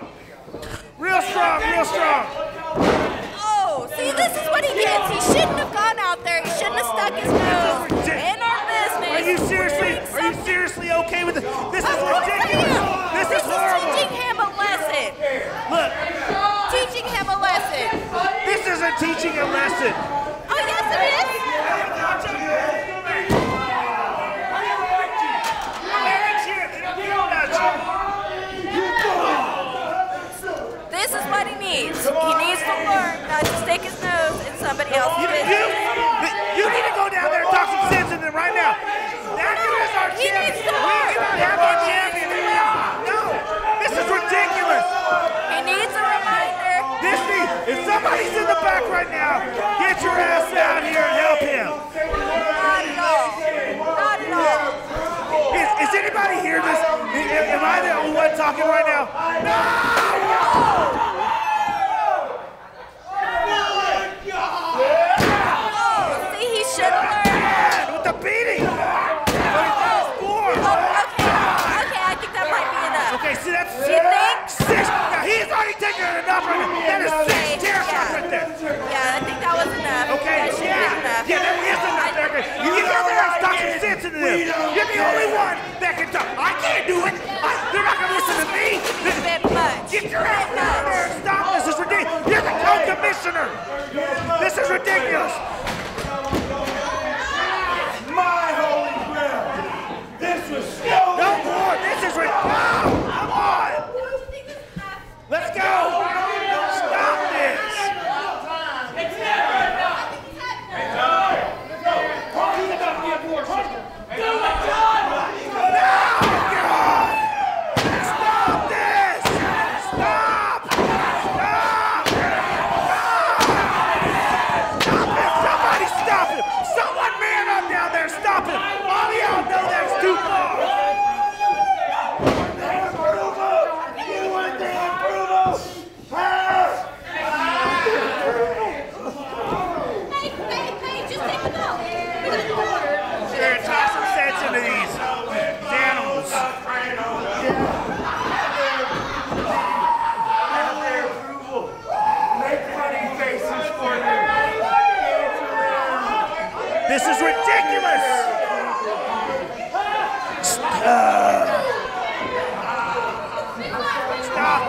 Real strong. Real strong. Oh, see, this is what he gets. He shouldn't have gone out there. He shouldn't have stuck his nose in our business. Are you seriously okay with this? This is ridiculous. This is horrible. Teaching him a lesson. Look. Teaching him a lesson. This isn't teaching a lesson. Oh, yes, it is. This is what he needs. He needs to learn not to stick his nose in somebody else's business. You need to go down there and talk some sense in them right now. That is our champion. We cannot have our champion. No, this is ridiculous. He needs a reminder. If somebody's in the back right now, get your ass out here and help him. Not at all. Not at all. Is anybody hear this? Am I the only one talking right now? See, he should have learned. With the beating. Okay, I think that might be enough. Okay, see, that's You think? 6. Now, he's already taken enough right now. That is 6 chair shots right there. Yeah, I think that was enough. Okay, That should be enough. yeah, that is enough there. You get down there and talk some sense into them. You're the only one that can talk. I can't do it. They're not going to listen to me. Get your ass down there and stop. This is ridiculous. You're the co-commissioner. This is ridiculous. My holy grail. This was No more. This is ridiculous. Come on. Let's go. Stop this. Stop this. Stop. Stop. Stop it.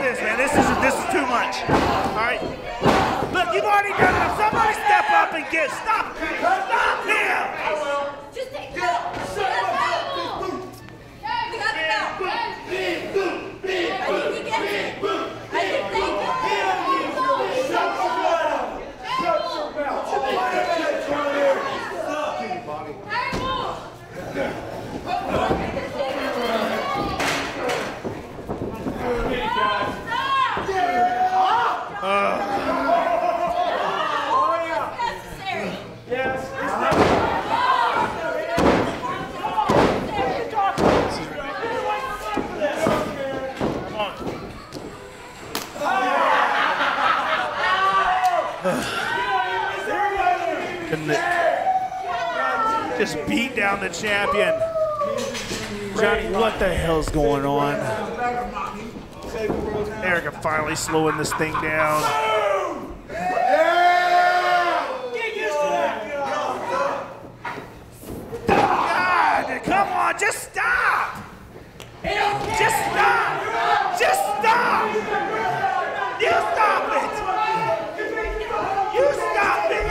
this, man. This is too much. All right. Look, you've already done enough. Somebody step up and get stop him. Just take it out. We got it now. I think he gets it. I think they get it. Just beat down the champion. Johnny, what the hell's going on? Erica finally slowing this thing down. God, come on, just stop! Just stop! Just stop! You stop it! You stop it!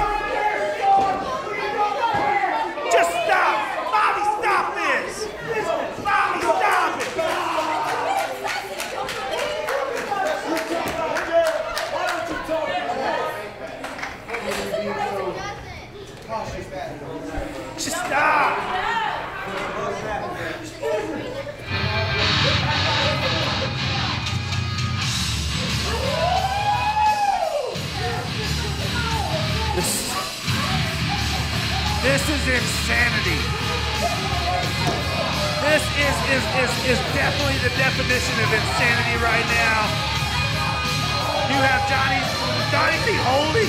Just stop! Bobby, stop this! Bobby, stop it! Just stop! This is insanity. This is definitely the definition of insanity right now. You have Johnny B. Holy.